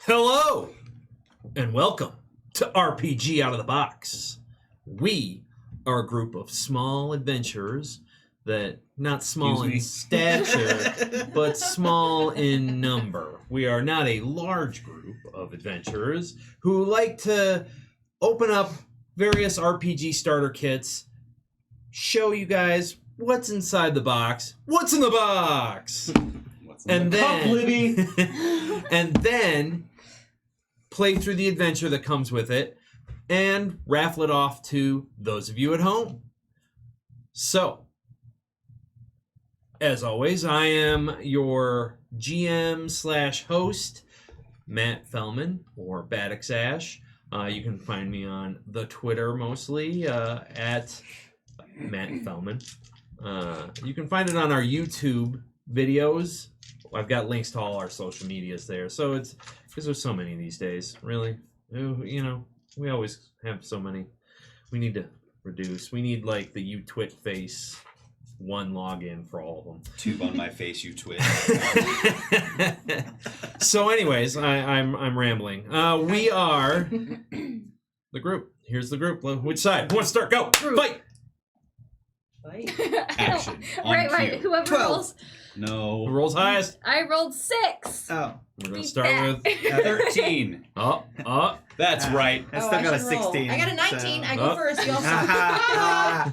Hello, and welcome to RPG Out of the Box. We are a group of small adventurers that, not small in stature, but small in number. We are not a large group of adventurers who like to open up various RPG starter kits, show you guys what's inside the box. What's in the box? And then play through the adventure that comes with it and raffle it off to those of you at home. So, as always, I am your GM/host, Matt Fellman, or Baddox Ash. You can find me on the Twitter mostly at Matt Fellman. You can find it on our YouTube videos. I've got links to all our social medias there. So it's because there's so many these days, really. You know, we always have so many. We need to reduce. We need like the UTwit face one login for all of them. Tube on my face, you twit. So anyways, I'm rambling. We are the group. Here's the group. Which side? Who wants to start? Go. Group. Fight. Action. Right. Cue. Whoever 12. rolls. No. Who rolls highest? I rolled 6. Oh, We're gonna start with 13. That's right. I still got a 16. I got a 19. So. I go first. You also.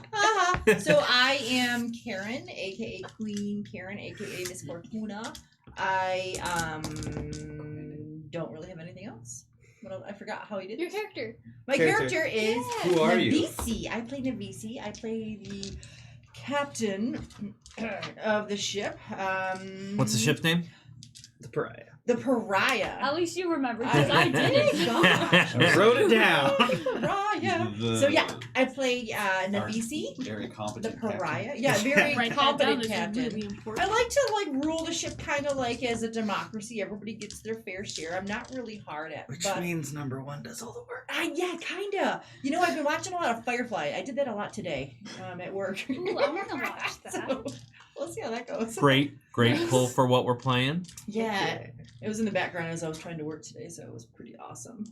So I am Karen, aka Queen Karen, aka Miss Fortuna. I don't really have anything else. What else? I forgot how he did Your this. character. My character is Who are you? Navisi. I play Navisi. I play the captain of the ship. what's the ship's name? The Pariah. The Pariah. At least you remember, because I didn't. Gosh. I wrote it down. Pariah. The- So yeah, I play Navisi, Very the competent. Pariah. Yeah, very Write that down. competent This is captain. really important. I like to rule the ship kind of like as a democracy. Everybody gets their fair share. I'm not really hard at, Which but means number one does all the work. yeah, kinda. You know, I've been watching a lot of Firefly. I did that a lot today at work. Ooh, I wanna watch that. So, we'll see how that goes. Great pull for what we're playing. Yeah, it was in the background as I was trying to work today, so it was pretty awesome.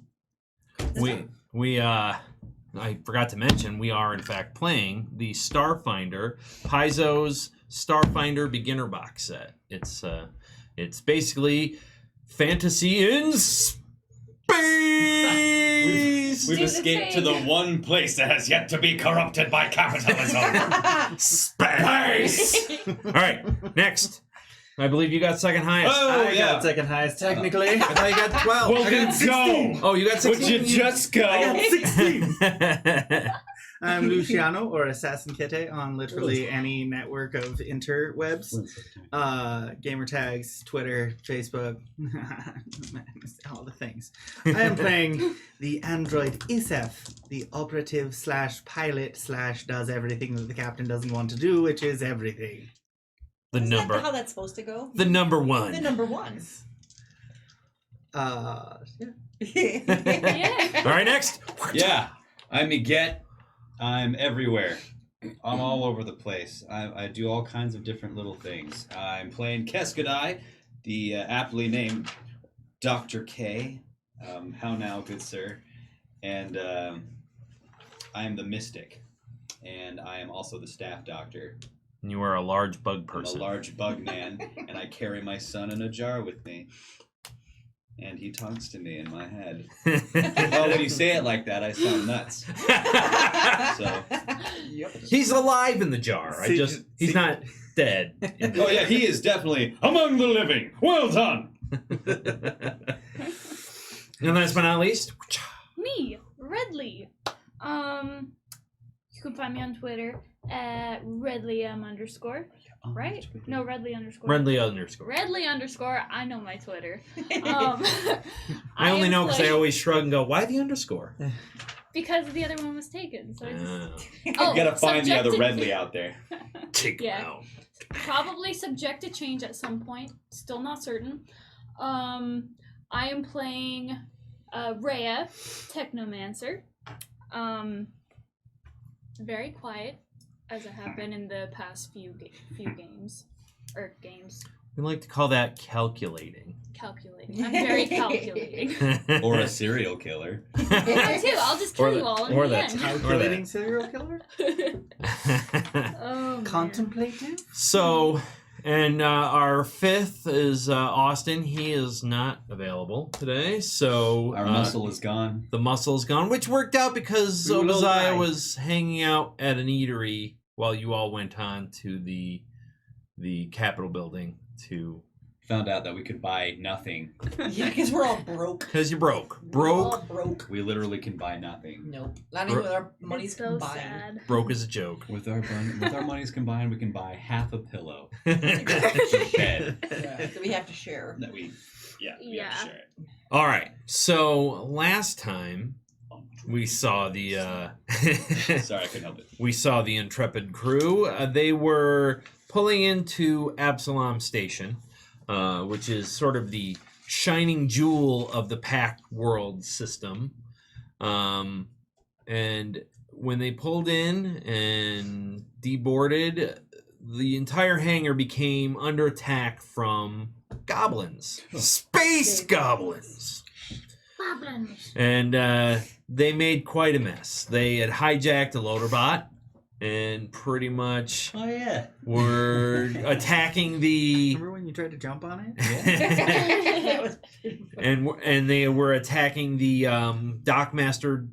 I forgot to mention, we are in fact playing the Starfinder, Paizo's Starfinder beginner box set. It's basically fantasy in space. We've Do the escaped to thing. the one place that has yet to be corrupted by capitalism. Space. All right, next. I believe you got second highest. Oh, I got second highest technically. I thought you got 12. Well, I then got go. Oh, you got 16. Would you just go? I got 16. Oh. I'm Luciano, or Assassin Kete, on literally any network of interwebs. Gamer tags, Twitter, Facebook, all the things. I am playing the android Isef, the operative / pilot / does everything that the captain doesn't want to do, which is everything. The Isn't number. that how that's supposed to go? The number one. The number one. Yeah. Yeah. All right, next. Yeah. I'm Miget. I'm everywhere. I'm all over the place. I do all kinds of different little things. I'm playing Keskadai, the aptly named Dr. K. How now, good sir. And I am the mystic. And I am also the staff doctor. You are a large bug I'm person. a large bug man, and I carry my son in a jar with me. And he talks to me in my head. Well, when you say it like that, I sound nuts. So, He's alive in the jar. He's not dead. oh yeah, he is definitely among the living. Well done. And last but not least, Me, Redley. You can find me on Twitter at redleym_. Right? No, Redley_. Redley _. Redley_. I know my Twitter. I only am know because I playing- always shrug and go, why the underscore? Because the other one was taken. So I just. Oh, Oh, You gotta find the other subjected- Redley out there. take him Yeah. out. Probably subject to change at some point. Still not certain. I am playing Rhea, Technomancer. Very quiet, as I have been in the past few games. We like to call that calculating. Calculating. I'm very calculating. Or a serial killer. That too. I'll just kill you all in or the that. end. Calculating serial killer? Oh, man. Contemplative? So, and our fifth is Austin. He is not available today, so Our muscle is gone. the muscle's gone, which worked out because We will Obadiah die. was hanging out at an eatery while you all went on to the Capitol building to. Found out that we could buy nothing. Yeah, because we're all broke. Because you're broke. We're all Broke. broke. We literally can buy nothing. Nope. Not even with our money's It's so combined. sad. Broke is a joke. With our monies combined, we can buy half a pillow. Bed. Yeah, so we have to share. That we have to Yeah. share it. All right. So last time we saw the Sorry, I couldn't help it. we saw the Intrepid crew. They were pulling into Absalom Station, which is sort of the shining jewel of the Pack World system. And when they pulled in and deboarded, the entire hangar became under attack from goblins, space goblins. And they made quite a mess. They had hijacked a loader bot and pretty much Oh yeah. were attacking the Remember when you tried to jump on it? That was pretty funny. and they were attacking the Dockmaster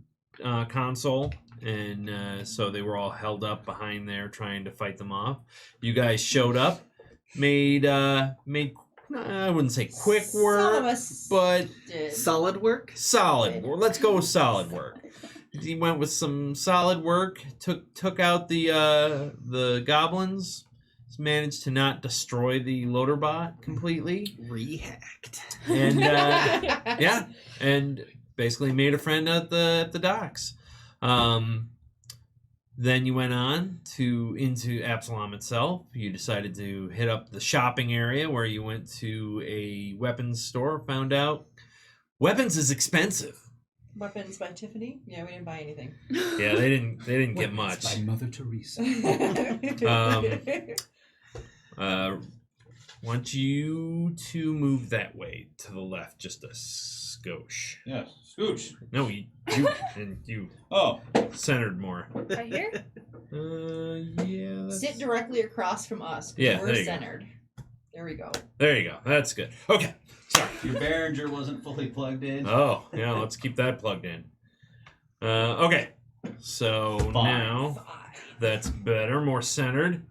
console, and so they were all held up behind there trying to fight them off. You guys showed up, made I wouldn't say quick Some of work, us but did. Solid work? solid work. Let's go with solid work. He went with some solid work. Took out the goblins. Managed to not destroy the loader bot completely, Rehacked. and yeah, and basically made a friend at the docks. Then you went on into Absalom itself. You decided to hit up the shopping area where you went to a weapons store. Found out weapons is expensive. Weapons by Tiffany? Yeah, we didn't buy anything. Yeah, they didn't get much. By Mother Teresa. Want you to move that way to the left, just a skosh. Yeah, scooch. No, you and you Oh, centered more. Right here? Yeah. That's... Sit directly across from us. 'Cause Yeah, we're there you go. centered. There we go. There you go. That's good. Okay. Sorry. your Behringer wasn't fully plugged in. Oh, yeah. Let's keep that plugged in. Okay. So Fine. now that's better, more centered,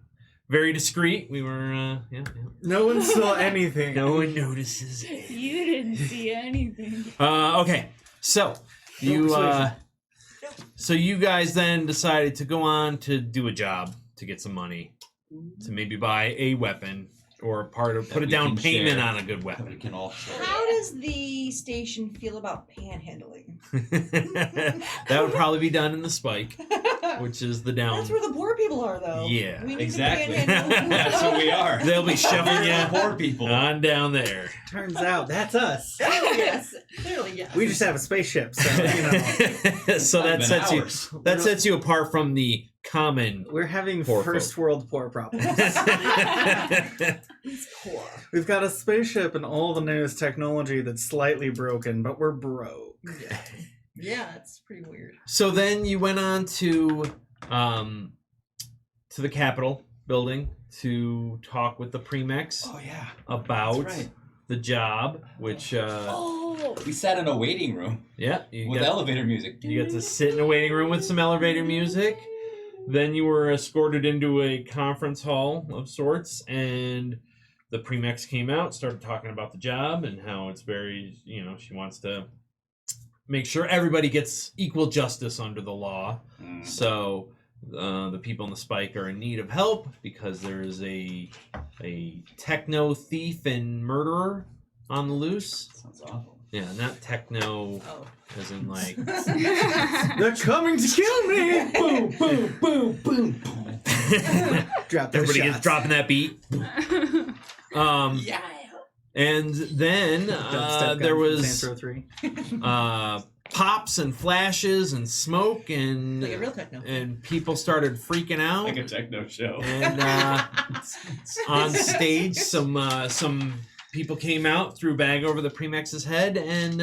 very discreet. We were, yeah. No one saw anything. No one notices it. You didn't see anything. Okay. So you, so you guys then decided to go on to do a job to get some money to maybe buy a weapon or put a we down can payment share. on a good We weapon. can all share. How does the station feel about panhandling? That would probably be done in the spike, which is the down. That's where the poor people are, though. Yeah. We need Exactly. To panhandle. That's who we are. They'll be shoving We're you the poor people. on down there. Turns out that's us. Yes, clearly, yes. We just have a spaceship, so you know. So that Been sets hours. you sets you apart from the common. We're having Poor first world poor problems. He's poor. We've got a spaceship and all the newest technology that's slightly broken, but we're broke. Yeah, it's pretty weird. So then you went on to the Capitol building to talk with the Premex Oh yeah. about That's right. the job, which Oh, We sat in a waiting room yeah, you with got, elevator music. you got to sit in a waiting room with some elevator music. Then you were escorted into a conference hall of sorts, and the Premex came out, started talking about the job and how it's very, she wants to make sure everybody gets equal justice under the law. Mm. So the people in the spike are in need of help because there is a techno thief and murderer on the loose. Sounds awful. Yeah, not techno Oh. as in like They're coming to kill me! Boom, boom, boom, boom, boom. Drop those everybody gets shots. dropping that beat. Yeah. And then Dubstep there gun from was Saints Row 3. pops and flashes and smoke and Like a real techno. and people started freaking out. Like a techno show. And on stage, some people came out, threw a bag over the Premex's head, and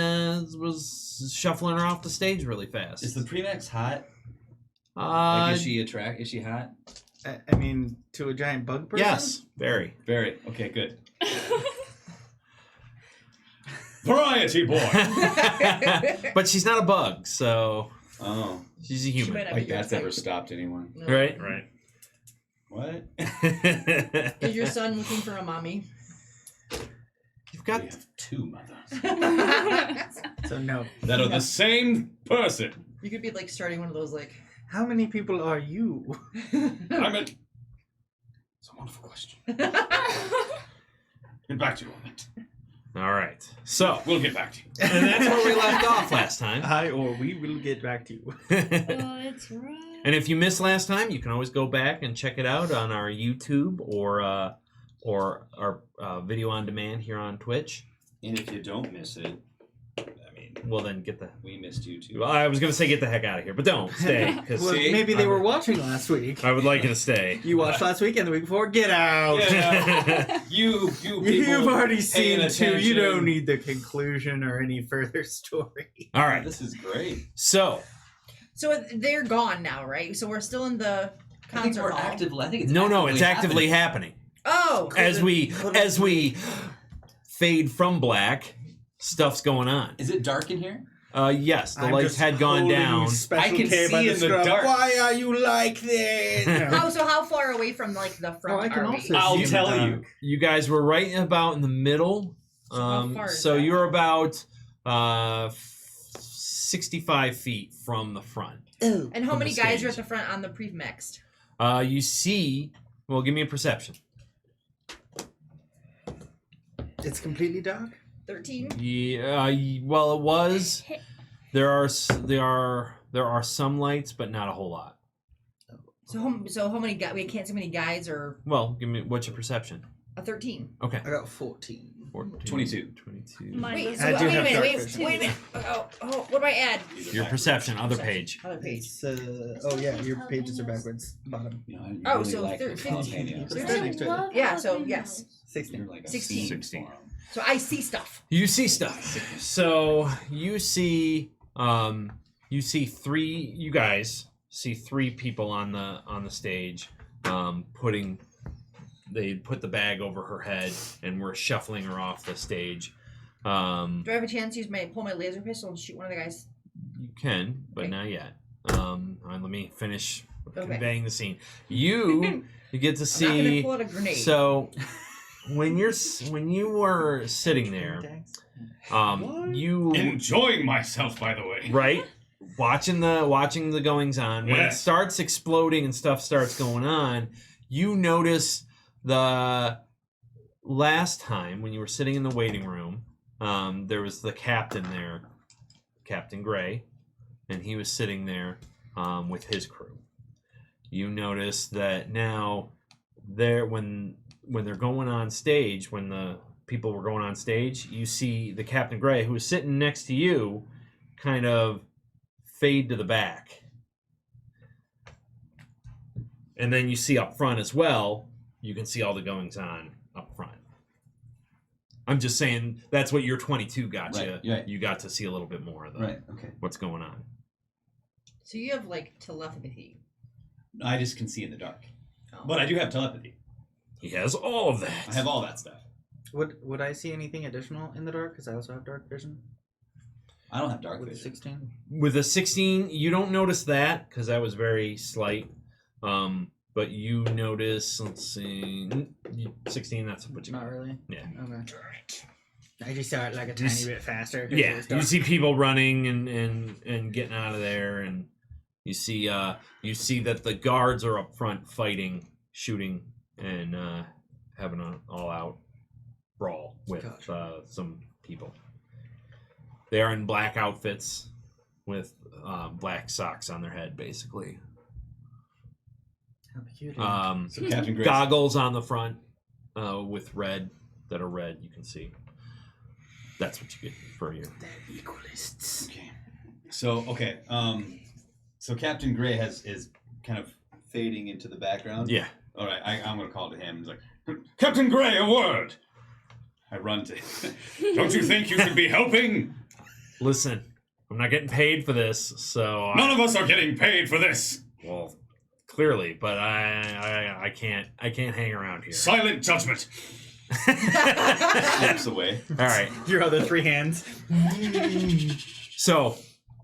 was shuffling her off the stage really fast. Is the Premex hot? Uh, Is she hot? I mean, to a giant bug person? yes, very. Very. Okay, good. Variety boy. But she's not a bug, so Oh, she's a She human, might not like be your that's type. ever stopped anyone. No. right? Right. What? Is your son looking for a mommy? You've got We have two mothers So no. that are the same person. You could be like starting one of those like. How many people are you? I meant. It's a wonderful question. Get back to you on it. all right. So, We'll get back to you. and that's where we left off last time. We will get back to you. That's right. And if you missed last time, you can always go back and check it out on our YouTube or our video on demand here on Twitch. And if you don't miss it, I mean, Well, then get the. we missed you too. Well, I was gonna say get the heck out of here, but don't stay because Well, See? maybe they were watching last week. I would like you to stay. You watched last week and the week before. Get out. Yeah. You people. You've already paying seen two. You attention. don't need the conclusion or any further story. All right. This is great. So So they're gone now, right? So we're still in the concert hall. I think it's no, it's actively happening Oh, as we fade from black. Stuff's going on. Is it dark in here? Yes, the I'm lights just had gone holding down. Special I can K by see in the scruff. dark. Why are you like this? how far away from like the front Oh, I can are we? also I'll see in the tell dark. you. You guys were right about in the middle. So how far is So that? you're about 65 feet from the front. And how From many the guys are at stage. the front on the pre-mixed? You see. Well, give me a perception. It's completely dark. 13? Yeah. Well, it was. There are some lights, but not a whole lot. So how many guys? We can't see many guys or Well, give me what's your perception? a 13. Okay. I got 14. 22. 22. Mine Wait, was so I do wait a have minute, dark wait, vision. wait a minute. What do I add? Your perception, other page. Other page. It's, oh yeah, your pages are backwards. Bottom. You know, you Oh, really so like thir- the 15. jalapenos. They're I next to it. love Yeah, so, jalapenos. yes. 16. You're like a 16. 16. for 'em. So I see stuff. You see stuff. So you see three. You guys see three people on the stage, They put the bag over her head and were shuffling her off the stage. Do I have a chance to pull my laser pistol and shoot one of the guys? You can, but Okay. not yet. All right, let me finish Okay. conveying the scene. You get to I'm not gonna see. pull out a grenade. So when you were sitting there, you Enjoying myself, by the way. right watching the goings on. When it Yes. starts exploding and stuff starts going on, you notice the last time when you were sitting in the waiting room, there was the captain there, Captain Gray, and he was sitting there with his crew. You notice that now when they're going on stage, when the people were going on stage, you see the Captain Gray who was sitting next to you kind of fade to the back. And then you see up front as well, you can see all the goings on up front. I'm just saying that's what your 22 got you. Right, right. You got to see a little bit more of Right, okay. what's going on. So you have like telepathy. I just can see in the dark. Oh. But I do have telepathy. He has all of that. I have all that stuff. Would I see anything additional in the dark? Because I also have dark vision. I don't have dark With vision. 16. With a 16, you don't notice that because that was very slight. But you notice, let's see, 16. That's what you Not got. really. Yeah. Okay. I just saw it like a You tiny bit faster. 'cause it Yeah, was you dark. see people running and getting out of there, and you see that the guards are up front fighting, shooting, and having an all-out brawl with Gotcha. some people. They are in black outfits with black socks on their head, basically. How peculiar. So Captain Gray. Goggles on the front with red that are red. You can see. That's what you get for your. They're equalists. Okay. So okay, so Captain Gray is kind of fading into the background. Yeah. All right, I'm gonna call to him. He's like, Captain Gray, a word. I run to. Don't you think you should be helping? Listen, I'm not getting paid for this, so None of us are getting paid for this. well, clearly, but I can't hang around here. Silent judgment. Steps away. All right. Your other 3 hands. So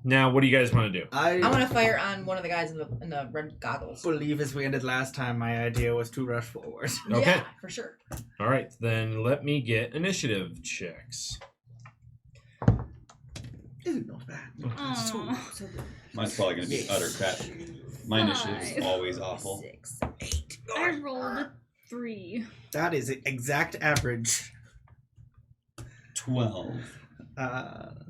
now, what do you guys want to do? I want to fire on one of the guys in the red goggles. believe as we ended last time, my idea was to rush forward. Okay. Yeah, for sure. All right, then let me get initiative checks. Ooh, not bad. Aw. Mine's probably gonna be utter crap. My initiative is always awful. 6, 8. I rolled a 3. That is exact average. 12.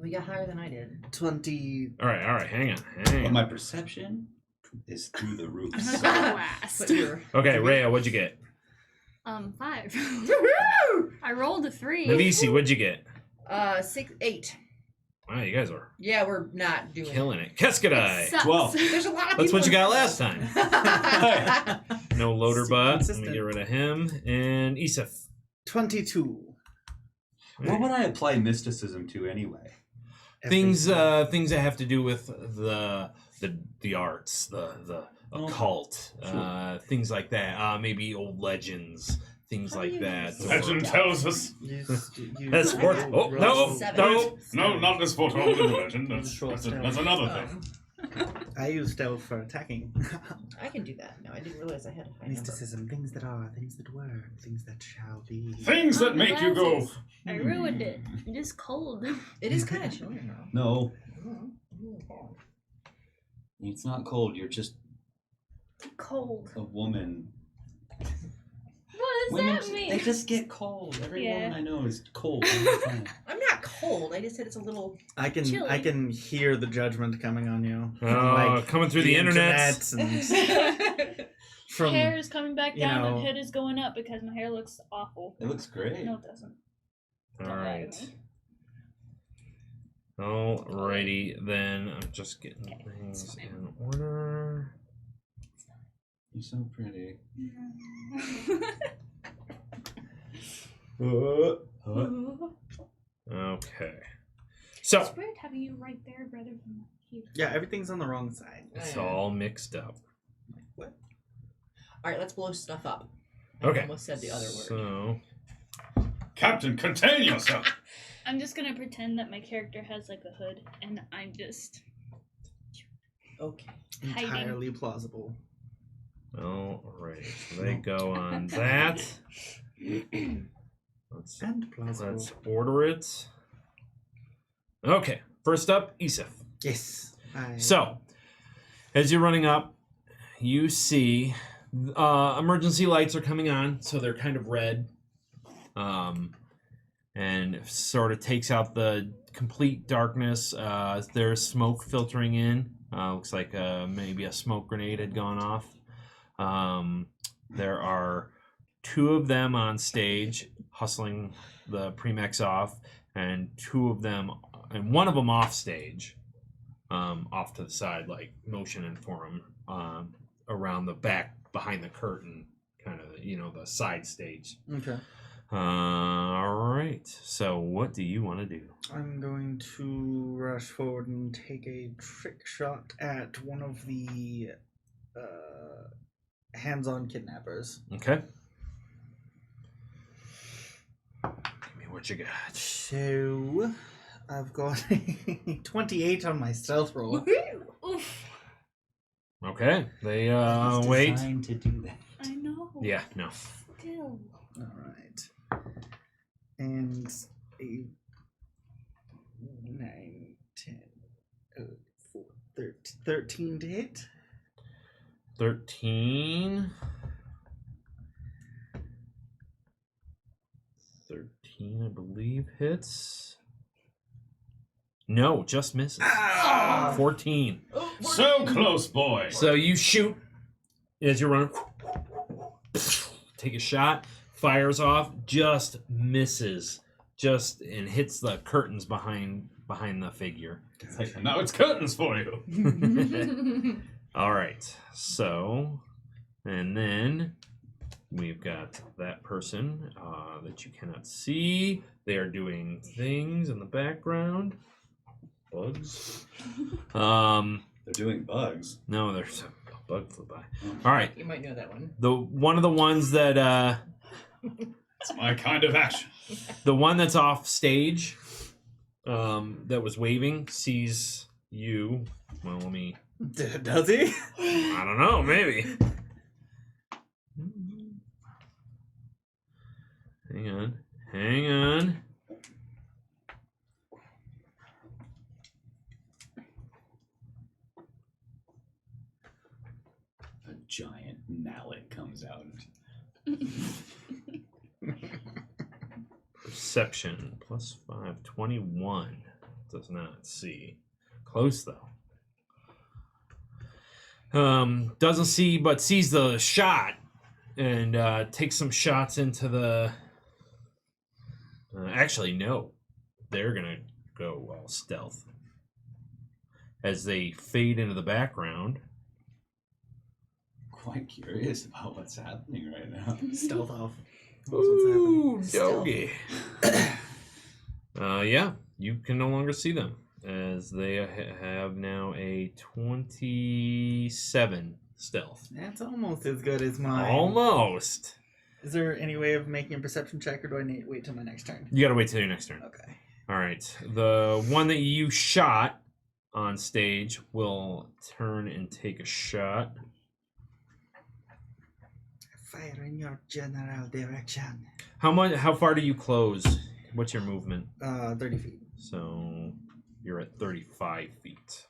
We got higher than I did. 20. All right, hang But on. my perception is through the roof. I'm gonna go last. But you're... Okay, Rhea, what'd you get? 5. I rolled a 3. Navisi, what'd you get? 6, 8. Wow, you guys are Yeah, we're not doing killing it. Keskadai. Sucks. 12. There's a lot of That's people what you in got this. last time. No loader Super butt. Let me consistent. get rid of him. And Isef. 22. What would I apply mysticism to anyway? Things that have to do with the arts, the occult, things like that. Maybe old legends, things How like do you that. use or- Legend tells us. That's for oh no 7. no. Not this foretold in legend. Short stealth. That's another thing. I use stealth for attacking. I can do that. No, I didn't realize I had a high number. Mysticism, things that are, things that were, things that shall be. Things that make you go. I ruined it. It is cold. It is kind of chilly now. No, it's not cold. You're just Cold. a woman. What does Women, that mean? they just get cold. Every Yeah. woman I know is cold all the time. I'm not cold. I just said it's a little. I Chilly. can hear the judgment coming on you. Oh, coming through the internet. and from hair is coming back you down know- and head is going up because my hair looks awful. It looks great. No, it doesn't. All right. Alrighty then. I'm just getting things in order. You're so pretty. Okay. So It's weird having you right there rather than here. yeah, everything's on the wrong side. it's all mixed up. What? All right, let's blow stuff up. I Okay. almost said the other word. So Captain, contain yourself. I'm just gonna pretend that my character has like a hood and I'm just Okay. hiding. Entirely plausible. alright. So they go on that. Let's And plausible. Let's order it. Okay, first up, Isef. Yes. So, as you're running up, you see emergency lights are coming on, so they're kind of red. And sort of takes out the complete darkness. There's smoke filtering in. Looks like maybe a smoke grenade had gone off. There are 2 of them on stage hustling the Premex off, and 2 of them, and one of them off stage, off to the side, like motioning for him around the back, behind the curtain, kind of, the side stage. Okay. All right. So, what do you want to do? I'm going to rush forward and take a trick shot at one of the hands-on kidnappers. Okay. Give me what you got. So, I've got a 28 on my stealth roll. Oof. Okay. They It's wait. designed to do that. I know. Yeah. No. Still. All right. And a 9, 10, 4, 13 to hit. 13. 13, I believe, hits. No, just misses. Ah! 14. So close, boy. So you shoot as you're running. Take a shot, fires off, just misses. just and hits the curtains behind the figure. It's like, now it's curtains for you. All right, so, and then we've got that person that you cannot see. They are doing things in the background. Bugs. They're doing bugs. No, there's a bug flew by. All right, You might know that one. one of the ones that It's my kind of action. the one that's off stage, that was waving, sees you. Well, let me. Does he? I don't know, maybe. Hang on. A giant mallet comes out. Perception +5, 21. Does not see. Close though. Doesn't see, but sees the shot and takes some shots into the. Actually, no. They're gonna go all stealth as they fade into the background. Quite curious about what's happening right now. Stealth off. Ooh, Stealth. doggy. Yeah, you can no longer see them as they have now a 27 stealth. That's almost as good as mine. Almost. Is there any way of making a perception check, or do I need to wait till my next turn? You gotta wait till your next turn. Okay. All right. The one that you shot on stage will turn and take a shot. Fire in your general direction. How far do you close? What's your movement? 30 feet. So you're at 35 feet.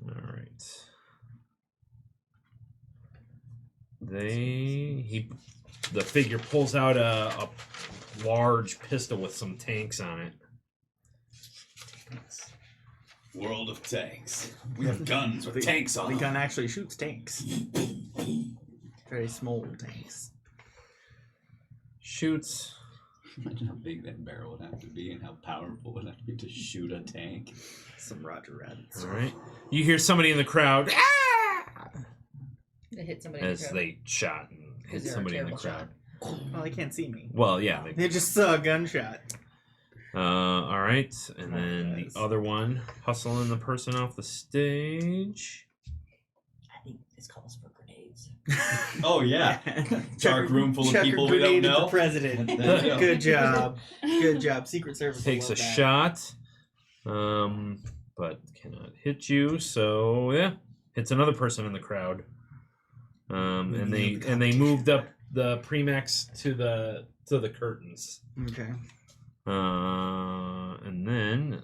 All right. The figure pulls out a large pistol with some tanks on it. World of tanks. We have guns with tanks on The them. gun actually shoots tanks. Very small tanks. Shoots. Imagine how big that barrel would have to be and how powerful it would have to be to shoot a tank. Some Roger Rabbits. All right. You hear somebody in the crowd They hit somebody in the as crowd. they shot and hit Because they're a somebody in the terrible crowd. Well, they can't see me. Well, yeah. They just saw a gunshot. All right, and Oh, then guys. the other one hustling the person off the stage. I think this calls for grenades. Oh yeah. Dark room full of Chuck a people we don't grenade at know. The president. There you go. Good job. Good job. Secret Service. will Takes a love that. shot, but cannot hit you. So yeah, hits another person in the crowd. And they moved up the Premax to the curtains. Okay. And then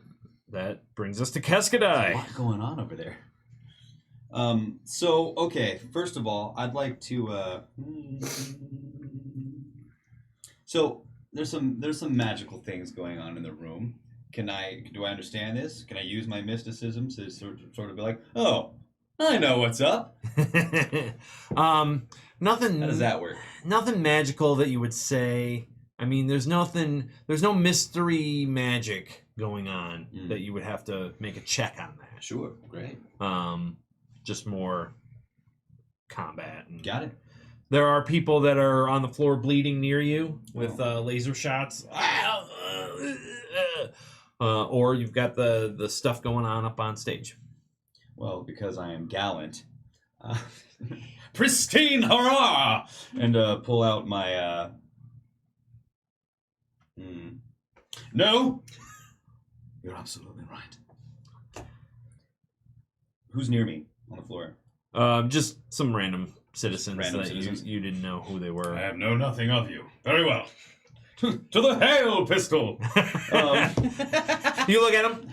that brings us to There's a Keskadai. lot going on over there. So okay, first of all, I'd like to. So there's some magical things going on in the room. Do I understand this? Can I use my mysticism to sort of be like, oh, I know what's up? Nothing. How does that work? Nothing magical that you would say. I mean, there's no mystery magic going on that you would have to make a check on that. Sure, great. Just more combat. And Got it. there are people that are on the floor bleeding near you with laser shots. Or you've got the stuff going on up on stage. Well, because I am gallant. Pristine hurrah! And pull out my. No! You're absolutely right. Who's near me on the floor? Just some random citizens Random that citizens? You didn't know who they were. I have known nothing of you. Very well. To the hail pistol! You look at them.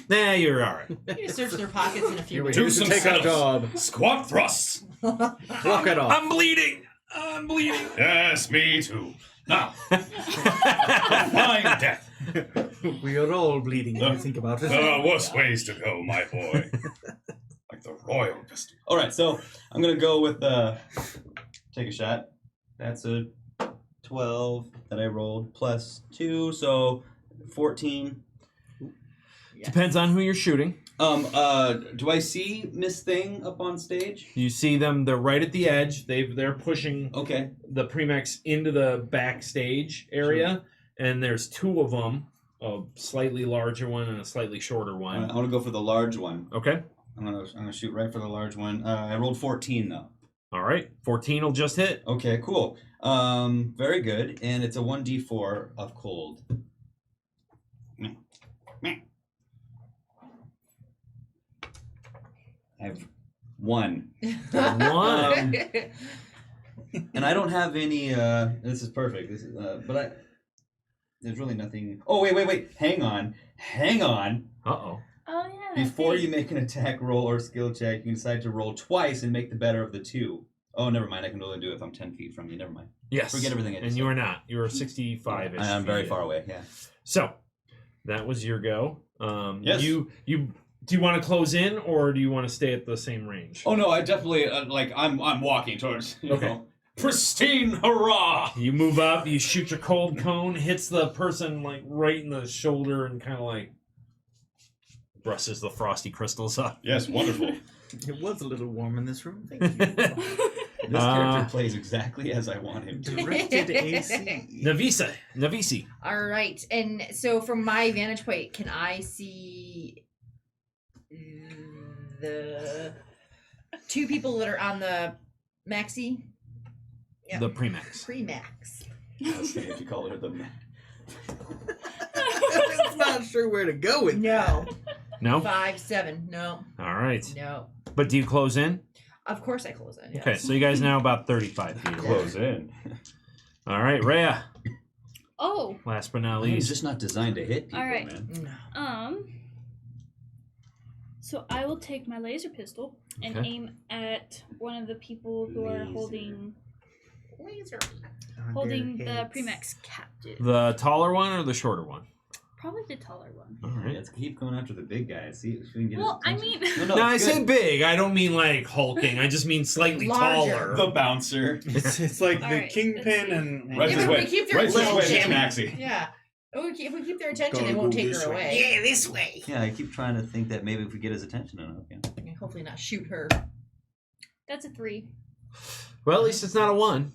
Nah, you're all right. You search their pockets in a few We minutes. Do used to some take our steps. job. Squat thrusts! Walk it off. I'm bleeding. Yes, me too. Now, a fine death. We are all bleeding if you think about it. There are worse ways to go, my boy. Like the royal pistol. All right, so I'm gonna go with take a shot. That's a 12 that I rolled plus 2, so 14. Depends on who you're shooting. Do I see Miss Thing up on stage? You see them, they're right at the edge. They're pushing Okay. the Premex into the backstage area, and there's two of them, a slightly larger one and a slightly shorter I one. want to go for the large one. Okay. I'm gonna shoot right for the large one. I rolled 14 though. All right. 14 will just hit. Okay, cool. Very good, and it's a 1d4 of cold. I have 1. One. And I don't have any. This is perfect. This is, there's really nothing. Oh wait! Hang on. Uh-oh. Oh yeah. Before you make an attack roll or skill check, you can decide to roll twice and make the better of the two. Oh, never mind. I can only do it if I'm 10 feet from you. Never mind. Yes. Forget everything I just And said. you are not. You are 65-ish. I'm very feet. far away. Yeah. So, that was your go. Yes. Do you want to close in, or do you want to stay at the same range? Oh no! I definitely I'm walking towards. Okay. Pristine hurrah! You move up, you shoot your cold cone, hits the person like right in the shoulder, and kind of like brushes the frosty crystals up. Yes, wonderful. It was a little warm in this room. Thank you. This character plays exactly as I want him to. Directed AC. Navisi. All right, and so from my vantage point, can I see the two people that are on the maxi? Yeah. The Premex. Pre-max. I was saying if you call her the. I was not sure where to go with No. No? 5, 7. No. All right. No. But do you close in? Of course I close it. Yes. Okay, so you guys now about 35 feet. Close in. All right, Rhea. Oh. Last but not He's least. just not designed to hit people, All right. man. No. So I will take my laser pistol and Okay. aim at one of the people who are holding Laser. the Premex captive. The taller one or the shorter one? Probably the taller one. All Yeah, right. let's keep going after the big guy. See if we can get Well, his I attention. mean, No, No, I it's say good. big. I don't mean like hulking. I just mean slightly Larger. taller. The bouncer. It's like All the right, let's kingpin see. and Right Yeah, this but way. we keep their Right this way, attention. Maxie. Yeah. If we keep their attention, Gotta they won't go take this her way. away. Yeah, this way. Yeah, I keep trying to think that maybe if we get his attention enough. Yeah. We can hopefully not shoot her. that's a 3. Well, at least it's not a 1.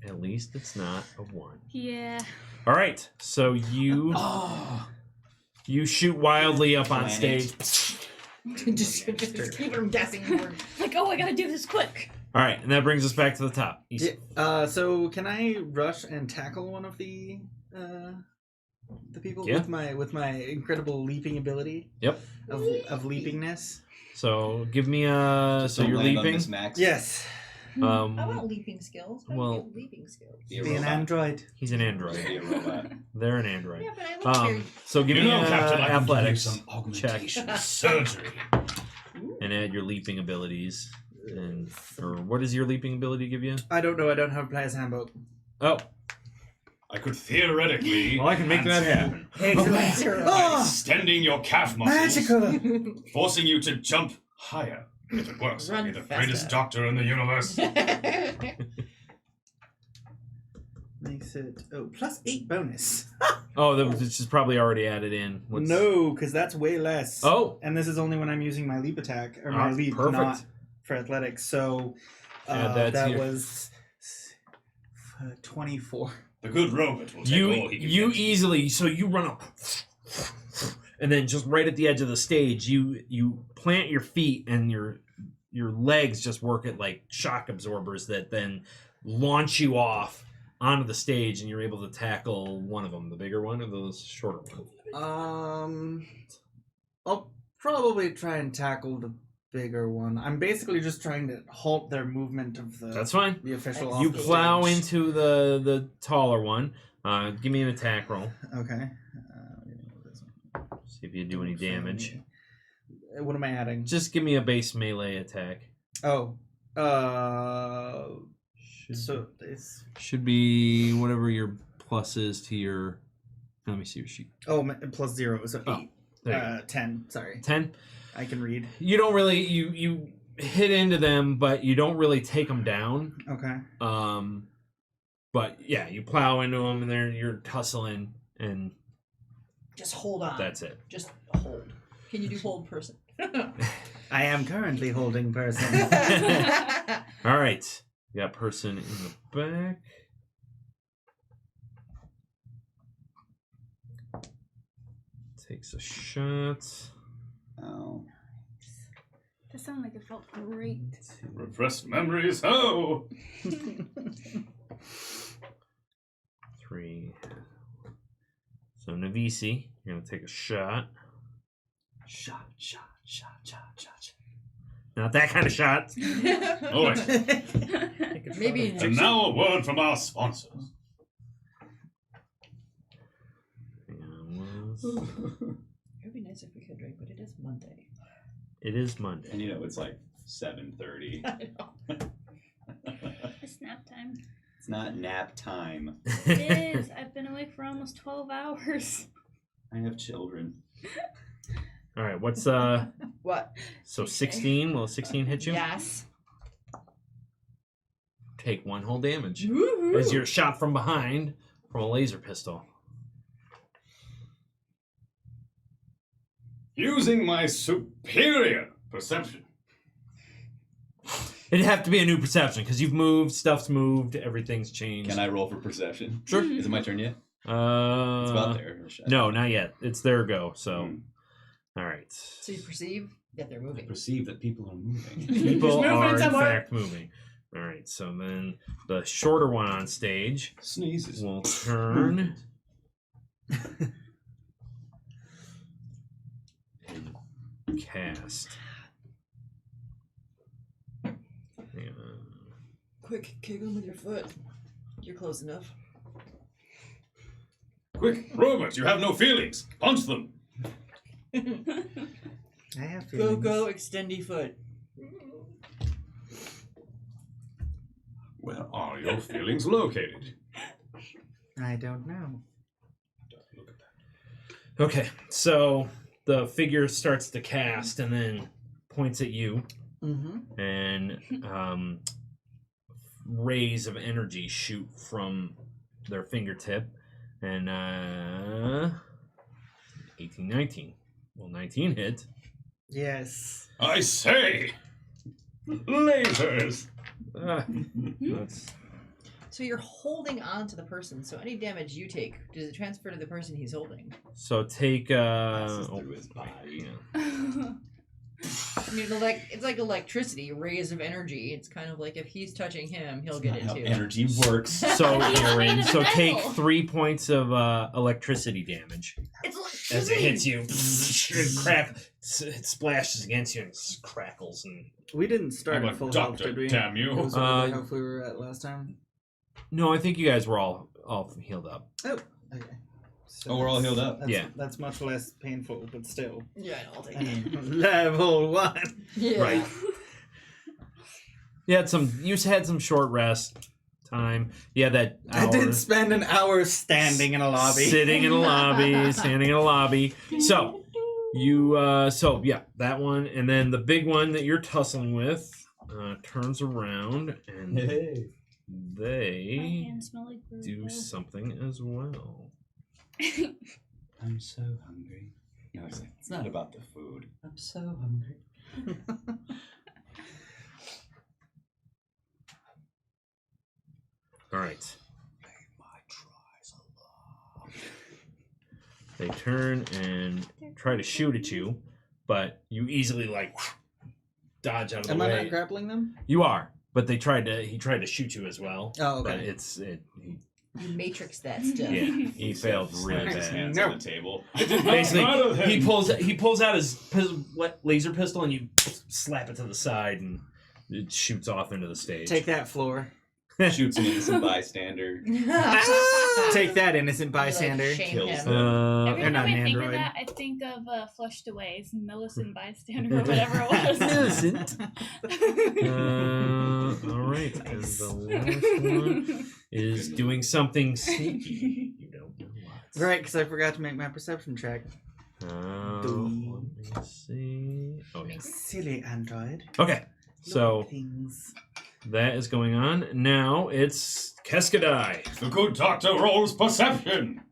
At least it's not a 1. Yeah. All right. So you Oh. you shoot wildly up on Planet. stage. just keep them guessing more. Like, oh, I gotta do this quick. All right, and that brings us back to the top. So can I rush and tackle one of the people Yeah. with my incredible leaping ability? Yep. Of leapingness. So give me a. So Don't you're land on leaping. Miss Max. Yes. I want leaping skills. I well- want leaping skills. Be a Be an robot. android. He's an android. Be a robot. They're an android. Yeah, but I look very. So give me an athletics check augmentation surgery. and add your leaping abilities. And or what does your leaping ability give you? I don't know. I don't have a player's handbook. Oh, I could theoretically. well, I can make that happen. Excellent. By Oh, extending your calf muscles, magical. forcing you to jump higher. If it works, I'll Run be the faster. greatest doctor in the universe. Makes it +8 bonus. Oh, this is probably already added in. What's- No, because that's way less. Oh, And this is only when I'm using my leap attack or my Ah, leap, perfect. not for athletics. So Add that to that your- was 24. The good robot will take all he can you get. easily. So you run up, and then just right at the edge of the stage, you plant your feet, and your legs just work at like shock absorbers that then launch you off onto the stage, and you're able to tackle one of them, the bigger one or the shorter one. I'll probably try and tackle the bigger one. I'm basically just trying to halt their movement of That's fine. the official. That's off You the plow stage. into the taller one. Give me an attack roll. Okay. See if you do any damage. What am I adding? Just give me a base melee attack. Oh. So it's Should be whatever your plus is to your. Let me see your sheet. +0, so 8. Oh, there you go. 10. Sorry, 10. I can read. You don't really you hit into them, but you don't really take them down. Okay. But yeah, you plow into them, and then you're tussling, and Just hold on. that's it. Just hold. Can you do hold person? I am currently holding person. All right, you got person in the back. Takes a shot. Oh. That sounded like it felt great. Repressed memories. Oh. 3. So Navisi, you're gonna take a shot. Shot. Not that kind of shot. All right. Maybe. And now a word from our sponsors. It would be nice if we could drink, but it is Monday. It is Monday. And it's like 7:30. I know. It's nap time. It's not nap time. It is. I've been awake for almost 12 hours. I have children. All right, what's What? so 16? Will 16 hit you? Yes. Take 1 whole damage Woo-hoo. as you're shot from behind from a laser pistol. Using my superior perception. It'd have to be a new perception because you've moved, stuff's moved, everything's changed. Can I roll for perception? Sure. Is it my turn yet? It's Uh, about there. no, not yet. It's their go. So, all right. So you perceive that they're I moving. perceive that people are moving. People moving are in somewhere. fact moving. All right. So then the shorter one on stage Sneezes. will turn and cast. Hang on. Quick, kick them with your foot. You're close enough. Quick, robots, you have no feelings. Punch them. I have Go, feelings. go, extendy foot. Where are your feelings located? I don't know. Look at that. Okay. So the figure starts to cast and then points at you, Mm-hmm. and rays of energy shoot from their fingertip, and 18, 19. Well, 19 hit. Yes. I say, lasers. That's So you're holding on to the person, so any damage you take, does it transfer to the person he's holding? so take Passes through his body. yeah. I mean, it's like electricity, rays of energy. It's kind of like if he's touching him, he'll get Not it how too. energy works. So He's Aaron, made of so take metal. 3 points of electricity damage It's as it electricity. hits you. It crack. It splashes against you and it crackles and. We didn't start I'm a at full doctor, health, did we? damn you. It was Uh, the health we were at last time. No, I think you guys were all healed up. Oh, okay. So Oh, we're all that's- healed up? That's, Yeah. That's much less painful, but still. Yeah, I'll take I it. mean, level 1. Yeah. Right. You had some short rest time. Yeah, that I hour did spend an hour standing in a lobby. sitting in a lobby, standing in a lobby. So you so yeah, that one, and then the big one that you're tussling with turns around and Hey. My they hands smell like do burrito. something as well. I'm so hungry. No, it's not about the food. I'm so hungry. All right. They turn and try to shoot at you, but you easily dodge out of the Am I way. not grappling them? You are, but he tried to shoot you as well. Oh, But okay. You matrix that stuff. Yeah, he failed really Slams his bad. hands No. on the table. Basically, Out of him. he pulls out his laser pistol and you slap it to the side and it shoots off into the stage. Take that, floor. Shoots an innocent bystander. Take that, innocent bystander. Shame Kills him. them. Every They're time not I an think android. of that, I think of Flushed Away, Millicent Bystander or whatever it was. Millicent. All right, and the last one is doing something sneaky. You don't know what. Right, because I forgot to make my perception check. Let me see. Oh yeah. Silly android. Okay, so Things. That is going on. Now it's Keskadai. The good doctor rolls perception.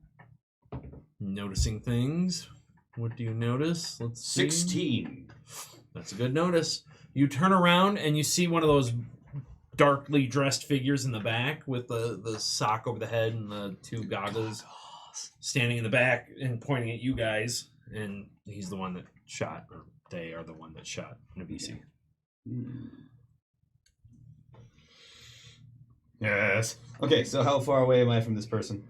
Noticing things. What do you notice? Let's see. 16. That's a good notice. You turn around and you see one of those darkly dressed figures in the back with the sock over the head and the two goggles standing in the back and pointing at you guys. And he's the one that shot, or they are the one that shot Nabisi. Yes. Okay, so how far away am I from this person?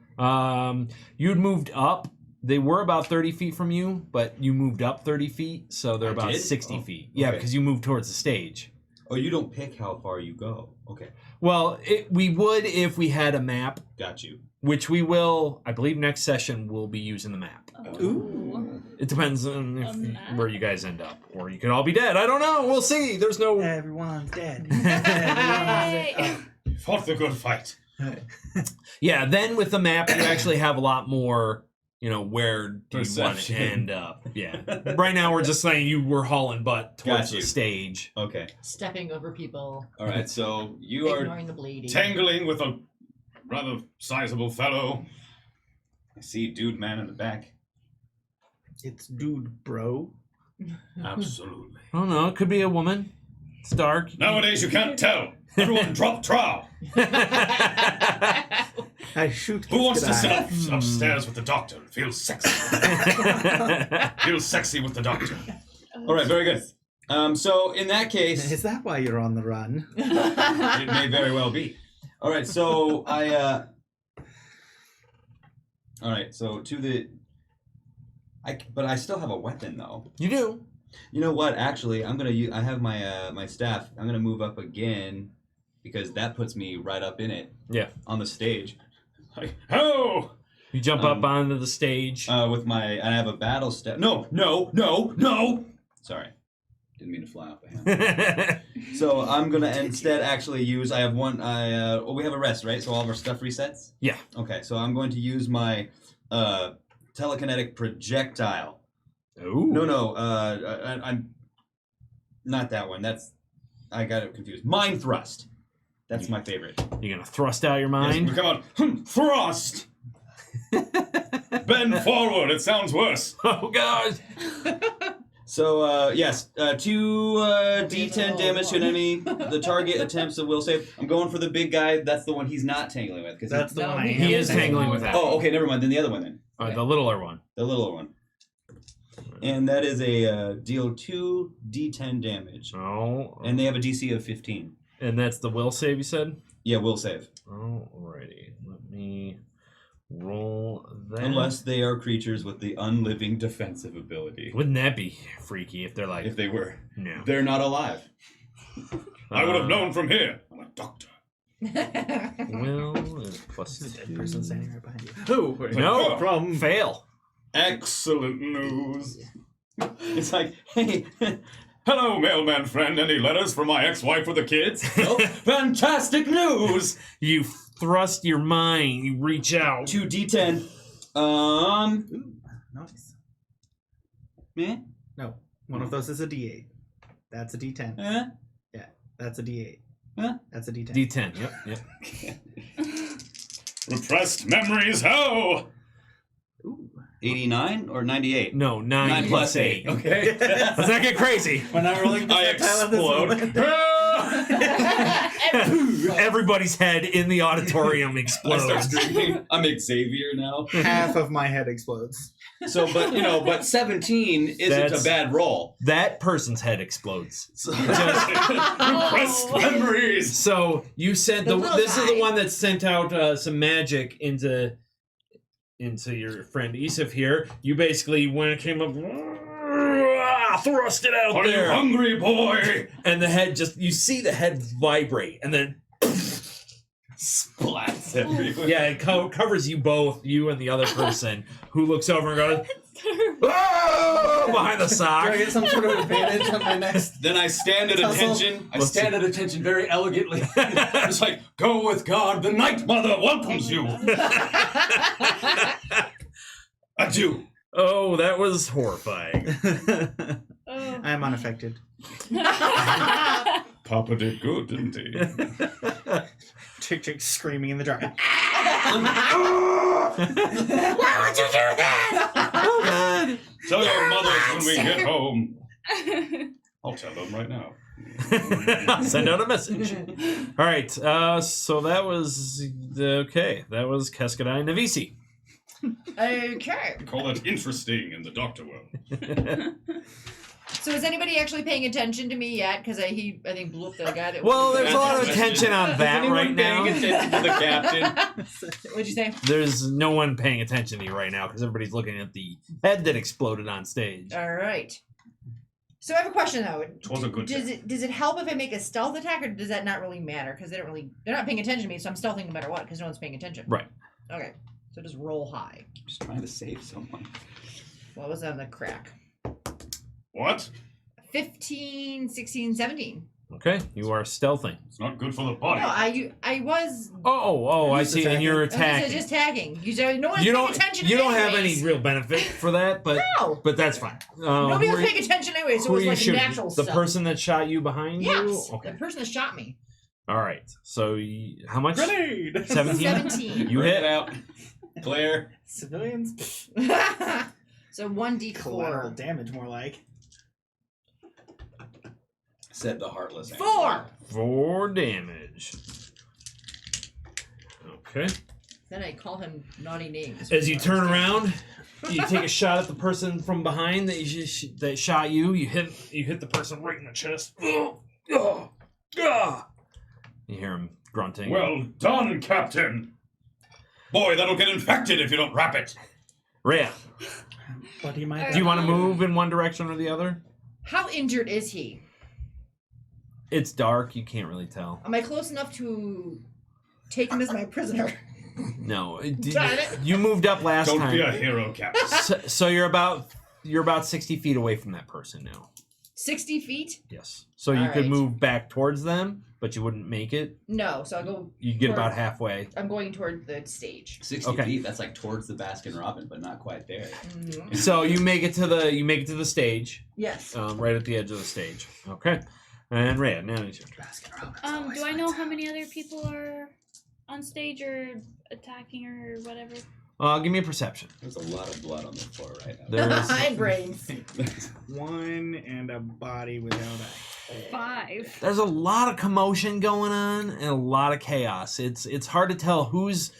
You'd moved up. They were about 30 feet from you, but you moved up 30 feet, so they're I about did? 60 Oh, feet. Yeah, okay. because you moved towards the stage. Oh, you don't pick how far you go. Okay, Well, we would if we had a map, got you. which we will. I believe next session we'll be using the map. Ooh. It depends on A map? where you guys end up, or you could all be dead. I don't know. We'll see. There's no. Everyone's dead. Yay. Fought the good fight. Yeah. Then with the map, you actually have a lot more. Where do you want to Perception. end up? Yeah. Right now, we're just saying you were hauling butt towards Got the you. stage. Okay, Stepping over people, all right. So you are ignoring the bleeding. Tangling with a rather sizable fellow. I see dude man in the back. It's dude, bro. Absolutely. I don't know. It could be a woman. It's dark. Nowadays you can't tell. Everyone drop trowel. I shoot. Who wants to sit Keskadai. up upstairs with the doctor and feel sexy? Feel sexy with the doctor. all right. Very good. So in that case, Is that why you're on the run? it may very well be. All right. So all right. So to the. But I still have a weapon though. You do. You know what? Actually, I'm gonna. I have my my staff. I'm gonna move up again, because that puts me right up in it. Yeah. On the stage. Like, oh! You jump up onto the stage. With my. I have a battle staff. No. Sorry. Didn't mean to fly off the hand. So I'm gonna instead actually use. I have one. We have a rest, right? So all of our stuff resets. Yeah. Okay. So I'm going to use my telekinetic projectile. Ooh. No. I'm not that one. I got it confused. Mind thrust. That's my favorite. You're gonna thrust out your mind. Come on. Thrust! Bend forward. It sounds worse. Oh god. So yes, 2 D10 damage to an enemy. The target attempts a will save. I'm going for the big guy. That's the one he's not tangling with. That's the No, one I am. He is tangling with that. Oh, okay. Never mind. Then the other one then. The littler one. The littler one. And that is a deal 2 D10 damage. Oh. And they have a DC of 15. And that's the will save, you said? Yeah, will save. Alrighty. Let me roll that. Unless they are creatures with the unliving defensive ability. Wouldn't that be freaky if they're like, If they were. no. They're not alive. I would have known from here. I'm a doctor. Will is plus There's a dead 2. person standing right behind you. Oh, No. from Fail. Excellent news. It's like, hey, Hello, mailman friend. Any letters for my ex-wife with the kids? oh, fantastic news! You thrust your mind. You reach out. 2 D10. Ooh, nice. Meh? No, one of those is a D8. That's a D10. Yeah, that's a D8. Huh? That's a D10. D10. Yep. Repressed memories, how? Ooh. 89 or 98? No, 9 plus 8. Okay. Let's not get crazy. When I'm rolling I percentile at this moment, Everybody's head in the auditorium I start explodes. screaming. I'm Xavier now. half of my head explodes. So, but 17 isn't That's- a bad roll. That person's head explodes. So, Repressed memories. So you sent The this is the bullseye. one that sent out some magic into your friend Isif here. You basically came up, thrust it out Are you there, hungry, boy? and the head you see the head vibrate, and then splats everywhere. yeah, it covers you both, you and the other person, who looks over and goes, "Oh!" behind the Do sock. I get some sort of advantage on my next? Then I stand at Tussle. attention. I stand at attention very elegantly. It's like, go with God. The Night Mother welcomes you. Adieu. Oh, that was horrifying. Oh. I'm unaffected. Papa did good, didn't he? Chick screaming in the dark. Why would you do that? Oh God! Tell your You're a mothers when we monster. get home. I'll tell them right now. Send out a message. All right. So that was okay. That was Keskadai Navisi. Okay. Call that interesting in the doctor world. So is anybody actually paying attention to me yet? Because I think blew up the guy that. Well, there's a lot of attention on Is that anyone right now. paying attention to the captain? What'd you say? There's no one paying attention to you right now because everybody's looking at the head that exploded on stage. All right. So I have a question though. It was a good job. Does it help if I make a stealth attack, or does that not really matter? Because they're not paying attention to me, so I'm stealthing no matter what, because no one's paying attention. Right. Okay. So just roll high. Just trying to save someone. What was on the crack? What? 15, 16, 17. Okay, you are stealthing. It's not good for the body. No, I was. Oh, I see. And you're I was attacking. just tagging. No one's You paying don't. attention. You don't have anyways. any real benefit for that, but No. but that's fine. Nobody who was are- paying attention anyway, so who it are was you like a shooting? natural The stealth. person that shot you behind you. Yes. Okay. The person that shot me. All right. So how much? Grenade. 17. 17. You Bring hit. it out. Claire. Civilians. So 1d4. Collateral damage, more like. Said the heartless. 4. 4 damage. Okay. Then I call him naughty names. As you turn around, you take a shot at the person from behind that shot you. You hit the person right in the chest. You hear him grunting. Well done, Captain. Boy, that'll get infected if you don't wrap it. Rhea, What do you mind? do you want to move in one direction or the other? How injured is he? It's dark. You can't really tell. Am I close enough to take him as my prisoner? No. Darn it. You moved up last Don't time. be a hero, Captain. So you're about 60 feet away from that person now. 60 feet? Yes. So you All could right. move back towards them, but you wouldn't make it. No, so I'll go. You get Or- about halfway. I'm going toward the stage. 60 Okay. feet, that's like towards the Baskin Robbins, but not quite there. Mhm. So you make it to the stage, Yes. right at the edge of the stage. Okay. And Rhea, now it's your turn. Do I know how many other people are on stage or attacking or whatever? Give me a perception. There's a lot of blood on the floor right now. There's High brains. One and a body without a head. 5. there's a lot of commotion going on and a lot of chaos. It's hard to tell who's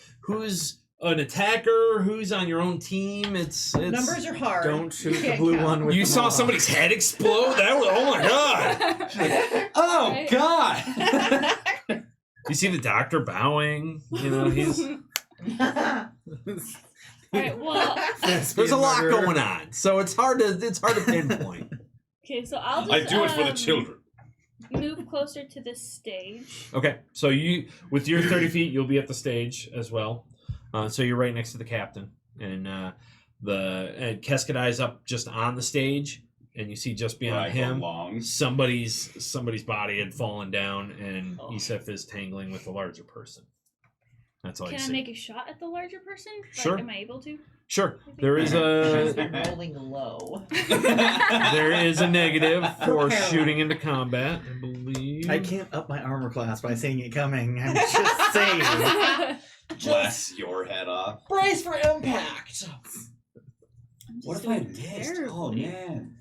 an attacker, who's on your own team. It's Numbers are hard. Don't shoot You the can't blue count. one with You the saw mohawk. somebody's head explode? That was, oh my god! Oh, Right. God! You see the doctor bowing. You know, he's Alright, well, there's a lot going on, so it's hard to pinpoint. okay, so I'll just I do it for the children. move closer to the stage. Okay, so you with your 30 feet, you'll be at the stage as well. So you're right next to the captain, and Keskadai's up just on the stage, and you see just beyond Right him along. somebody's body had fallen down, and Isef is tangling with the larger person. That's all Can you I see. make a shot at the larger person? Like, Sure. Am I able to? Sure, there is She's a rolling low. there is a negative for Propel. shooting into combat, I believe. I can't up my armor class by seeing it coming. I'm just saying. Bless your head off. Brace for impact. What if I missed? Oh, man.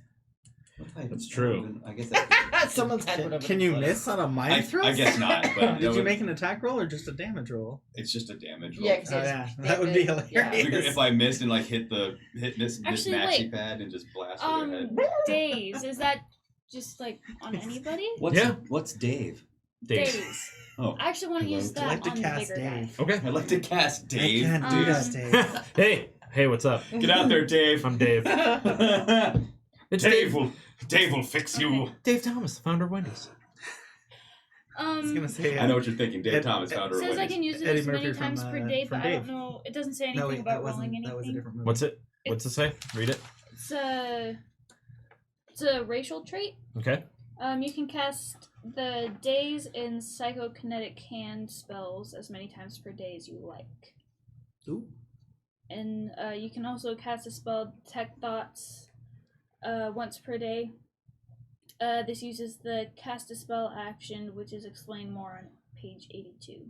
What if I That's true. I guess that Someone's head would have Can you miss on a mind thrust? I guess not, but Did you make an attack roll or just a damage roll? it's just a damage roll. Yeah, 'cause Oh, it's- yeah. That would be yeah. I figure hilarious. if I missed and like hit this Actually, maxi wait. pad and just blasted her head. Days. Is that just like on anybody? What's Dave? Days. Oh, I actually want to Hello. use I'd that like to on the cast bigger guy. Dave. Okay. I'd like to cast Dave. I can't do that, Dave. Hey, what's up? Get out there, Dave. I'm Dave. It's Dave will fix you. Okay. Dave Thomas, the founder of Wendy's. I was gonna say. I know what you're thinking. Dave Ed- Thomas, It founder of says I Wendy's. can use it Eddie as many Murphy times from, per day, from but I don't Dave. know. It doesn't say anything No, wait, about that wasn't. rolling anything. That was a different movie. What's it? What's it say? Read it. It's a racial trait. Okay. You can cast the days in psychokinetic hand spells as many times per day as you like. Ooh. And you can also cast a spell, Detect Thoughts, once per day. This uses the cast a spell action, which is explained more on page 82.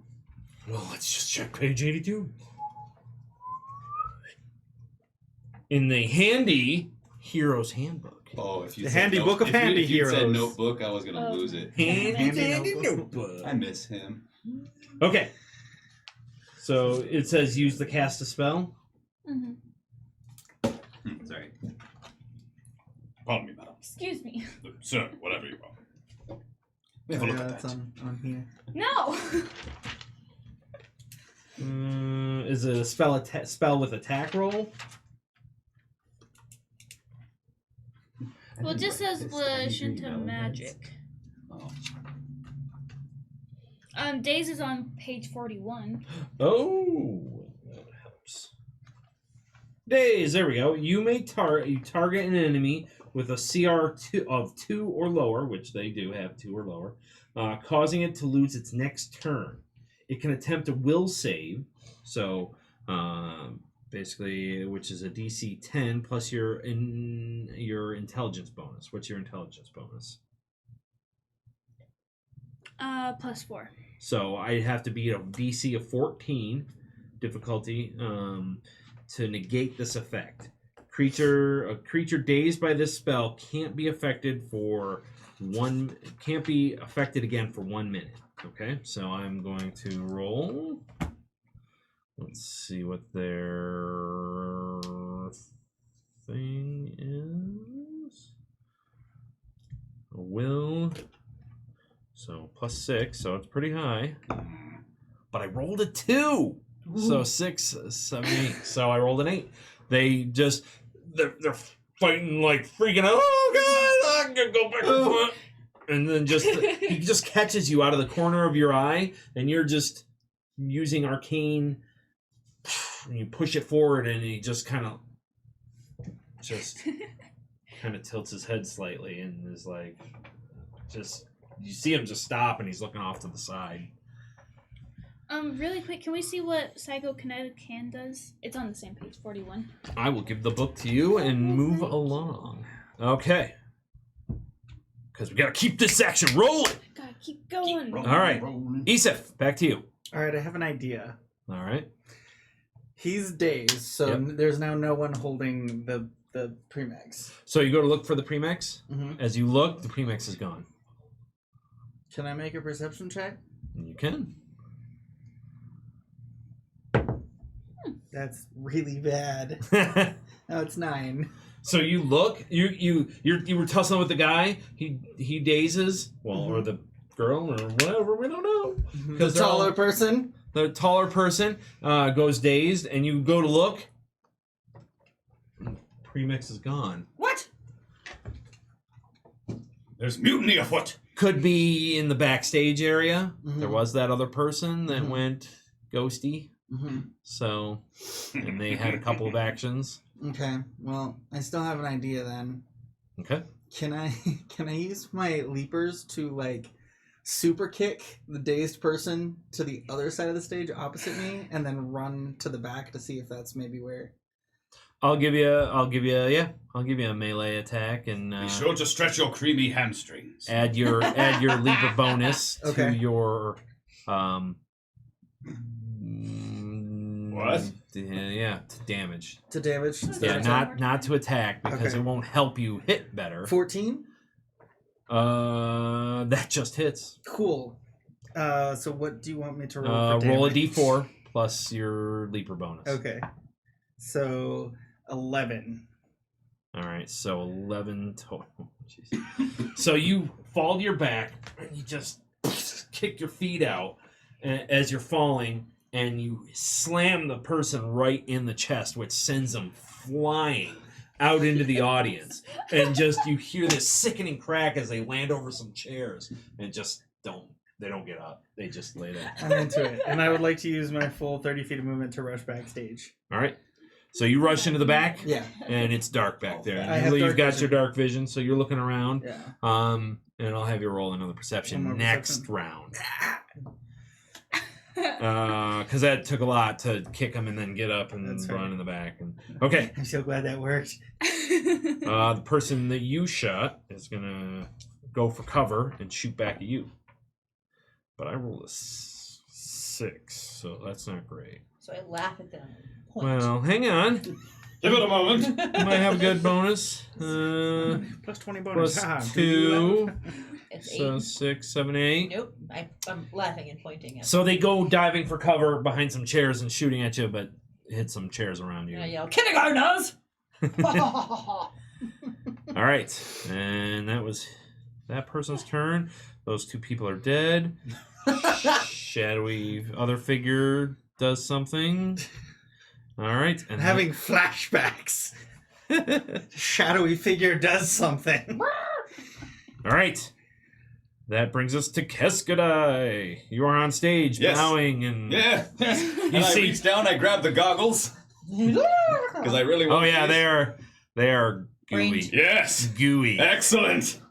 Well, let's just check page 82. In the handy Hero's Handbook. Oh, if you The said handy book of handy if you said heroes. notebook, I was gonna lose it. Handy notebook. notebook. I miss him. Okay. So it says use the cast a spell. Mm-hmm. Sorry. Pardon me, madam. Excuse me. Sir, whatever you want. We have a look at That's that. on here. No! Is it a spell with attack roll? Well, it just says relation to magic. Oh. Days is on page 41. Oh, that helps. Days, there we go. You may target an enemy with a CR of 2 or lower, which they do have 2 or lower, causing it to lose its next turn. It can attempt a will save, so basically, which is a DC 10 plus your intelligence bonus. What's your intelligence bonus? +4. So I have to beat a DC of 14 difficulty to negate this effect. A creature dazed by this spell can't be affected again for 1 minute. Okay, so I'm going to roll. Let's see what their thing is. A will. So +6, so it's pretty high. But I rolled a 2. So 6, 7, 8. So I rolled an 8. They're fighting like freaking out. Oh god, I'm gonna go back and forth. And then he just catches you out of the corner of your eye, and you're just using arcane, and you push it forward, and he just kind of tilts his head slightly, and is like, you see him just stop, and he's looking off to the side. Really quick, can we see what Psychokinetic Hand does? It's on the same page, 41. I will give the book to you and move along. Okay. Because we gotta keep this action rolling. God, keep going. All right. Isif, back to you. All right, I have an idea. All right. He's dazed, so Yep. there's now no one holding the Premex. So you go to look for the Premex. Mm-hmm. As you look, the Premex is gone. Can I make a perception check? You can. That's really bad. No, it's 9. So you look. You were tussling with the guy. He dazes. Well, or the girl, or whatever. We don't know. The taller person. The taller person goes dazed, and you go to look. Premix is gone. What? There's mutiny afoot. Could be in the backstage area. Mhm. There was that other person that Mhm. went ghosty. Mm-hmm. So, and they had a couple of actions. Okay. Well, I still have an idea then. Okay. Can I use my leapers to like super kick the dazed person to the other side of the stage opposite me, and then run to the back to see if that's maybe where? I'll give you a melee attack and Be sure to stretch your creamy hamstrings. add your leaper bonus Okay. to your What? Yeah, to damage. To damage. Yeah, not to attack because Okay. it won't help you hit better. 14. That just hits. Cool. So what do you want me to roll? For Roll a damage? d4 plus your leaper bonus. Okay. So 11. All right, so 11 total. Jeez. So you fall to your back and you just kick your feet out as you're falling, and you slam the person right in the chest, which sends them flying out into the audience. And just you hear this sickening crack as they land over some chairs and they don't get up. They just lay there. I'm into it, and I would like to use my full 30 feet of movement to rush backstage. All right. So you rush into the back, Yeah. and it's dark back there. I have Usually you've dark got your dark vision, so you're looking around. Yeah. And I'll have you roll another perception One more next perception. round. Because that took a lot to kick him and then get up and That's run right. in the back. And I'm so glad that worked. the person that you shot is gonna go for cover and shoot back at you. But I rolled a 6, so that's not great. So I laugh at them. Point. Well, hang on. Give it a moment. Might have a good bonus. Plus 20 bonus. Plus 2. It's So 8. 6, 7, 8. Nope. I'm laughing and pointing at. So they go diving for cover behind some chairs and shooting at you, but hit some chairs around you. And I yell, kindergartners! All right, and that was that person's turn. Those 2 people are dead. Shadowy other figure does something. All right, and Having flashbacks. Shadowy figure does something. all right. That brings us to Keskadai. You are on stage, Yes. bowing and Yeah. And I see- reach down, I grab the goggles. Because I really want oh yeah, these. they are gooey, Range. Yes. gooey. Excellent.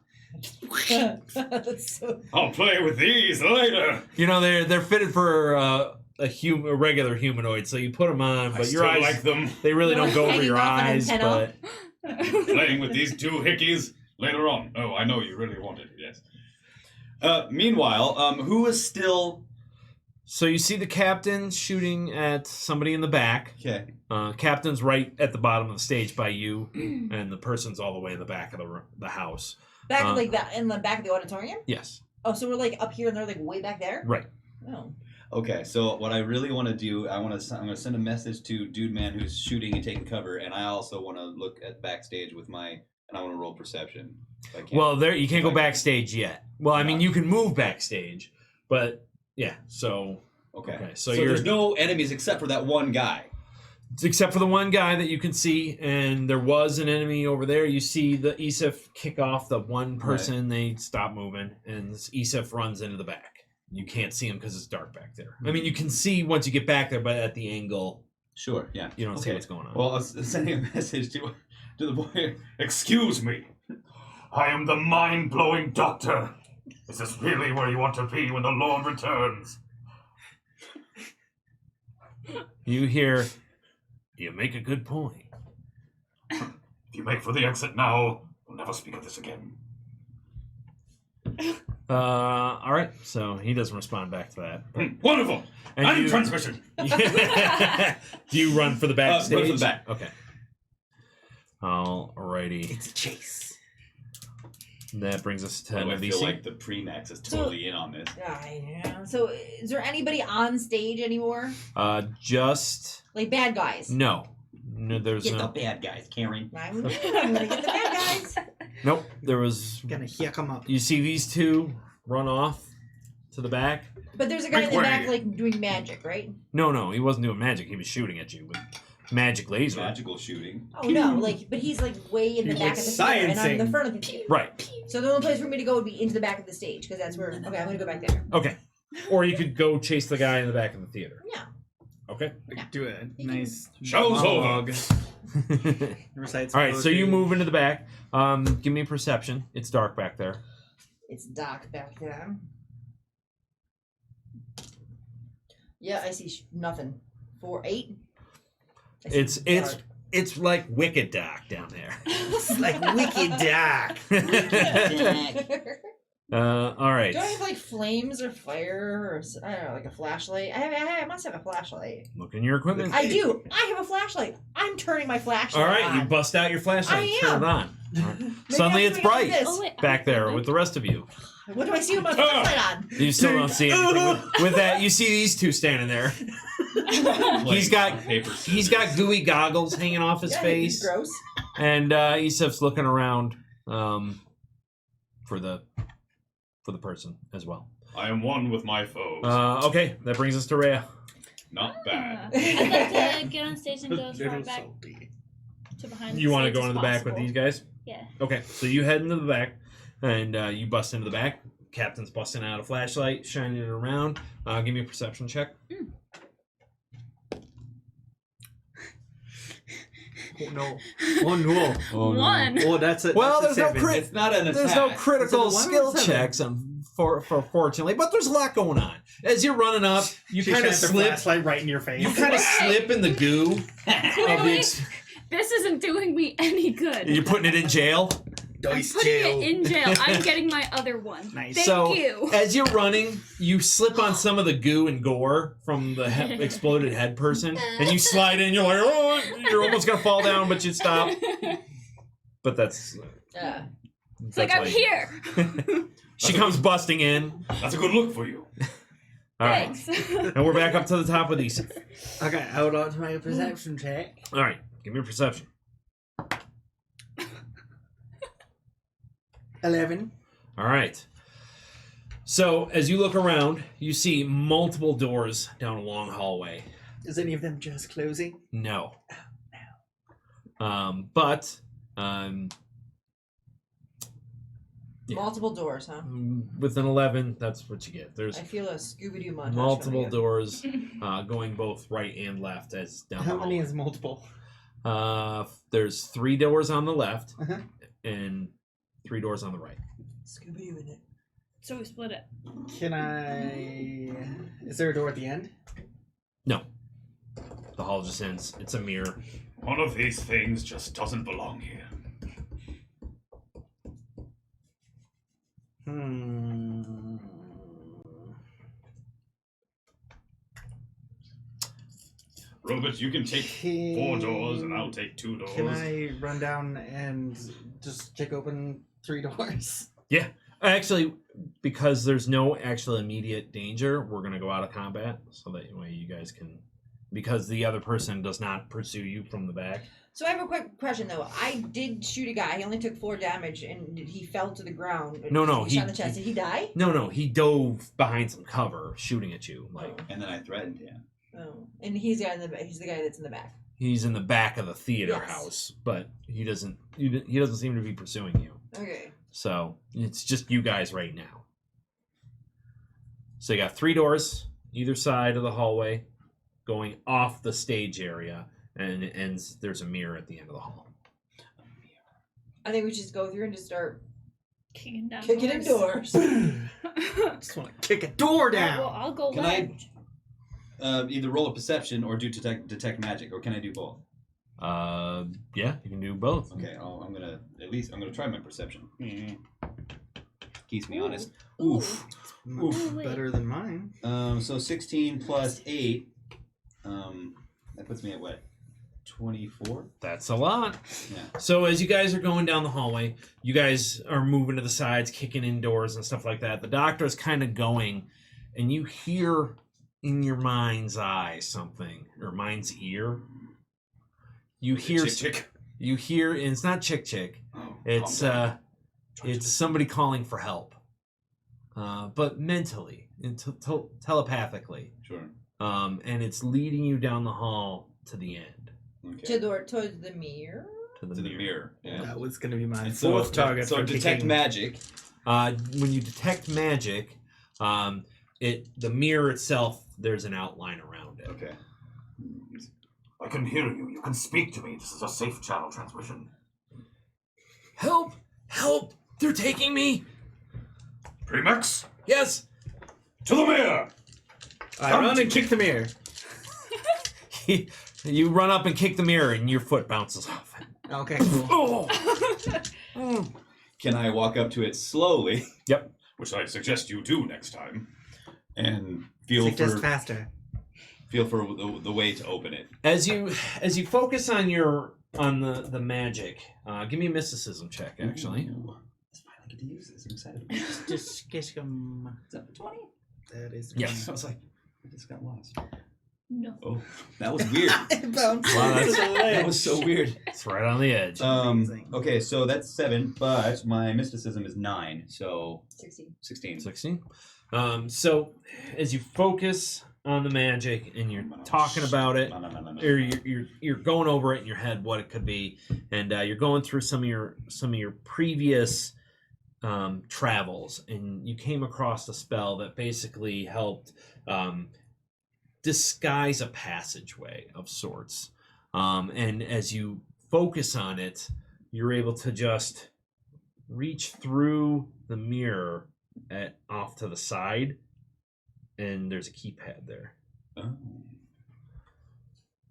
That's so. I'll play with these later. You know they're fitted for a regular humanoid, so you put them on, I but still your eyes like them. they really don't go over Hanging your off an eyes. antenna. But Playing with these 2 hickeys later on. Oh, I know you really wanted it. Yes. Meanwhile, who is still? so you see the captain shooting at somebody in the back. Okay. Captain's right at the bottom of the stage by you, and the person's all the way in the back of the house. Back Uh, like that in the back of the auditorium. Yes, Oh, so we're like up here and they're like way back there. right. Oh. Okay, so what I really want to do, I'm going to send a message to Dude Man who's shooting and taking cover, and I also want to look at backstage with and I want to roll perception. If I can. Well, there you can't go Like- backstage yet. Well, I mean you can move backstage, but yeah. So okay. so So you're there's no enemies except for that one guy. except for the one guy that you can see, and there was an enemy over there. You see the Isif kick off the one person. They stop moving, and Isif runs into the back. You can't see him because it's dark back there. I mean, you can see once you get back there, but at the angle, Sure, yeah. you don't see Okay. what's going on. Well, I was sending a message to the boy. Excuse me. I am the mind-blowing doctor. Is this really where you want to be when the Lord returns? You hear, you make a good point. If you make for the exit now, we'll never speak of this again. All right, so he doesn't respond back to that. Wonderful. And I'm you- transmission. Do you run for the backstage? Run for the back. Okay. Alrighty. It's a chase. That brings us to Oh, I feel NBC. like the Premax is totally in on this. I know. So, is there anybody on stage anymore? Just Like bad guys? no. No, there's Get the no. bad guys, Karen. I'm gonna get the bad guys. Nope. There was. Gonna yuck them up. You see these 2 run off to the back. But there's a guy in the Make back way. like doing magic, right? No, he wasn't doing magic. He was shooting at you with magic laser. Magical shooting. Oh no, like but he's like way in the He's, back like, of the theater, and I'm in the sciencing. front of the theater. Right. So the only place for me to go would be into the back of the stage because that's where. Okay, I'm gonna go back there. Okay. Or you could go chase the guy in the back of the theater. Yeah. Okay. Do a nice Show's monologue. over. Recites All right. So you poetry. move into the back. Give me a perception. It's dark back there. It's dark back there. Yeah, I see nothing. 4, 8. I see It's dark. it's like wicked dark down there. It's like wicked dark. All right. Do I have like flames or fire or I don't know, like a flashlight? I must have a flashlight. Look in your equipment. I do. I have a flashlight. I'm turning my flashlight All right, on. you bust out your flashlight. I Turn am. it on. All right. Maybe Suddenly I'm it's doing it like bright this. Oh, wait, back there with the rest of you. What do I see with my flashlight on? You still don't see anything. With that, you see these 2 standing there. He's got paper. he's got gooey goggles hanging off his Yeah, face, gross. and Isef's looking around for the person as well. I am one with my foes. Okay, that brings us to Rhea. Not bad. I'd like to get on stage and go as far Little back salty. to behind. You want to stage go as into the back with possible. these guys? Yeah. Okay, so you head into the back, and you bust into the back. Captain's busting out a flashlight, shining it around. Give me a perception check. Oh no. Oh no. Oh, no. One. Oh, that's it. Well, that's a there's no 7. crit. It's not an attack. There's no Is critical it a 1 or a skill 7? checks, fortunately, but there's a lot going on. As you're running up, you She kind of shines her slip. flashlight right in your face. You kind of slip in the goo. Of the Clearly, this isn't doing me any good. you're putting it in jail. Dice I'm putting jail. it in jail. I'm getting my other one. Nice. Thank So, you. As you're running, you slip on some of the goo and gore from the exploded head person, and you slide in. You're like, oh, you're almost gonna fall down, but you stop. But that's It's like, I'm here. She comes busting in. That's a good look for you. All right, Thanks. and we're back up to the top of these. Okay, I would like to make a perception check. All right, give me a perception. 11. All right. So as you look around, you see multiple doors down a long hallway. Is any of them just closing? No. Yeah. Multiple doors, huh? With an 11, that's what you get. There's I feel a Scooby-Doo montage. multiple from you. doors going both right and left as down How the many hallway. is multiple? There's 3 doors on the left Uh-huh. and 3 doors on the right. Scooby-Doo in it. So we split it. Can I... Is there a door at the end? No. The hall just ends. It's a mirror. One of these things just doesn't belong here. Robert, you can take 4 doors and I'll take 2 doors. Can I run down and just kick open 3 doors? Yeah. Actually, because there's no actual immediate danger, we're going to go out of combat. So that way you guys can... Because the other person does not pursue you from the back. So I have a quick question though. I did shoot a guy. He only took 4 damage and he fell to the ground. No, He shot in the chest. Did he die? No, he dove behind some cover, shooting at you. Like And then I threatened him. Oh, and he's the guy in the he's the guy that's in the back. he's in the back of the theater Yes. house, but he doesn't seem to be pursuing you. Okay. So it's just you guys right now. So you got 3 doors either side of the hallway, going off the stage area, and it ends. There's a mirror at the end of the hall. I think we should just go through and just start Kicking down kicking in doors. doors. Just want to kick a door down. Well, I'll go Can I- left. Either roll a perception or do detect magic, or can I do both? Yeah, you can do both. Okay, I'm gonna try my perception. Keeps me honest. Ooh. Oof. Oof. Better than mine. So 16 plus 8. That puts me at what? 24. That's a lot. Yeah. So as you guys are going down the hallway, you guys are moving to the sides, kicking indoors and stuff like that. The doctor is kind of going, and you hear in your mind's eye something, or mind's ear. You hear, Chick. you hear, and it's not chick. Oh, It's calm down. it's somebody calling for help, but mentally and telepathically, Sure. and it's leading you down the hall to the end, Okay. Towards the mirror. to the To the mirror. mirror. Yeah. That was going to be my And fourth target So for detect kicking. magic. When you detect magic, the mirror itself, there's an outline around it. Okay. I can hear you. You can speak to me. This is a safe channel transmission. Help! Help! They're taking me! Premax, Yes! to the mirror! I run and kick the mirror. You run up and kick the mirror, and your foot bounces off it. Okay, cool. Oh! Can I walk up to it slowly Yep. Which I suggest you do next time. and feel Just for faster. the way to open it? As you focus on the magic, give me a mysticism check. Actually, Ooh. I finally get to use this. I'm excited about it. Just kiss them. Is that 20? That is. Yes. I was like, I just got lost. No. Oh, that was weird. It bounced. Wow, that's- That was so weird. it's right on the edge. Amazing. Okay, so that's 7, but my mysticism is 9, so 16. 16. So as you focus on the magic and you're talking about it, No. or you're going over it in your head what it could be, and you're going through some of your previous travels, and you came across a spell that basically helped disguise a passageway of sorts. And as you focus on it, you're able to just reach through the mirror off to the side, and there's a keypad there. Oh.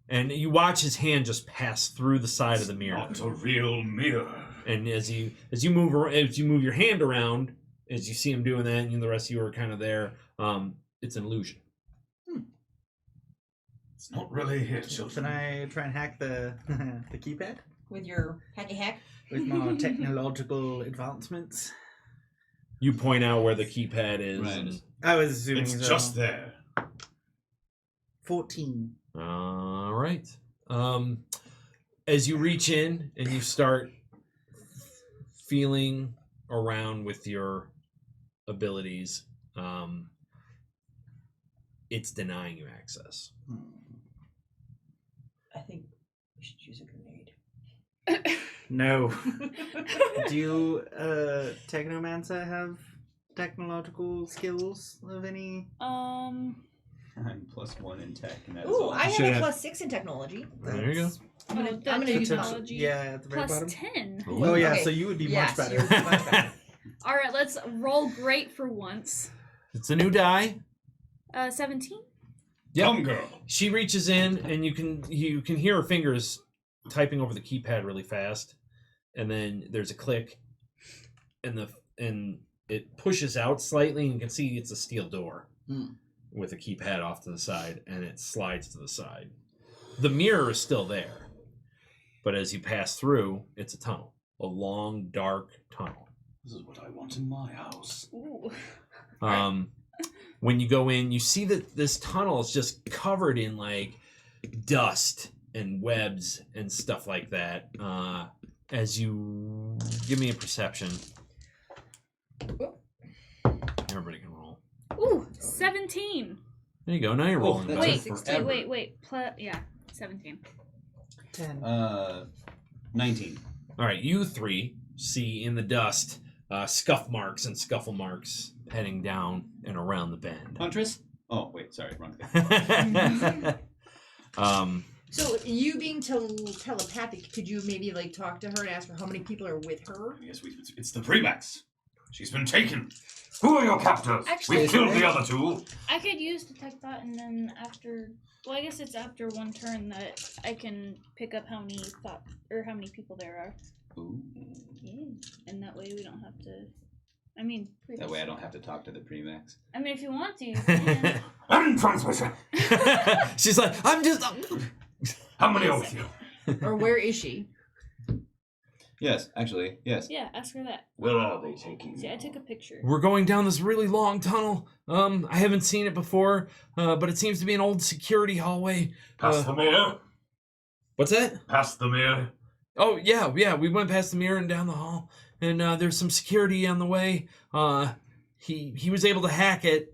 And you watch his hand just pass through the side of the mirror. Not a real mirror. And as you move your hand around, as you see him doing that, and the rest of you are kind of there, it's an illusion. It's not really here, Can children. I try and hack the the keypad With your hacky hack. with my technological advancements? You point out where the keypad is. Right. And, I was assuming It's so. just there. 14. all right. As you reach in and you start feeling around with your abilities, it's denying you access. I think we should use a grenade. No. Do you, Technomancer, have technological skills of any? I'm +1 in tech, and that is Ooh, all. I should have a have- +6 in technology. There you go. I'm gonna, Oh, I'm gonna use Potential- technology. Yeah, at the very Plus bottom. 10. Oh yeah, Okay. so you would be Yes, much better. you would be much better. All right, let's roll great for once. It's a new die. 17. Yep. Come, girl. She reaches in, and you can hear her fingers typing over the keypad really fast, and then there's a click, and it pushes out slightly, and you can see it's a steel door with a keypad off to the side, and it slides to the side. The mirror is still there, but as you pass through, it's a tunnel, a long, dark tunnel. This is what I want in my house. Ooh. When you go in, you see that this tunnel is just covered in like dust and webs and stuff like that. As you give me a perception, everybody can roll. Ooh, 17. There you go. Now you're Oh, rolling that's better. Wait, forever. wait. Yeah, 17. 10. 19. All right, you three see in the dust scuff marks and scuffle marks heading down and around the bend. Huntress? Oh, wait, sorry, wrong thing. So you being telepathic, could you maybe like talk to her and ask her how many people are with her? Yes, it's the Premax. She's been taken. Who are your captors? Actually- We've killed the other two. I could use Detect Thought, and then after... Well, I guess it's after one turn that I can pick up how many people there are. Ooh. Yeah. And that way we don't have to... I mean... That way I don't have to talk to the Premax. I mean, if you want to, you can. And transmission. She's like, I'm just. How many are with you? Or where is she? Yes, actually, yes. Yeah, ask her that. Where are they taking See, I you? took a picture. We're going down this really long tunnel. I haven't seen it before, but it seems to be an old security hallway. Past the mirror. What's that? Past the mirror. Oh yeah. We went past the mirror and down the hall, and there's some security on the way. He was able to hack it,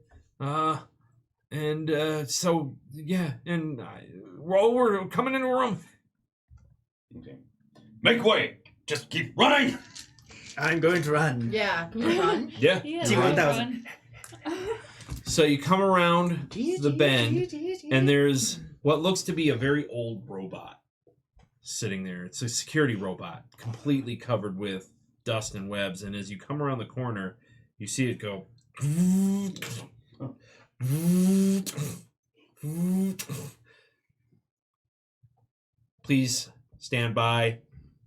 so yeah, and we're coming into a room. Okay. Make way. Just keep running. I'm going to run. Yeah, can we run? Yeah. Yeah, T1000. So you come around the bend, and there's what looks to be a very old robot sitting there. It's a security robot, completely covered with dust and webs. And as you come around the corner, you see it go. Please stand by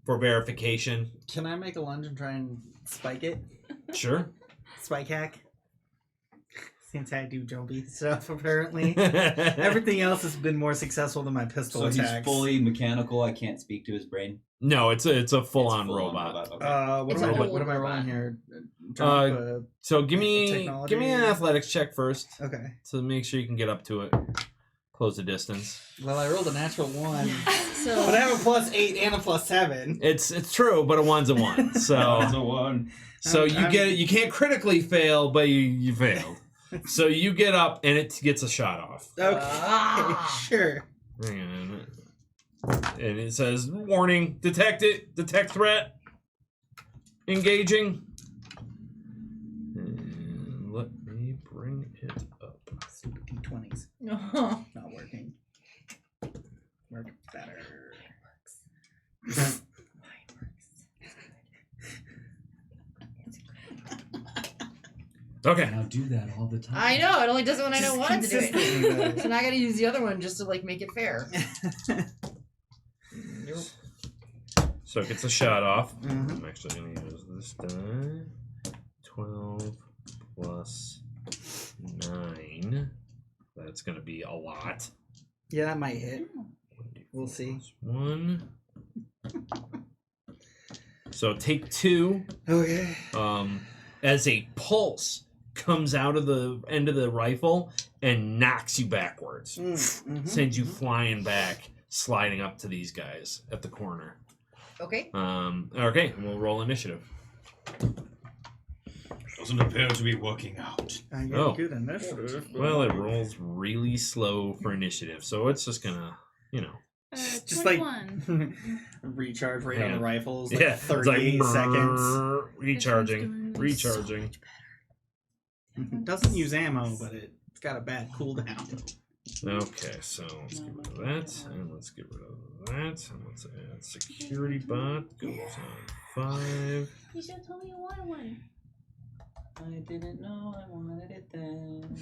for verification. Can I make a lunge and try and spike it? Sure. Spike hack? Since I do jumpy stuff, apparently. Everything else has been more successful than my pistol So attacks. he's fully mechanical. I can't speak to his brain. No, it's a full-on It's a full-on robot. Okay. What It's am an I old what am I robot. rolling here? So give me Technology? an athletics check first Okay. to make sure you can get up to it. Close the distance. Well, I rolled a natural 1. So But I have a +8 and a +7. It's true, but a one's a one. So That's a one. so you I'm- get it. You can't critically fail, but you failed. So you get up and it gets a shot off. Okay, Ah. sure. Hang on a minute. And it says, warning, detect threat, engaging. And let me bring it up. Stupid D20s. no. Not working. Work better. Okay. Now do that all the time. I know, it only does it when I don't want it to do it. Consistently, So now I gotta use the other one just to like make it fair. So it gets a shot off. Mhm. I'm actually going to use this die. 12 plus 9. That's going to be a lot. Yeah, that might hit. We'll see. 1. So take 2. Okay. As a pulse comes out of the end of the rifle and knocks you backwards. Mm-hmm. Sends you flying back, sliding up to these guys at the corner. Okay. Okay, we'll roll initiative. Doesn't appear to be working out. I get Oh. good initiative. Well, it rolls really slow for initiative, so it's just gonna, Just like 21. recharge rate on Yeah. the rifles, like yeah, 38 it's like seconds. recharging, This one's recharging. It doesn't use ammo, but it's got a bad cooldown. Okay, so let's get rid of that, and let's get rid of that, and let's add security bot goes on 5. You should have told me you wanted one. I didn't know I wanted it then.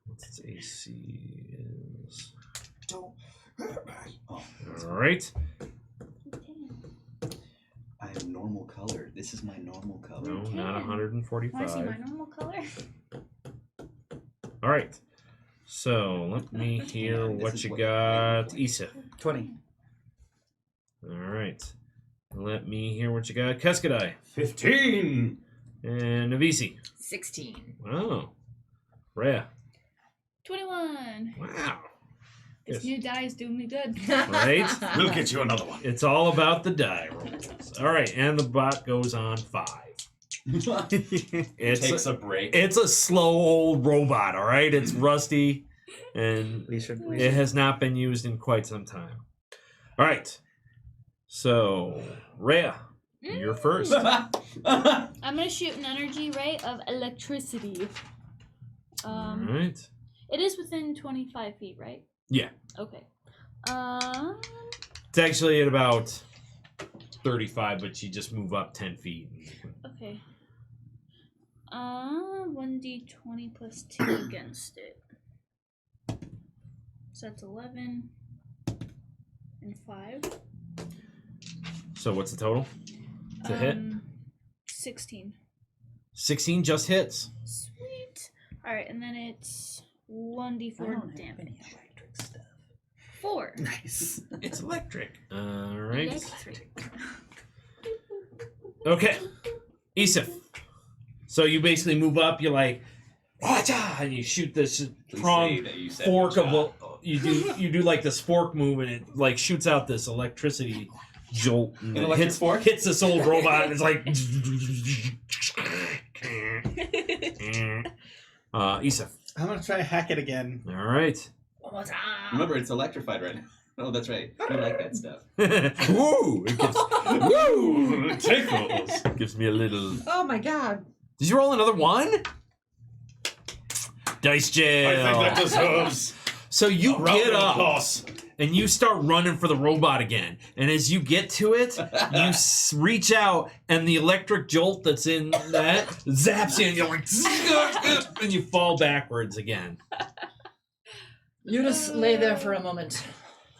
What's its AC is? Don't. Oh, All right. I am normal color. This is my normal color. No, Okay. not Want to see 145. my normal color? All right. So let me hear This what is you what- got, Isif. 20. All right. Let me hear what you got, Keskadai. 15. And Navisi. 16. Wow. Rhea. 21. Wow. This Yes. new die is doing me good. Right? We'll get you another one. It's all about the die rolls. All right, and the bot goes on 5. Takes a break. It's a slow old robot, all right? It's rusty, and we should. it has not been used in quite some time. All right. So, Rhea, you're first. I'm gonna shoot an energy ray of electricity. All right. It is within 25 feet, right? Yeah. Okay. It's actually at about 35, but you just move up 10 feet. Okay. 1d20 plus 2 against it. So that's 11 and 5. So what's the total? To hit? 16. 16 just hits. Sweet. Alright, and then it's 1d4 damage. 4. Nice. It's electric. All right. Electric. Okay. Isif. So you basically move up, you're like, "Wacha!" and you shoot this prong fork of a, you do like this fork move, and it like shoots out this electricity jolt. And An it electric fork? hits this old robot, and it's like Isif. I'm gonna try to hack it again. All right. One more time. Remember, it's electrified right now. Oh, that's right. I like that stuff. Woo! It gives, woo! It tickles. Gives me a little. Oh my god. Did you roll another one? Dice jail. deserves So you get up and you start running for the robot again. And as you get to it, you reach out, and the electric jolt that's in that zaps you, and you're like, and you fall backwards again. You just lay there for a moment.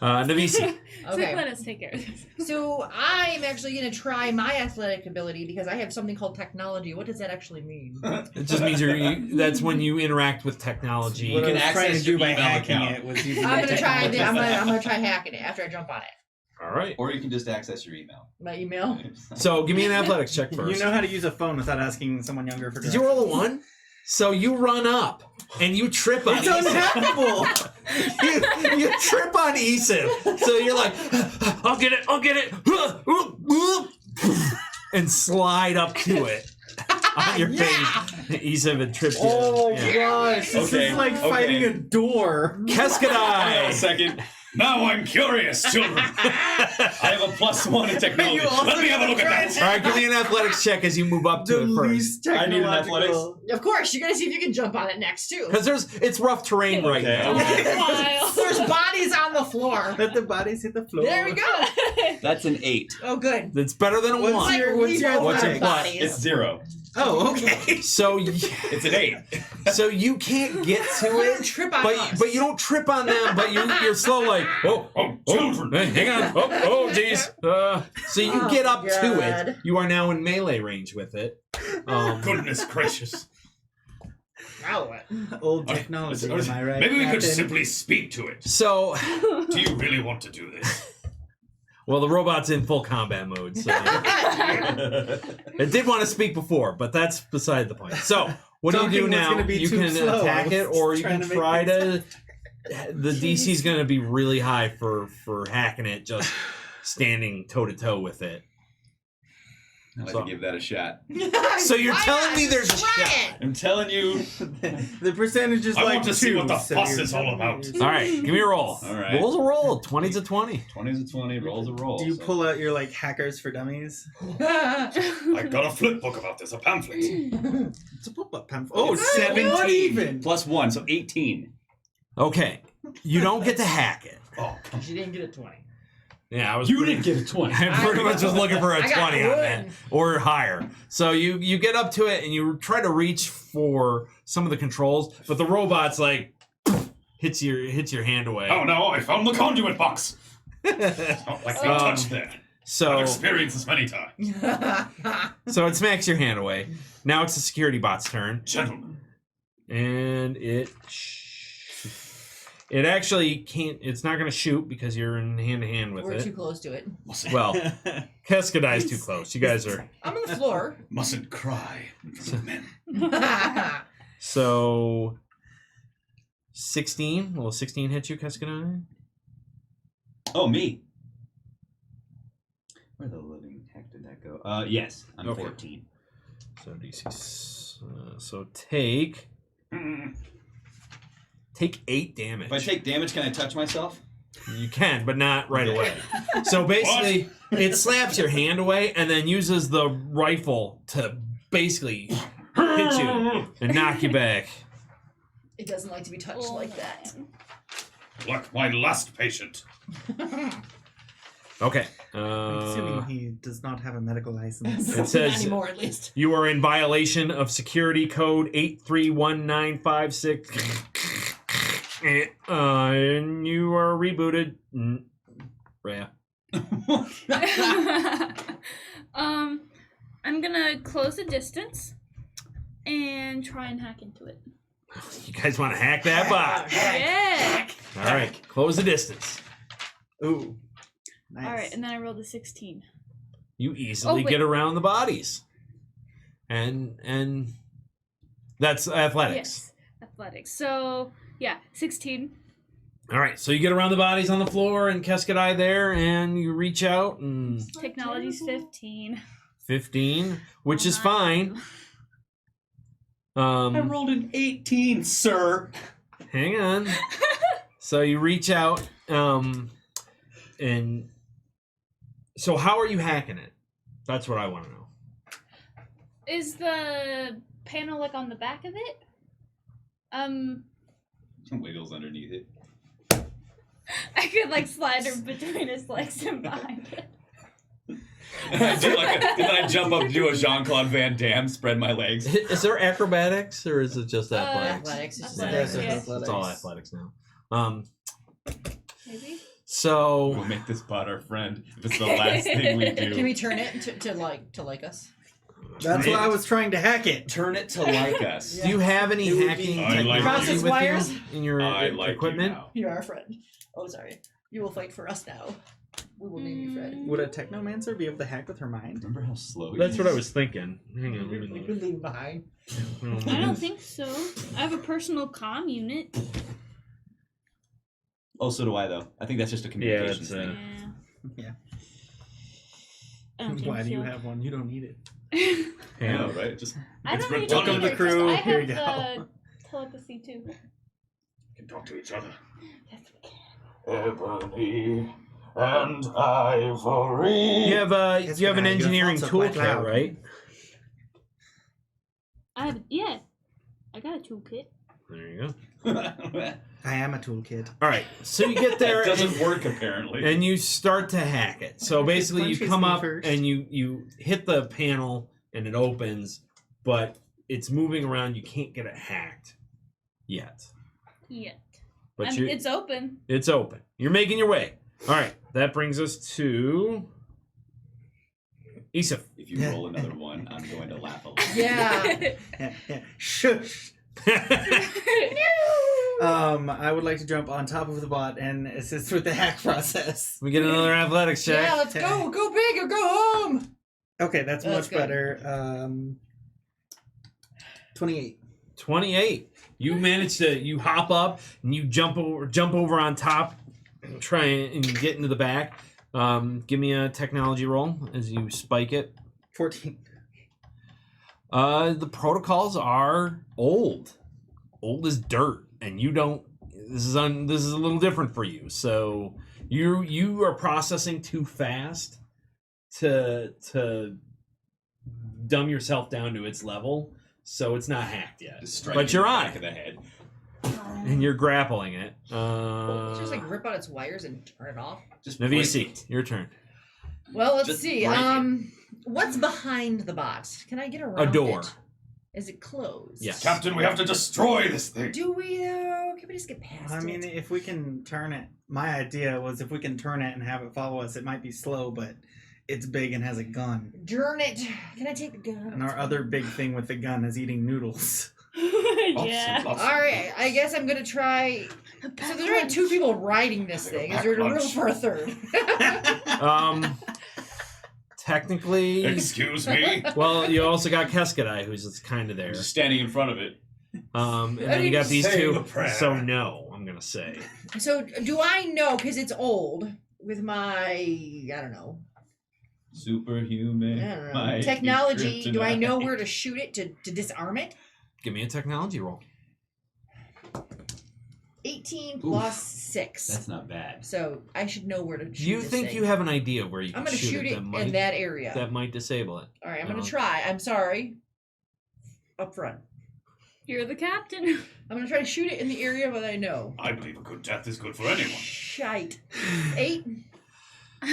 Navisi. It's like, Okay. let us take care of this. So I'm actually going to try my athletic ability because I have something called technology. What does that actually mean? It just means that's when you interact with technology. What can I was trying to access do your by email hacking account. it was using I'm the gonna try. technology. I'm gonna try hacking it after I jump on it. All right. Or you can just access your email. My email. So give me an athletics check first. You know how to use a phone without asking someone younger for Did you roll a 1? So you run up and you trip on It's Isif. unhackable! you trip on Isif. So you're like, I'll get it. And slide up to it on your face. Isif had tripped you. Oh Yeah. gosh, this Okay, is like okay. fighting a door. Wait a Keskadai. second. Now I'm curious, children. I have a +1 in technology. You also Let me have a look at that. All right, give me an athletics check as you move up to The it first. least I need an technological. Of course, you're gonna see if you can jump on it next too. Because it's rough terrain right Okay, now. okay. Wild. There's bodies on the floor. Let the bodies hit the floor. There we go. That's an 8. Oh, good. It's better than a What's 1. your- Like, what's your leave over athletics? bodies. It's 0. Oh, okay. So It's an 8. so you can't get to it, Trip on us. but you don't trip on them, but you're slow like Children. hey, hang on, jeez. So you get up to it. God. You are now in melee range with it. Goodness gracious. Old technology, am I right? Maybe we could Captain? simply speak to it. So, Do you really want to do this? well, the robot's in full combat mode, so it did want to speak before, but that's beside the point. So, what do you Talking do was now? gonna be You too can slow. attack I it, was or you trying can to make try things to. The DC's going to be really high for hacking it, just standing toe to toe with it. I'd like So- to give that a shot. So you're Why telling not? me there's a Try shot? it. I'm telling you. The percentage is I like want to see 2, what the so fuss you're is all telling me about. there's- All right, give me a roll. All right. Roll's a roll. 20's a 20. 20's a 20, rolls a roll. Do you so- pull out your like hackers for dummies? I got a flip book about this, a pamphlet. It's a pop-up pamphlet. Oh, It's 17 17 even. plus 1, so 18. Okay, you don't get to hack it. Oh, come She didn't get a 20. Yeah, I was. You didn't get a 20. I'm pretty much just looking for a I got 20 on that, one. or higher. So you get up to it and you try to reach for some of the controls, but the robot's like hits your hand away. Oh no, I found the conduit box. Not like being touched there. I've So experienced this many times. it smacks your hand away. Now it's the security bot's turn, Gentlemen, and it actually can't. It's not going to shoot because you're in hand to hand with We're too it. close to it. Well, Keskadai's too close. You guys are. I'm on the floor. mustn't cry in front of men. So 16. Will 16 hit you, Keskadai? Oh, me. Where the living heck did that go? Yes, I'm Okay. 14. So DC. So take 8 damage. If I take damage, can I touch myself? You can, but not right away. So basically, it slaps your hand away and then uses the rifle to basically hit you and knock you back. It doesn't like to be touched Oh, like that. Like my last patient. Okay. I'm assuming he does not have a medical license. It Not says anymore, at least. you are in violation of security code 831956. And you are rebooted. Rhea. I'm gonna close the distance and try and hack into it. You guys want to hack that box? Yeah. All right. Close the distance. Ooh. Nice. All right, and then I rolled a 16. You easily wait. get around the bodies. And that's athletics. Yes, athletics. So yeah, 16. All right, so you get around the bodies on the floor and Keskadai there, and you reach out and Technology's 15. 15, which is Nice. fine. I rolled an 18, sir. Hang on. So you reach out, and so how are you hacking it? That's what I want to know. Is the panel like on the back of it? Wiggles underneath it. I could like slide her between his legs and behind it. I did then I jump up and do a Jean-Claude Van Damme, spread my legs. Is there acrobatics or is it just athletics? Athletics. It's just Athletics, athletics. yeah. It's all athletics now. Maybe. So We'll make this bot our friend if it's the last thing we do. Can we turn it to like us? That's why I was trying to hack it. Turn it to like us. do you have any It would hacking be- I like technology you. with Wires? you in your I like equipment? you now. You're our friend. Oh, sorry. You will fight for us now. We will name you Fred. Would a technomancer be able to hack with her mind? Remember how slow That's he what I is? was thinking. Hang on, let me We look. could leave him behind. I don't think so. I have a personal comm unit. Oh, so do I, though. I think that's just a communications that's, thing. Yeah. I don't think Why do you so. have? You don't need it. I Hang know, on. right? Just I It's don't need redundant. it Welcome to either, 'cause crew. I Here have you go. the telepathy too. We can talk to each other. Yes, we can. Ebony and ivory. You have Yes, you have an can I get a engineering thoughts up quite toolkit, loud? right? I got a toolkit. There you go. I am a toolkit. All right, so you get there It doesn't and, work, apparently. and you start to hack it. So basically, you Punches come me up first. and you hit the panel and it opens, but it's moving around. You can't get it hacked yet. But it's open. It's open. You're making your way. All right, that brings us to Isif. If you roll another one, I'm going to laugh a lot. Yeah. Shush. I would like to jump on top of the bot and assist with the hack process. We get another athletics check. Yeah, let's go. Go big or go home. Okay, that's much good. better. 28. 28. You manage to hop up and you jump over on top and try and get into the back. Give me a technology roll as you spike it. 14. The protocols are old as dirt, and you don't. This is a little different for you. So you are processing too fast to dumb yourself down to its level. So it's not hacked yet. But you're on back of the head. and you're grappling it. Just like rip out its wires and turn it off. Just Navisi, your turn. Well, let's Just see. break it. What's behind the bot? Can I get around A door. it? Is it closed? Yes. Captain, we have to destroy this thing. Do we though? Can we just get past I mean, it? if we can turn it, my idea was if we can turn it and have it follow us, it might be slow, but it's big and has a gun. Darn it! Can I take the gun? And our other big thing with the gun is eating noodles. Yeah. All right, I guess I'm gonna try. So there's only 2 people riding this thing. Is there room for a third? Technically, Excuse me. well, you also got Keskadai, who's kind of there. Just standing in front of it. And then you got these Say the two. prayer. So no, I'm gonna say. So do I know, because it's old, with my, I don't know, Superhuman. My technology, do I know kryptonite. where to shoot it to disarm it? Give me a technology roll. 18 plus 6. That's not bad. So I should know where to shoot You this think thing. you have an idea where you I'm can gonna shoot it in that area. that might disable it. All right, I'm gonna Uh, try. I'm sorry. Up front. You're the captain. I'm gonna try to shoot it in the area that I know. I believe a good death is good for anyone. Shite. 8.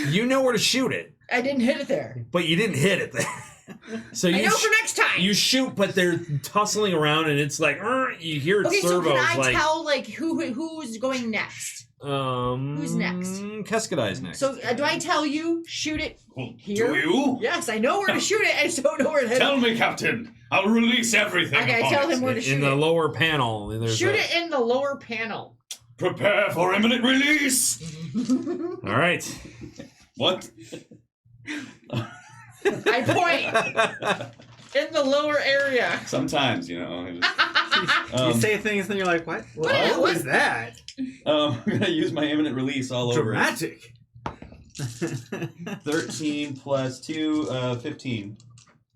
You know where to shoot it, I didn't hit it there. but you didn't hit it there. So I you know for next time. you shoot, but they're tussling around, and it's like you hear its Okay, so servos can I like. tell like who's going next? Who's next? Keskadai's next. So do I tell you shoot it Well, here? do you? Yes, I know where to shoot it. I just don't know where to hit Tell it. me, Captain. I'll release everything. Okay, upon tell it. him where to shoot in the it. lower panel, there's Shoot a- it in the lower panel. Prepare for imminent release. All right. What? I point in the lower area. Sometimes, you know. You Um, say things, then you're like, what? What? What was that? I'm gonna use my imminent release all over it. Dramatic. 13 plus 2, 15.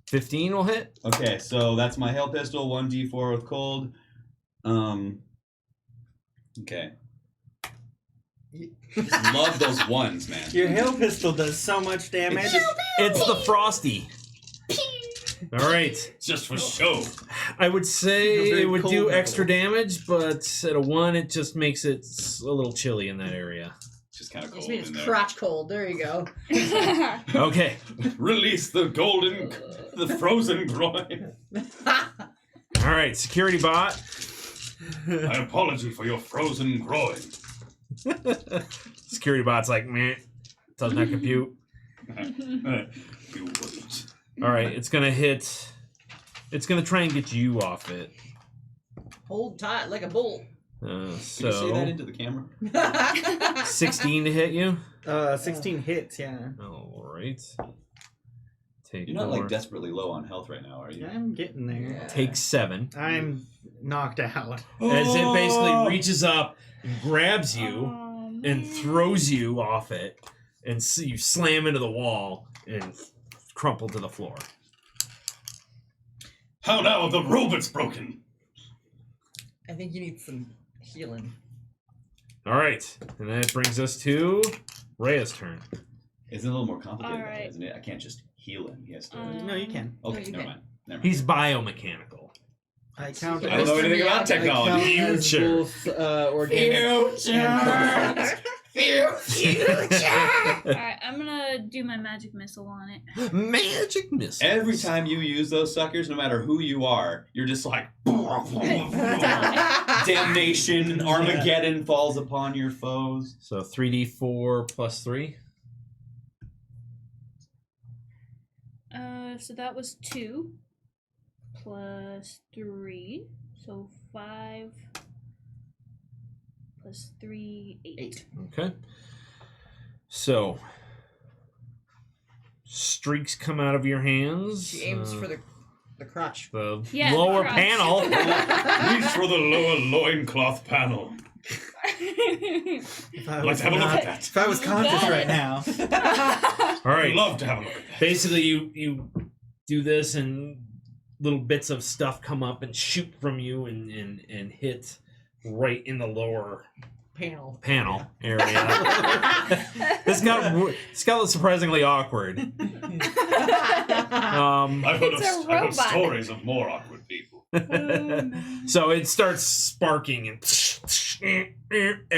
15 will hit. Okay, so that's my hail pistol, 1d4 with cold. Okay. Just love those ones, man. Your hail pistol does so much damage. It's the Frosty. All right. It's just for show. I would say Feels very it would cold do now. extra damage, but at a 1, it just makes it a little chilly in that area. It's just kind of Just cold means in it's there. crotch cold. There you go. Okay. Release the golden, the frozen groin. All right. Security bot. My apology for your frozen groin. Security bot's like, meh. Does not compute. You wouldn't. All right. It's going to hit. It's going to try and get you off it. Hold tight like a bull. Can you say that So into the camera? 16 to hit you. 16 hits, yeah. All right. Take You're not more. like desperately low on health right now, are you? Yeah, I'm getting there. Take 7. I'm knocked out. As it basically reaches up, and grabs you, Oh, and man. throws you off it, and you slam into the wall and crumple to the floor. How now? The robot's broken. I think you need some healing. All right, and that brings us to Rhea's turn. It's a little more complicated, All right. isn't it? I can't just heal him. He has to. No, you can. Okay, you never can. mind. Never mind. He's biomechanical. I count I don't know anything about I count technology. as Future. both organic and processed. Alright, I'm gonna do my magic missile on it. Magic missile. Every time you use those suckers, no matter who you are, you're just like damnation and Armageddon falls upon your foes. So 3d4 plus 3. So that was 2 plus 3, so 5 plus 3, 8. Okay. So streaks come out of your hands. She aims for the crotch. the Yeah, lower the crotch. panel. Reach for the lower loincloth panel. If I Let's was have a look not- at that. If I was conscious right now. All right. I'd love to have a look at that. Basically, you do this, and little bits of stuff come up and shoot from you and hit right in the lower Panel. panel area. This got surprisingly awkward. I've heard It's a I've heard robot. stories of more awkward people. So it starts sparking and air.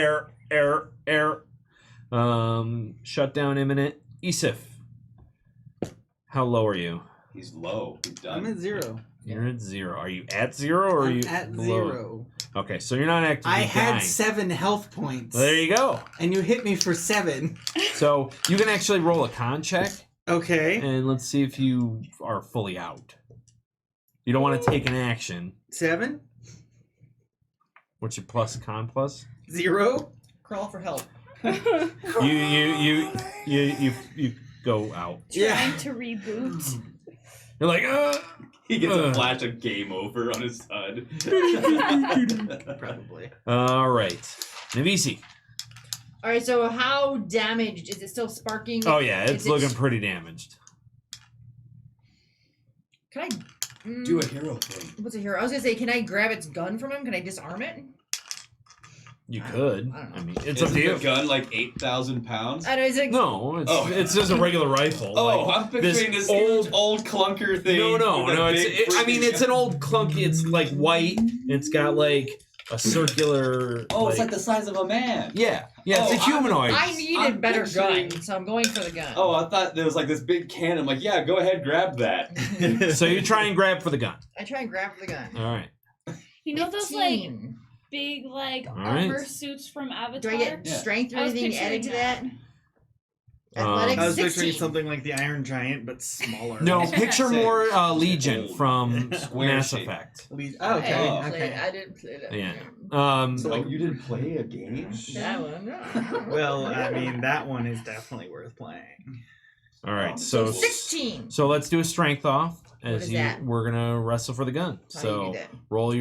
Shutdown imminent. Isif, how low are you? He's low. He's I'm done. at 0. You're at 0. Are you at 0 or are I'm you at below? 0. Okay, so you're not actively I had dying. 7 health points. Well, there you go. And you hit me for 7. So you can actually roll a con check, Okay. and let's see if you are fully out. You don't want to take an action. 7? What's your plus con plus? 0? Crawl for help. You go out. Trying to reboot. You're like, He gets a flash of game over on his HUD. Probably. all right, Navisi. All right, so how damaged is it? Still sparking? Oh yeah, it's Is it- looking pretty damaged. Can I Do a hero thing. What's a hero? I was gonna say, can I grab its gun from him? Can I disarm it? You could. I don't know. I mean, it's up Isn't to you. the gun like 8,000 pounds? I don't know. Is it? No, it's Oh. it's just a regular rifle. Oh, like, I'm picturing this old clunker thing. No, with a big I mean, freaking it's an old clunky. It's like white. It's got like a circular. Oh, it's like the size of a man. Yeah, it's a Oh, humanoid. I need a I'm better picturing- gun, so I'm going for the gun. Oh, I thought there was like this big cannon. I'm like, yeah, go ahead, grab that. So you try and grab for the gun. I try and grab for the gun. All right. You know those like 15. big like All right. armor suits from Avatar? Do I get Yeah. strength or I was anything added to picturing that? Um, Athletics I was 16. picturing something like the Iron Giant, but smaller. No, picture Same. more Legion from Square Mass shape. Effect. Okay, I didn't play- okay. I didn't play that. Yeah. game. So like, you didn't play a game? That one. No. Well, I mean, that one is definitely worth playing. All right. So So 16. so let's do a strength off as is you. that? We're gonna wrestle for the gun. How do you So do that? roll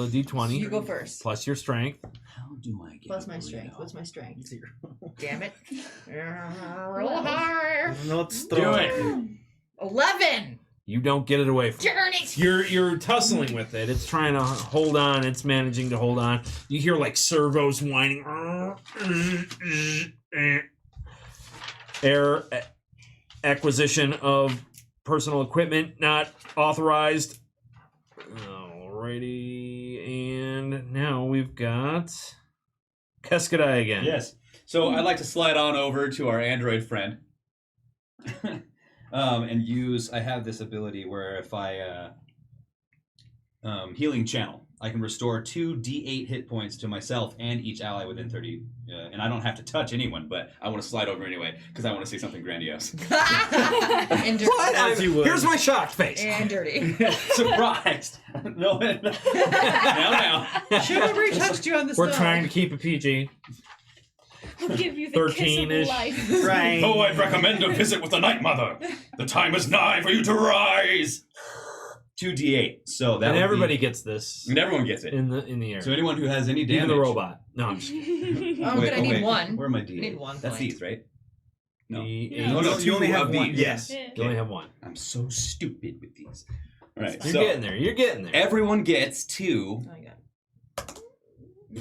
a d20 You go first. plus your strength. How do I get Plus my a strength. burrito? What's my strength? 0. Damn it. Roll higher. Let's Do throw it. 11. You don't get it away from. Darn it. You're tussling with it. It's trying to hold on. It's managing to hold on. You hear like servos whining. Air acquisition of personal equipment not authorized. Alrighty, and now we've got Keskadai again. Yes. So I'd like to slide on over to our android friend. And use, I have this ability where if I, healing channel, I can restore 2 D8 hit points to myself and each ally within 30, and I don't have to touch anyone, but I want to slide over anyway, because I want to see something grandiose. And dirty. What? As you would. Here's my shocked face. And dirty. Surprised! No, now. Chivalry touched you on the We're trying to keep it PG. We'll give you the kiss of 13-ish. life. Right. Though I'd recommend a visit with the Night Mother. The time is nigh for you to rise. 2 D8, so that And would everybody be, gets this and everyone gets it. in the air. So anyone who has any damage. Even the robot. No, I'm just kidding. Oh, good. I need one. Where are my D8? I need one That's point. these, right? No. The No. Oh, no, You two only have of one. these. Yes. Yeah. You only have one. I'm so stupid with these. All right, You're so getting there. You're getting there. everyone gets 2 Oh, my God.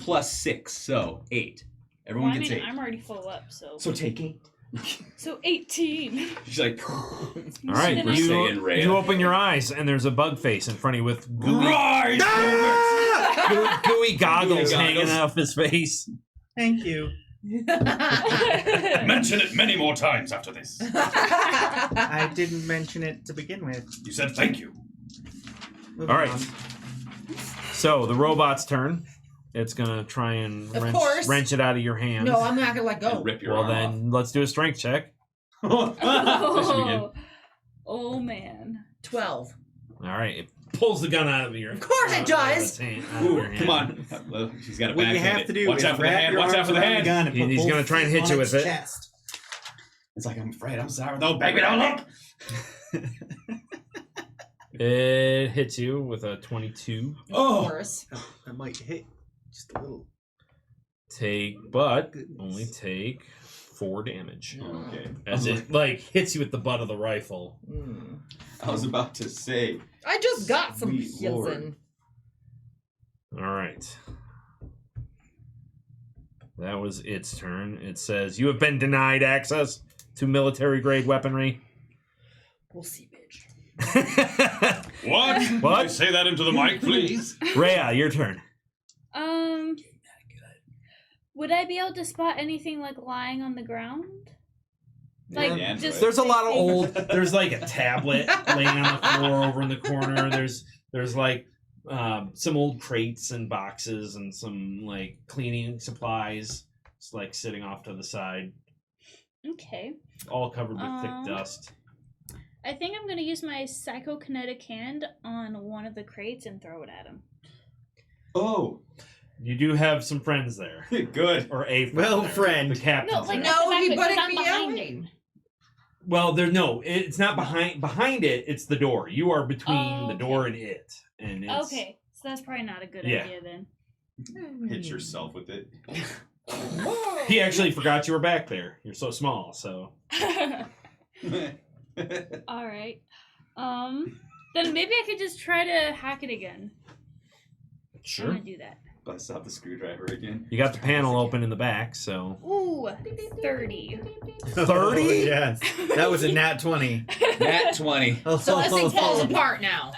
plus 6, so 8. Well, Everyone I gets mean, 8. I'm already full up, so So take 8. so 18. She's like, All right, Super you, Saiyan Rhea. you open your eyes and there's a bug face in front of you with gooey, Rise, gooey goggles Gooey hanging goggles. off his face. Thank you. Mention it many more times after this. I didn't mention it to begin with. You said thank you. Moving All right. on. So the robot's turn. It's gonna try and Of course. wrench it out of your hands. No, I'm not gonna let go. And rip your Well, arm then let's do a strength check. off. Oh man. 12. All right. It pulls the gun out of your. Of course it does. Ooh, come on. Well, she's got a What you backhand have it. to do Watch is out for the wrap hand. your Watch out arms for the around hand. gun and put He's both gonna try and hit feet you on with its it. chest. It's like, I'm afraid. I'm sorry. No, baby, don't look. It hits you with a 22. Of Oh. course. That might hit just a little. But Goodness. only take 4 damage. Okay. As it like hits you with the butt of the rifle. Mm. I was about to say. I just got some Sweet heals Lord. in. All right. That was its turn. It says, you have been denied access to military grade weaponry. We'll see, bitch. What? What? Can you say that into the mic, please? Rhea, your turn. Would I be able to spot anything like lying on the ground? Like Yeah, just There's a lot of things- old. There's like a tablet laying on the floor over in the corner. There's like some old crates and boxes and some like cleaning supplies. It's like sitting off to the side, Okay. all covered with thick dust. I think I'm gonna use my psychokinetic hand on one of the crates and throw it at him. Oh, You do have some friends there, good. or a friend Well, there. friend. The captain. No, like No, not he the back, better I'm be behind yelling. him. Well, it's not behind it. It's the door. You are between the door and it, and it's Okay, so that's probably not a good Yeah. idea then. Hit yourself with it. He actually forgot you were back there. You're so small, so All right. Then maybe I could just try to hack it again. I'm sure. gonna do that. Bust out the screwdriver again. You got the panel open in the back, so Ooh, 30. 30? Oh, yes. That was a nat 20. Nat 20. Oh, So this thing falls apart now.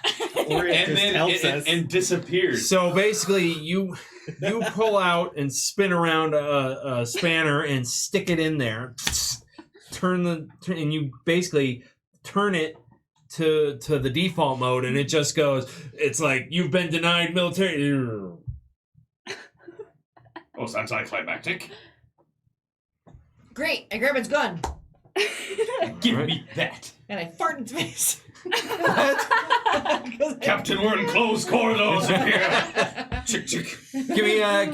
Or it And just then helps us. and disappears. So basically, you pull out and spin around a spanner and stick it in there. And you basically turn it to the default mode, and it just goes. It's like you've been denied military. Oh, it's anticlimactic. Great. I grab its gun Give Right. me that. and I fart in its face. Captain, we're in closed corridors in here. Chick, chick. Give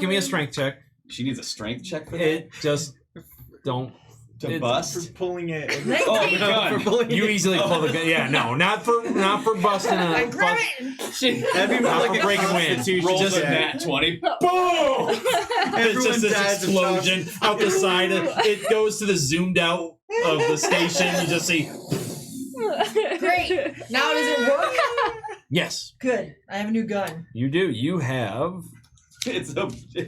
me a strength check. She needs a strength check for that? It just don't. To it's- bust? For pulling it. Oh, the gun. For pulling You it. easily pull the gun. Yeah, no, not for busting a. I grab bust- it and That'd be more Not like for a breaking wind. constitution Rolls a check. nat 20. Boom! It's Everyone just this dies of explosion shock. out the side. It goes to the zoomed out of the station. You just see. Great. Now does it work? Yes, Good. I have a new gun. you do. You have. It's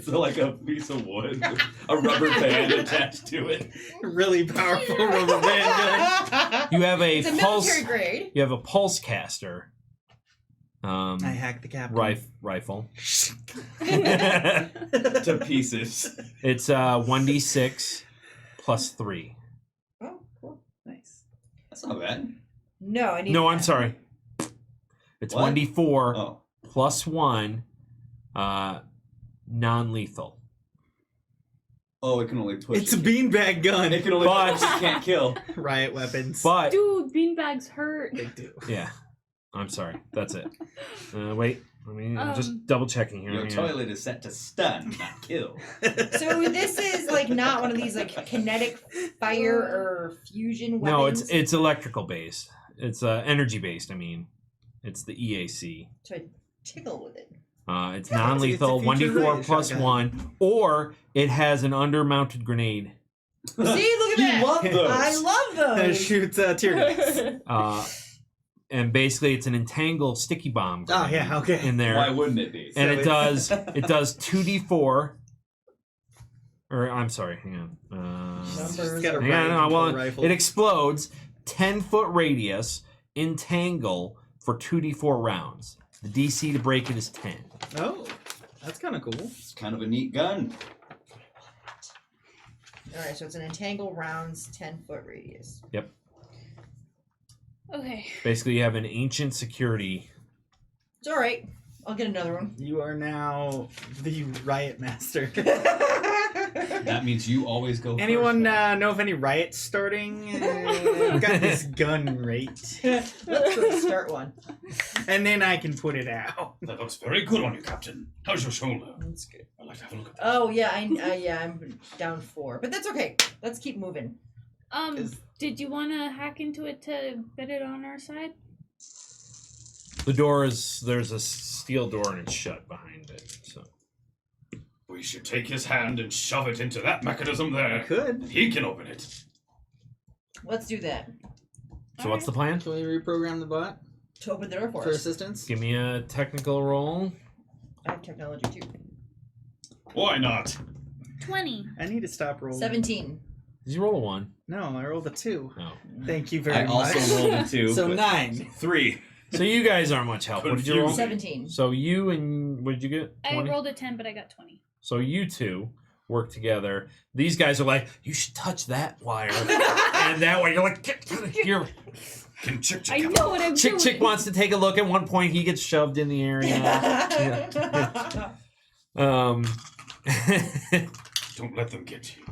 like a piece of wood with a rubber band attached to it. Really powerful rubber band gun. You have a It's a pulse. military grade. You have a pulse caster. I hacked the captain. Rifle. To pieces. It's 1d6 plus 3. Oh, cool. Nice. That's not bad. No, I need. No, I'm that. sorry. It's What? 1d4 Oh. plus 1, non-lethal. Oh, it can only push. It's a beanbag gun. It can only But- push. It can't kill. Riot weapons. But Dude, beanbags hurt. They do. yeah, I'm sorry. That's it. Wait, I'm just Um, double checking here. Your Hang on. toilet is set to stun, not kill. So this is like not one of these like kinetic fire or fusion No, weapons. it's electrical based. It's energy based. I mean, it's the EAC. So I tickle with it. It's non-lethal, it's a future 1d4 range plus shotgun. 1, or it has an under-mounted grenade. See, look at You that. love those. I love It those. shoots tear gas. And basically, it's an entangle sticky bomb Oh, grenade yeah, okay. in there. Why wouldn't it be? And So it does 2d4. Or I'm sorry, hang on. Numbers. got a Hang on, riot no, control well, rifle. it explodes 10-foot radius, entangle for 2d4 rounds. The DC to break it is 10. Oh, that's kind of cool. It's kind of a neat gun. All right, so it's an entangle rounds 10-foot radius. Okay. Basically, you have an ancient security. It's all right. I'll get another one. You are now the riot master. That means you always go Anyone first. know of any riots starting? I've got this gun rate. Let's go start one. And then I can put it out. That looks very good on you, Captain. How's your shoulder? That's good. I'd like to have a look at that. Oh yeah, I'm down 4, but that's okay. Let's keep moving. Did you want to hack into it to get it on our side? The door is there's a steel door and it's shut behind it. So We should take his hand and shove it into that mechanism there. Could. He can open it. Let's do that. what's the plan? Can we reprogram the bot To open the door for for us. assistance? Give me a technical roll. I have technology too. Why not? 20. I need to stop rolling. 17. Did you roll a 1? No, I rolled a 2. No. Thank you very I much. also rolled a 2. So but 9. 3. So you guys aren't much help. What did you roll? 17. So you and what did you get? I rolled a 10, but I got 20. So you two work together. These guys are like, you should touch that wire, and that way you're like, get out of here. Can Chick I Chick know what I'm doing. Chick wants to take a look. At one point, he gets shoved in the area. Don't let them get you.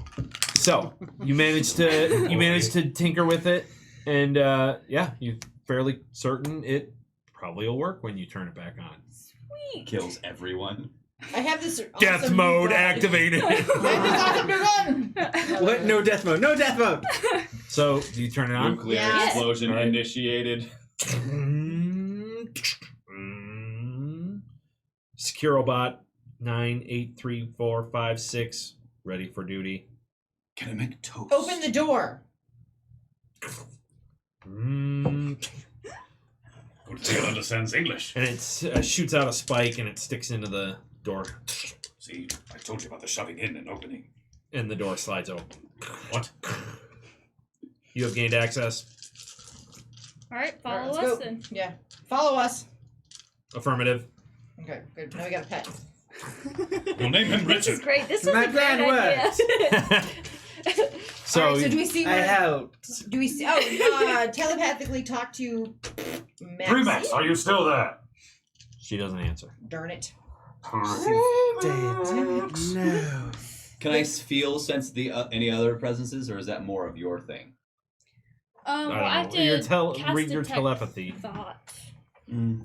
So you managed to tinker with it, and yeah, you're fairly certain it probably will work when you turn it back on. Sweet. kills everyone. I have this Death awesome mode new gun. activated. I have this awesome new gun. What? No death mode. No death mode. So do you turn it on? Nuclear Yes. explosion Alright. initiated. Securobot 9834556 ready for duty. Can I make toast? Open the door. And Good tail understands English. it shoots out a spike and it sticks into the door, See, I told you about the shoving in and opening. and the door slides open. What? You have gained access. All right, All right, follow let's us go. then. Yeah. Follow us. Affirmative. Okay, good. Now we got a pet. We'll name him This is Richard. great. This is My a great plan idea. So, All right, so do we see I where? helped. Do we see? Oh, telepathically talk to Maxie? Remax, are you still there? she doesn't answer. Darn it. Dead. No. Can I sense the any other presences, or is that more of your thing? I Well, I have don't know. to Read cast your detect telepathy. thought.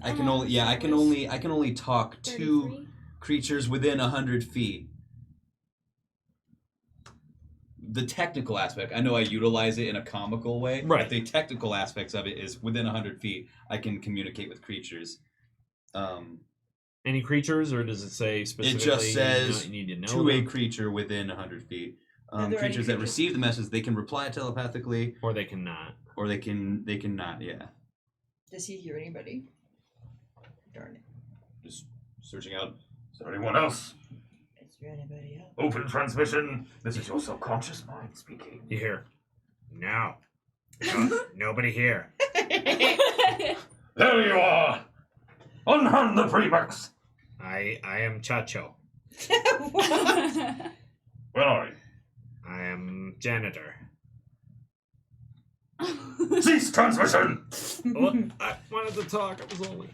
I can only I can only talk to 33? creatures within 100 feet. The technical aspect, I know I utilize it in a comical way. Right. But the technical aspects of it is within 100 feet, I can communicate with creatures. Any creatures, or does it say specifically? says you need to know To a them? creature within 100 feet. Are there any Creatures that creatures- receive the message, they can reply telepathically, or they cannot. or they can not. Yeah. Does he hear anybody? Darn it. Just searching out. Is there anyone else? Is there anybody else? Open transmission. This is your subconscious mind speaking. You hear? No. Nobody here. There you are! Unhand the Premax! I am Chacho. Where are you? I am janitor. Cease transmission! Oh, I wanted to talk. I was only.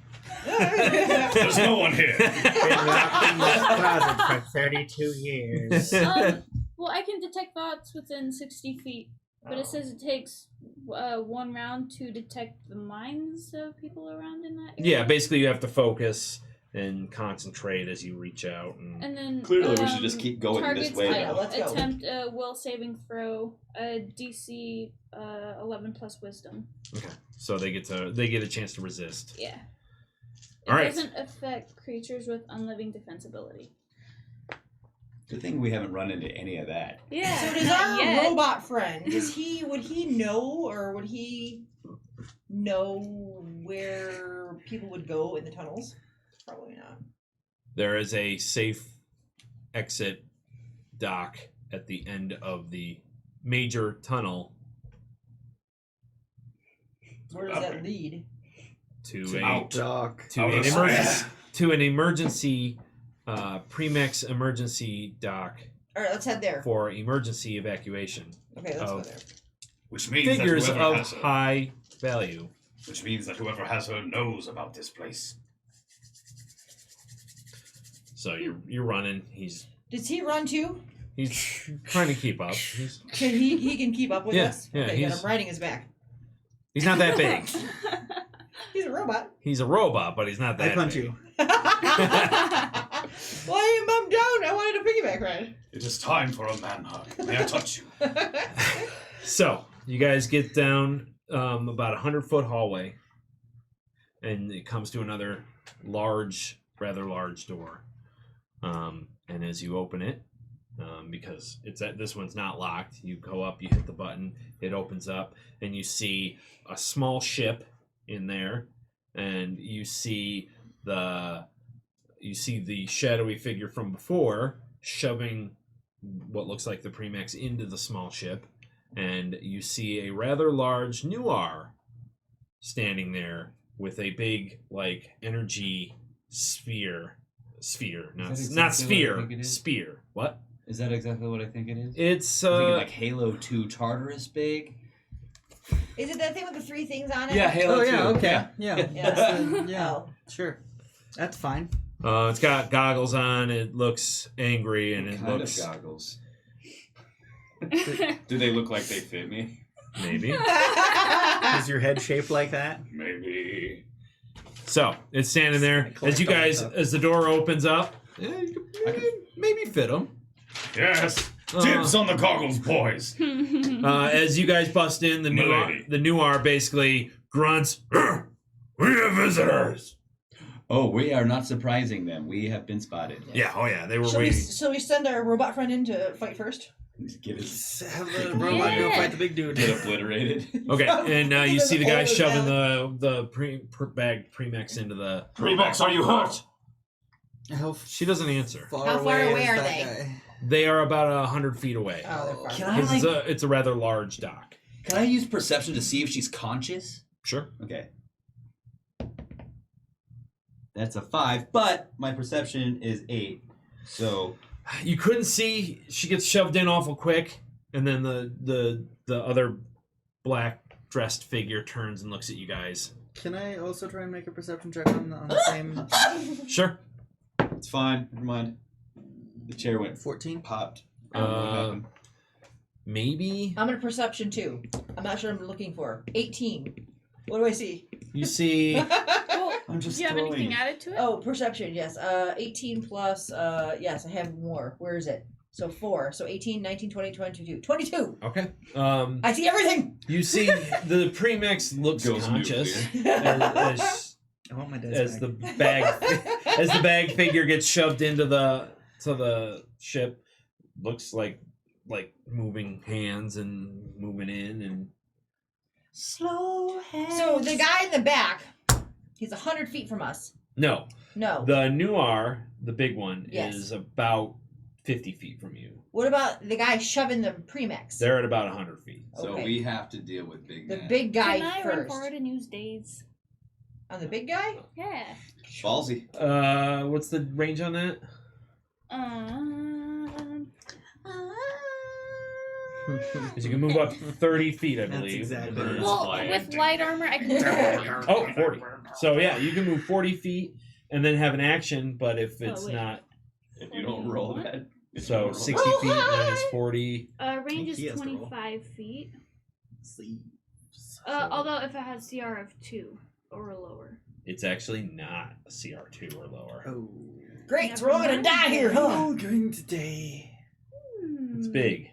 There's no one here. Been locked in this closet for 32 years. Well, I can detect thoughts within 60 feet, but it says it takes 1 round to detect the minds of people around in that area. Yeah, basically you have to focus and concentrate as you reach out. And then Clearly, we should just keep going this targets way. Yeah, let's go. attempt a will saving throw, DC 11 plus wisdom. Okay, so they get a chance to resist. Yeah. It All right. doesn't affect creatures with unliving defense ability. Good thing we haven't run into any of that. Yeah. So does not our yet. robot friend, would he know, or would he know where people would go in the tunnels? Probably not. There is a safe exit dock at the end of the major tunnel Where does that lead? to Out. Doc. Out of sight. an emergency Premex emergency dock All right, let's head there. for emergency evacuation. Okay, let's go of there. Which means figures that whoever of has her, high value. which means that whoever has her knows about this place. So you're running. Does he run too? He's trying to keep up. He can keep up with Yeah, us? yeah, Okay, good. he's- I'm riding his back. He's not that big. He's a robot. He's a robot, but he's not that I punch big. you. Well, I'm down. I wanted a piggyback ride. It is time for a man hug. May I touch you? So you guys get down about 100-foot hallway, and it comes to another rather large door. And as you open it, because this one's not locked, you go up, you hit the button, it opens up, and you see a small ship in there, and you see the shadowy figure from before shoving what looks like the Premax into the small ship, and you see a rather large Noir standing there with a big energy sphere, not Is that not exactly what I sphere, think it is? spear. What? Is that exactly what I think it is? It's I'm thinking like Halo 2 Tartarus big. Is it that thing with the 3 things on it? Yeah, Halo 2. Oh yeah, okay, Yeah. yeah, Yeah. yeah, Oh. sure, that's fine. it's got goggles on. It looks angry, and it Kind looks of goggles. Do they look like they fit me? maybe. Is your head shaped like that? Maybe. So it's standing there as you guys, as the door opens up. Yeah, you could maybe fit them. Yes. Dibs on the goggles, boys. As you guys bust in, Milady. the Noir basically grunts. We have visitors. Oh, we are not surprising them. We have been spotted. Yeah, oh yeah, they were Shall we, waiting. shall we send our robot friend in to fight first? Get us Have the robot go fight the big dude. get obliterated. Okay, and you Even see the guy older shoving down. the bag Premax into the. Premax, are you hurt? How She doesn't answer. far How far away is are that they? guy? They are about 100 feet away. Oh, they're far. Can I Because like? it's a rather large dock. Can I use perception to see if she's conscious? Sure. Okay. That's a 5, but my perception is 8. So You couldn't see. She gets shoved in awful quick, and then the other black dressed figure turns and looks at you guys. Can I also try and make a perception check on the same Sure. it's fine. Never mind. The chair went 14? popped. Maybe I'm in a perception too. I'm not sure what I'm looking for. 18. What do I see? you see. Oh, I'm do just you have throwing. anything added to it? Oh, perception, yes. 18 plus, yes, I have more. Where is it? So 4. So 18, 19, 20, 22. 22! Okay. I see everything! You see the Premax looks Goes conscious nuclear. as I want my dice as back. the bag figure gets shoved into the ship. Looks like moving hands and moving in and. Slow hands. So the guy in the back, he's 100 feet from us. No, No. the Noir, the big one, Yes. is about 50 feet from you. What about the guy shoving the Premax? They're at about 100 feet. So Okay. we have to deal with big The man. big guy Can I run first. forward and use days? On the big guy? Yeah. Ballsy. What's the range on that? Because you can move up 30 feet, I That's believe. exactly and then- right. Well, with light armor, I can. Oh, 40. So yeah, you can move 40 feet and then have an action, but if it's wait. not, If you don't roll that. if you so don't roll 60 Roll feet minus high! 40. Range He is has to roll. 25 feet. Sleeves. Although if it has CR of 2 or lower. It's actually not a CR2 or lower. Oh. Great, so we're all gonna die here, huh? Oh, going today. It's big.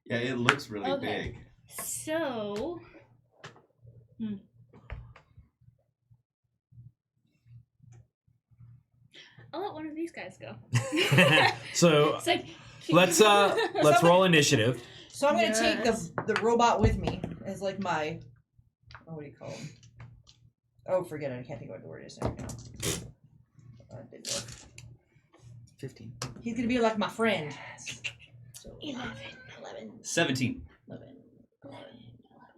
Yeah, it looks really Okay. big. So. I'll let one of these guys go. So It's like. let's roll initiative. So I'm gonna take Yes. the robot with me as like my what do you call him? Oh, forget it. I can't think of what the word is right now. Didn't work. 15. He's gonna be like my friend. So 11. 17. 11.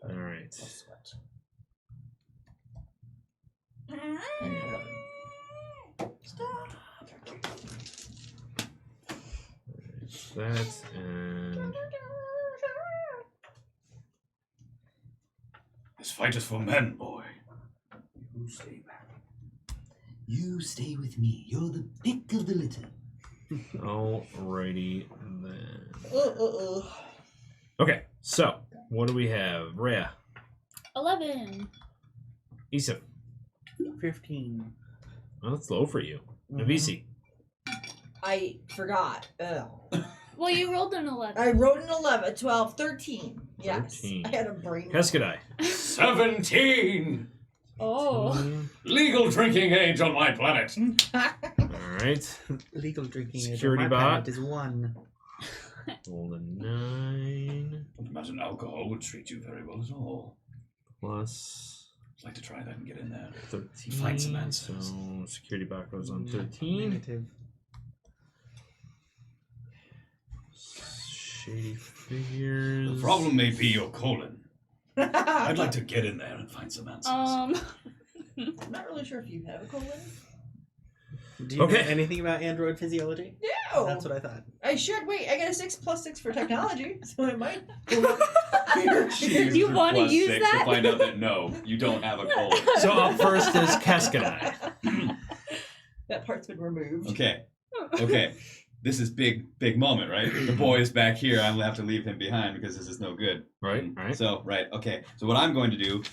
All right. Plus what? And 11. Stop. that, and This fight is for men, boy. You stay back. You stay with me. You're the pick of the litter. alrighty then. Uh. Okay, so what do we have? Rhea, 11. Issa. 15. Well, that's low for you. Mhm. Navisi. I forgot. Well, you rolled an 11. I wrote an 11, 12, 13. Yes. 13. I had a brain. Keskadai. 17! Oh. Legal drinking age on my planet. Alright. Legal drinking age on Security my bot. planet is 1. Roll a 9. Imagine alcohol would treat you very well at all. Plus I'd like to try that and get in there. 13. Find some answers. So security bot goes on 13. Negative. Shady figures. The problem may be your colon. I'd like to get in there and find some answers. I'm not really sure if you have a colon. Do you Okay. know anything about android physiology? No. That's what I thought. I should. Wait, I got a 6 + 6 for technology, so I might. You want to use that? To find out that no, you don't have a colon. So up first is Keskadai. That part's been removed. Okay. Okay. This is big moment, right? The boy is back here. I'm gonna have to leave him behind because this is no good. Right, right. So, right, okay. So what I'm going to do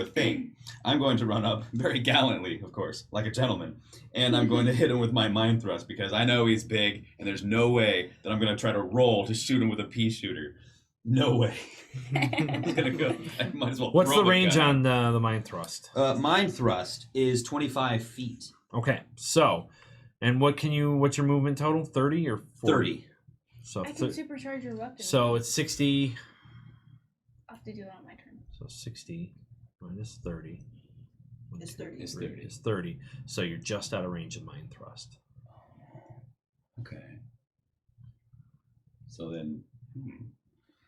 a thing. I'm going to run up very gallantly, of course, like a gentleman, and I'm going to hit him with my mind thrust because I know he's big, and there's no way that I'm going to try to roll to shoot him with a pea shooter. No way. I'm gonna go. I might as well. What's throw the range gun. on the mind thrust? Mind thrust is 25 feet. Okay, so, and what's your movement total? 30 or 40? 30. So, I can supercharge your weapon. so it's 60. I'll have to do it on my turn. So 60 minus 30. It's 30. It's 30 30. is 30. So you're just out of range of mind thrust. Okay. So then,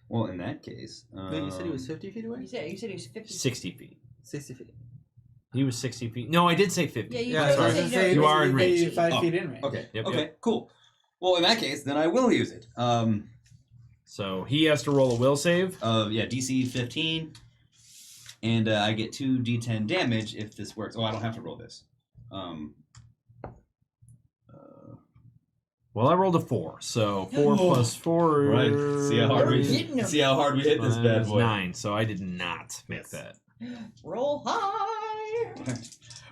well, in that case, Wait, you said he was 50 feet away? You said he was 50. 60 feet. 60 feet. He was 60 feet. No, I did say 50. Yeah, you Yeah, chose so I was to gonna say say You are in you'd be range. 5 Oh, feet in range. okay, Yep, okay, yep. cool. Well, in that case, then I will use it. So he has to roll a will save. Yeah, DC 15, and I get 2d10 damage if this works. Oh, I don't have to roll this. Well, I rolled a 4. So 4 plus 4. Right. See how hard We're hitting him. we hit this bad boy. 9. So I did not make that. Roll high.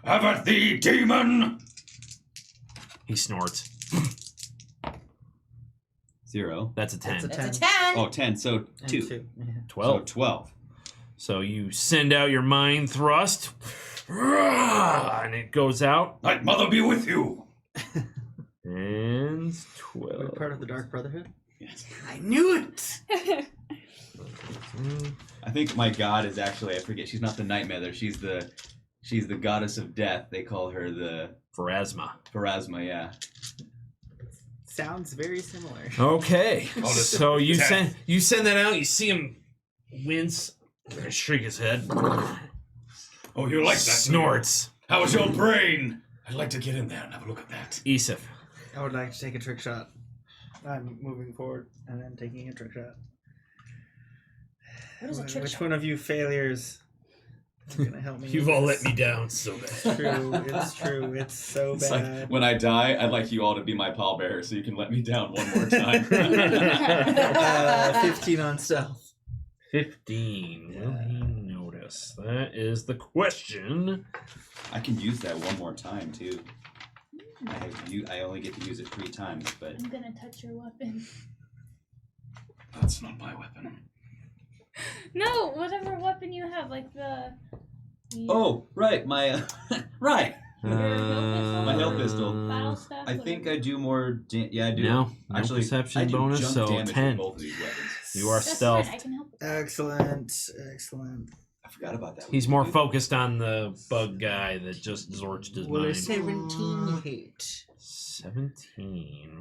Have at thee, demon! He snorts. 0. That's a 10. That's a That's a 10. 10. Oh, 10. So And 2. Yeah. 12. So 12. So you send out your mind thrust, and it goes out. Thy mother be with you! And We're 12. part of the Dark Brotherhood? Yes. I knew it! I think my god is actually, I forget, she's not the Night Mother. She's the goddess of death. They call her the Pharasma. Pharasma, yeah. Sounds very similar. Okay. Call it So you death. send that out. You see him wince, shake his head, Oh, you like that? do you? snorts. How's your brain? I'd like to get in there and have a look at that. Isif. I would like to take a trick shot. I'm moving forward and then taking a trick shot. What is a trick Which shot? one of you failures is going to help me? You've with all this? let me down so bad. It's true. It's true. It's so It's bad. like, when I die, I'd like you all to be my pallbearer so you can let me down one more time. 15 on stealth. 15. Will he notice? That is the question. I can use that one more time, too. I only get to use it 3 times, but... I'm gonna touch your weapon. That's not my weapon. No, whatever weapon you have, like the. Oh, right, my... right! My hill pistol. Battle staff. I think whatever. I do more... yeah, I do. No Actually, perception I do bonus, jump so damage with 10. both of these weapons. You are That's stealth. fine, I can help. Excellent. Excellent. I forgot about that. He's more focused on the bug guy that just zorched his Will a mind. 17 hit? 17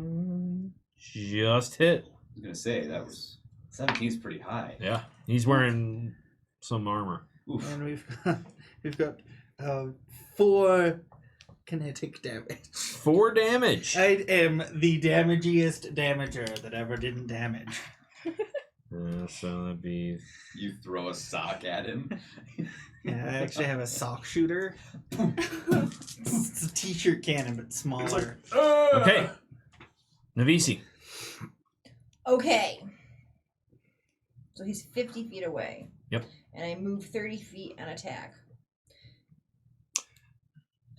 will just hit. I was going to say, that was... 17's pretty high. Yeah, he's wearing some armor. Oof. And we've got 4 kinetic damage. 4 damage. I am the damagiest damager that ever didn't damage. So that'd be... You throw a sock at him. Yeah, I actually have a sock shooter. It's a t-shirt cannon, but smaller. Okay. Navisi. Okay. So he's 50 feet away. Yep. And I move 30 feet and attack.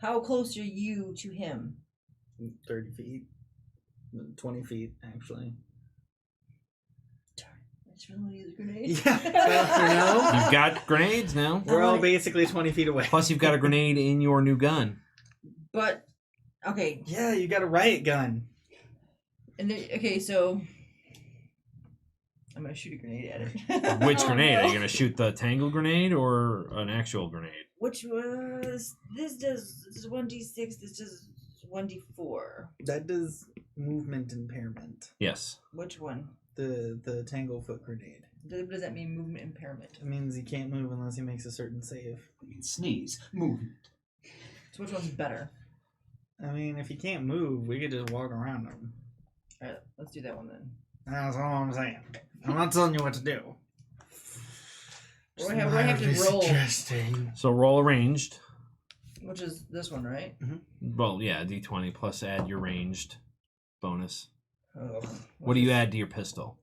How close are you to him? 30 feet. 20 feet, actually. I just really want to use a grenade. Yeah. You've got grenades now. We're all basically 20 feet away. Plus, you've got a grenade in your new gun. But, okay. Yeah, you got a riot gun. And then, okay, so I'm going to shoot a grenade at it. Which Oh, grenade? no. Are you going to shoot the tangle grenade or an actual grenade? Which was, this is 1d6, this does 1d4. That does movement impairment. Yes. Which one? The Tanglefoot grenade. What does that mean, movement impairment? It means he can't move unless he makes a certain save. I mean, sneeze. Movement. So which one's better? I mean, if he can't move, we could just walk around him. Alright, let's do that one then. That's all I'm saying. I'm not telling you what to do. What do I have to roll? Suggesting. So roll a ranged. Which is this one, right? Well, yeah, d20 plus add your ranged bonus. Oh, What do you add to your pistol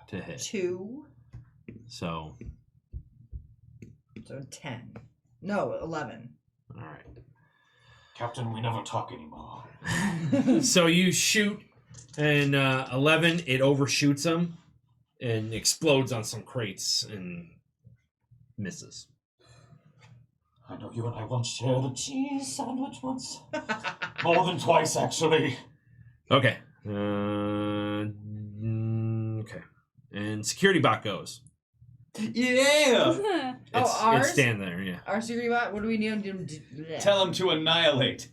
to hit? 2. So, So 10. No, 11. all right. Captain, we never talk anymore. So you shoot, and 11, it overshoots him and explodes on some crates and misses. I know you and I once shared a cheese sandwich once. More than twice, actually. Okay. Okay. And security bot goes. Yeah! Ours? It's stand there, yeah. Our security bot, what do we need him to do? Tell him to annihilate.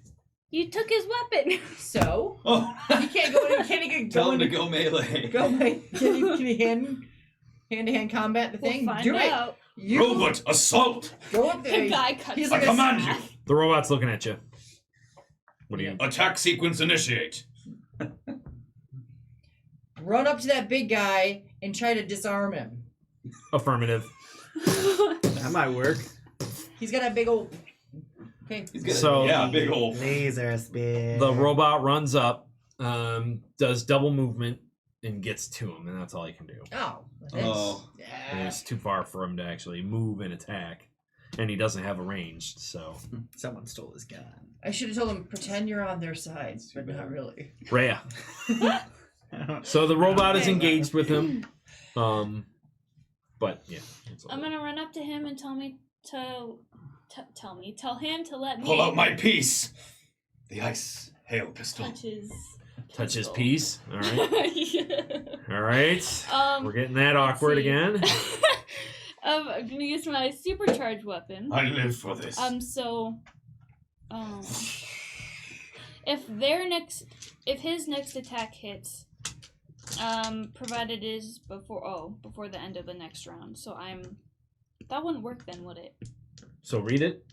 You took his weapon. So? Oh, He can't go in, can he tell go him to in, go melee. go away. Can he hand-to-hand combat the thing? We'll find Do it! out. You Robot assault! go up there. The guy cuts He's I like a command you! staff. The robot's looking at you. What do you... Attack sequence initiate. Run up to that big guy and try to disarm him. Affirmative. That might work. He's got a big old... Okay. He's gonna, So- yeah, big hole. Laser spear. The robot runs up, does double movement, and gets to him, and that's all he can do. Oh. Oh. And it's too far for him to actually move and attack. And he doesn't have a ranged, so... Someone stole his gun. I should have told him, pretend you're on their side, but not really. Rhea. So the robot is engaged with him. But, yeah. that's all. I'm gonna run up to him and tell him to let me Pull out my piece. The ice hail pistol. touch his Touch his piece. All right. Yeah. All right. Um, We're getting that awkward see. again. I'm gonna use my supercharged weapon. I live for this. If his next attack hits, provided it is before the end of the next round. So that wouldn't work then, would it? So read it.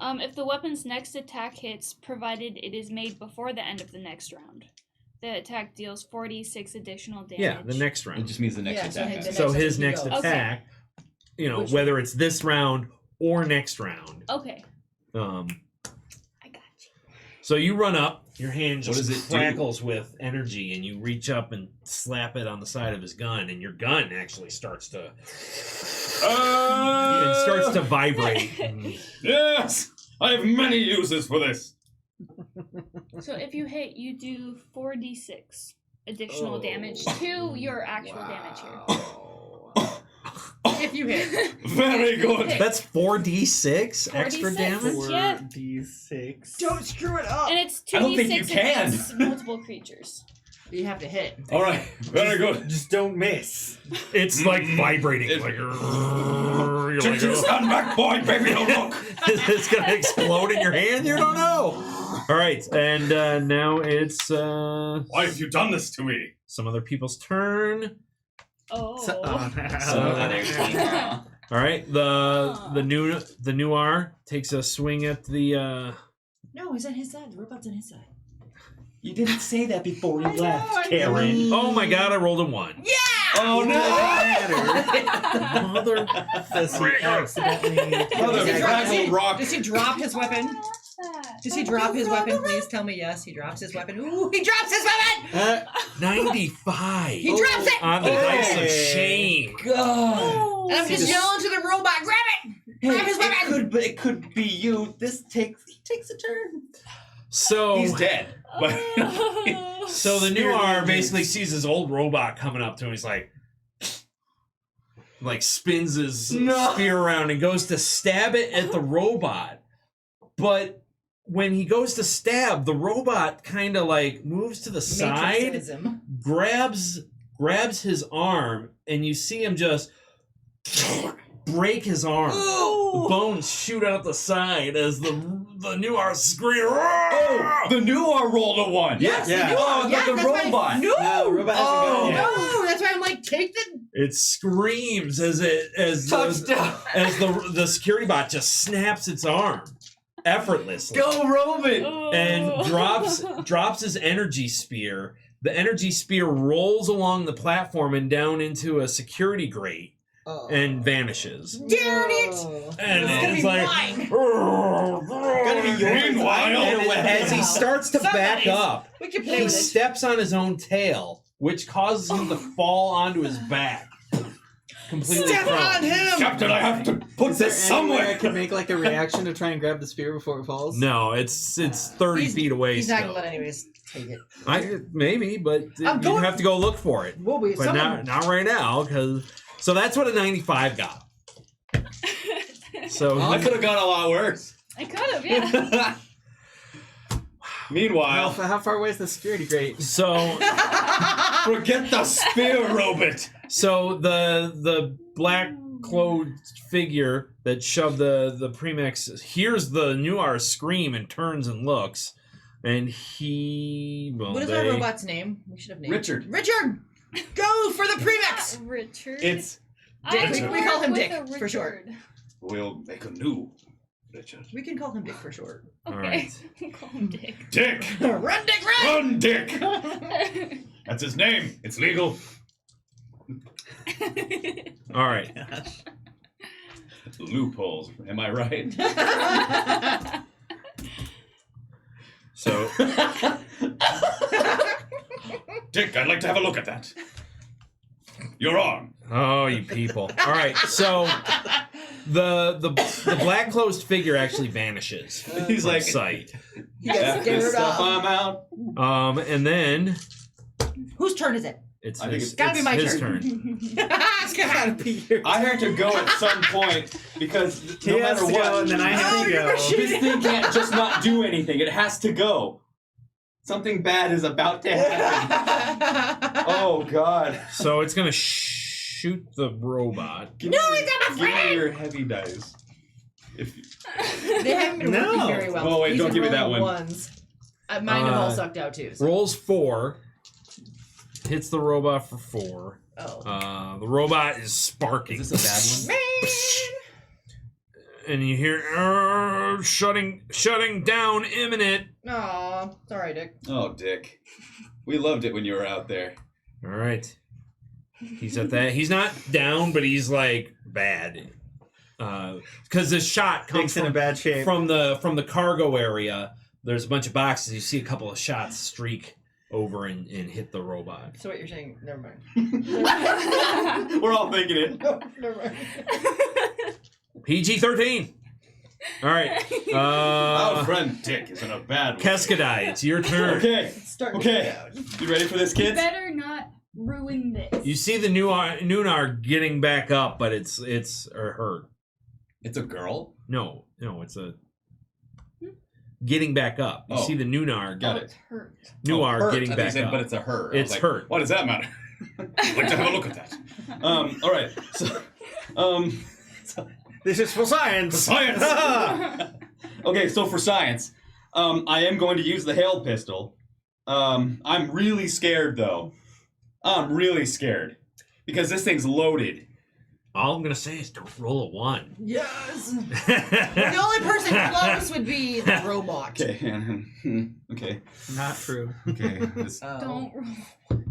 If the weapon's next attack hits, provided it is made before the end of the next round, the attack deals 46 additional damage. Yeah, the next It round. just means the next Yeah, so attack. the So next his time he next goes. attack, Which whether it's this round or next round. Okay, I got you. So you run up, your hand What just does it do? crackles with energy, and you reach up and slap it on the side of his gun, and your gun actually starts to vibrate. Yes! I have many uses for this. So if you hit, you do 4d6 additional Oh. damage to your actual damage here. If you hit. Very good. That's 4d6 extra 4d6. damage? Yeah. 4d6. Don't screw it up! And it's I don't think you 2d6 can. against multiple creatures. You have to hit. All right. Very good. Just don't miss. It's like vibrating. It- Like, you're like, Just stand back, boy. Baby, don't look. it's going to explode in your hand? You don't know. All right, and now it's Why have you done this to me? some other people's turn. Oh. So- there's Tina. All right, the noir takes a swing at the No, he's on his side. The robot's on his side. You didn't say that before you I know, left, I Karen. Oh my god, I rolled a 1. Oh no! Mother, does he accidentally? Mother, Does he drop- Fraggle does he- Rock. Does he drop his weapon? Does he drop his weapon? Please tell me yes. He drops his weapon. Ooh, he drops his weapon! 95. He drops it! On the dice of Hey. shame. God. And I'm just yelling to the robot, grab it! Grab his weapon! It could be you. He takes a turn. So He's dead. But So the new R basically sees his old robot coming up to him. He's like spins his spear around and goes to stab it at the robot. But when he goes to stab, the robot kind of like moves to the side, Matrixism. grabs his arm, and you see him just break his arm. The bones shoot out the side as the new R scream. oh, the new R rolled a 1. Yes, Yeah. the new Oh, one. the That's why- robot. No! No, robot hasn't Oh, gone yet. No, that's why I'm like, take the It screams as Touchdown. as the security bot just snaps its arm effortlessly. Go, Robin. And drops his energy spear. The energy spear rolls along the platform and down into a security grate and vanishes. Darn it! And It's gonna it's be like, mine. Gonna be yours. Meanwhile- I know what- as he starts to back Somebody's. up, We can play he with it. steps on his own tail, which causes him to fall onto his back. Completely Step prone. on him! Captain, I have to put Is there this any way I somewhere. could make like a reaction to try and grab the spear before it falls? No, it's 30 He's- feet away He's not still. gonna let anyways take it. Maybe, but I'm you going- have to go look for it. We'll be But not right now, because so that's what a 95 got. So I could have gone a lot worse. I could have, yeah. Meanwhile, How far away is the security grate? so forget the spear, robot. so the black clothed figure that shoved the premix hears the Nuar scream and turns and looks, and What is our robot's name? We should have named Richard. Richard! Go for the premix! Richard. It's I Dick. We work call him with Dick, a for short. Richard. We'll make a new Richard. We can call him Dick for short. All Okay. right. Call him Dick. Dick! Run, Dick, run! Run, Dick! That's his name. It's legal. All right. loopholes. Am I right? So Dick, I'd like to have a look at that. Your arm. oh, you people. All right. So the black clothed figure actually vanishes He's from like, sight. He got after scared this stuff, off. I'm out. And then Whose turn is it? it's I think his, it's gotta be my his turn. turn. It's gotta be yours. I have to go at some point because He no has matter to what, go, and then I have to go. this thing can't just not do anything. It has to go. Something bad is about to happen. Oh God! So it's gonna shoot the robot. Give No, me, he's not my give me friend! your heavy dice. If They haven't been working No. very well. Oh, wait, He's don't been give me that rolling one. Ones. Mine have all sucked out too. So. Rolls 4. Hits the robot for 4. Oh. The robot is sparking. is this a bad one? Man! And you hear shutting down imminent. Aw, sorry, Dick. Oh, Dick, we loved it when you were out there. All right. He's at that. He's not down, but he's like bad. Because the shot comes Dick's in a bad shape. from the cargo area. There's a bunch of boxes. You see a couple of shots streak over and hit the robot. So what you're saying? Never mind. We're all thinking it. Never mind. PG-13. All right. Our friend Dick is in a bad way. Keskadai, it's your turn. Okay, Starting okay. to go down. You ready for this, You kids? better not ruin this. You see the Nunar getting back up, but it's hurt. It's a girl. No, it's a getting back up. You Oh. see the Nunar Got Oh, it. it's hurt. Nuar hurt. getting I think back said, up. But it's a her. I was It's like, hurt. What does that matter? I'd like to have a look at that. All right. So, This is for science. Science! okay. So for science, I am going to use the hail pistol. I'm really scared though. I'm really scared because this thing's loaded. All I'm gonna say is don't roll a 1. Yes. The only person close would be the robot. Okay. Okay. Not true. Okay. Don't roll.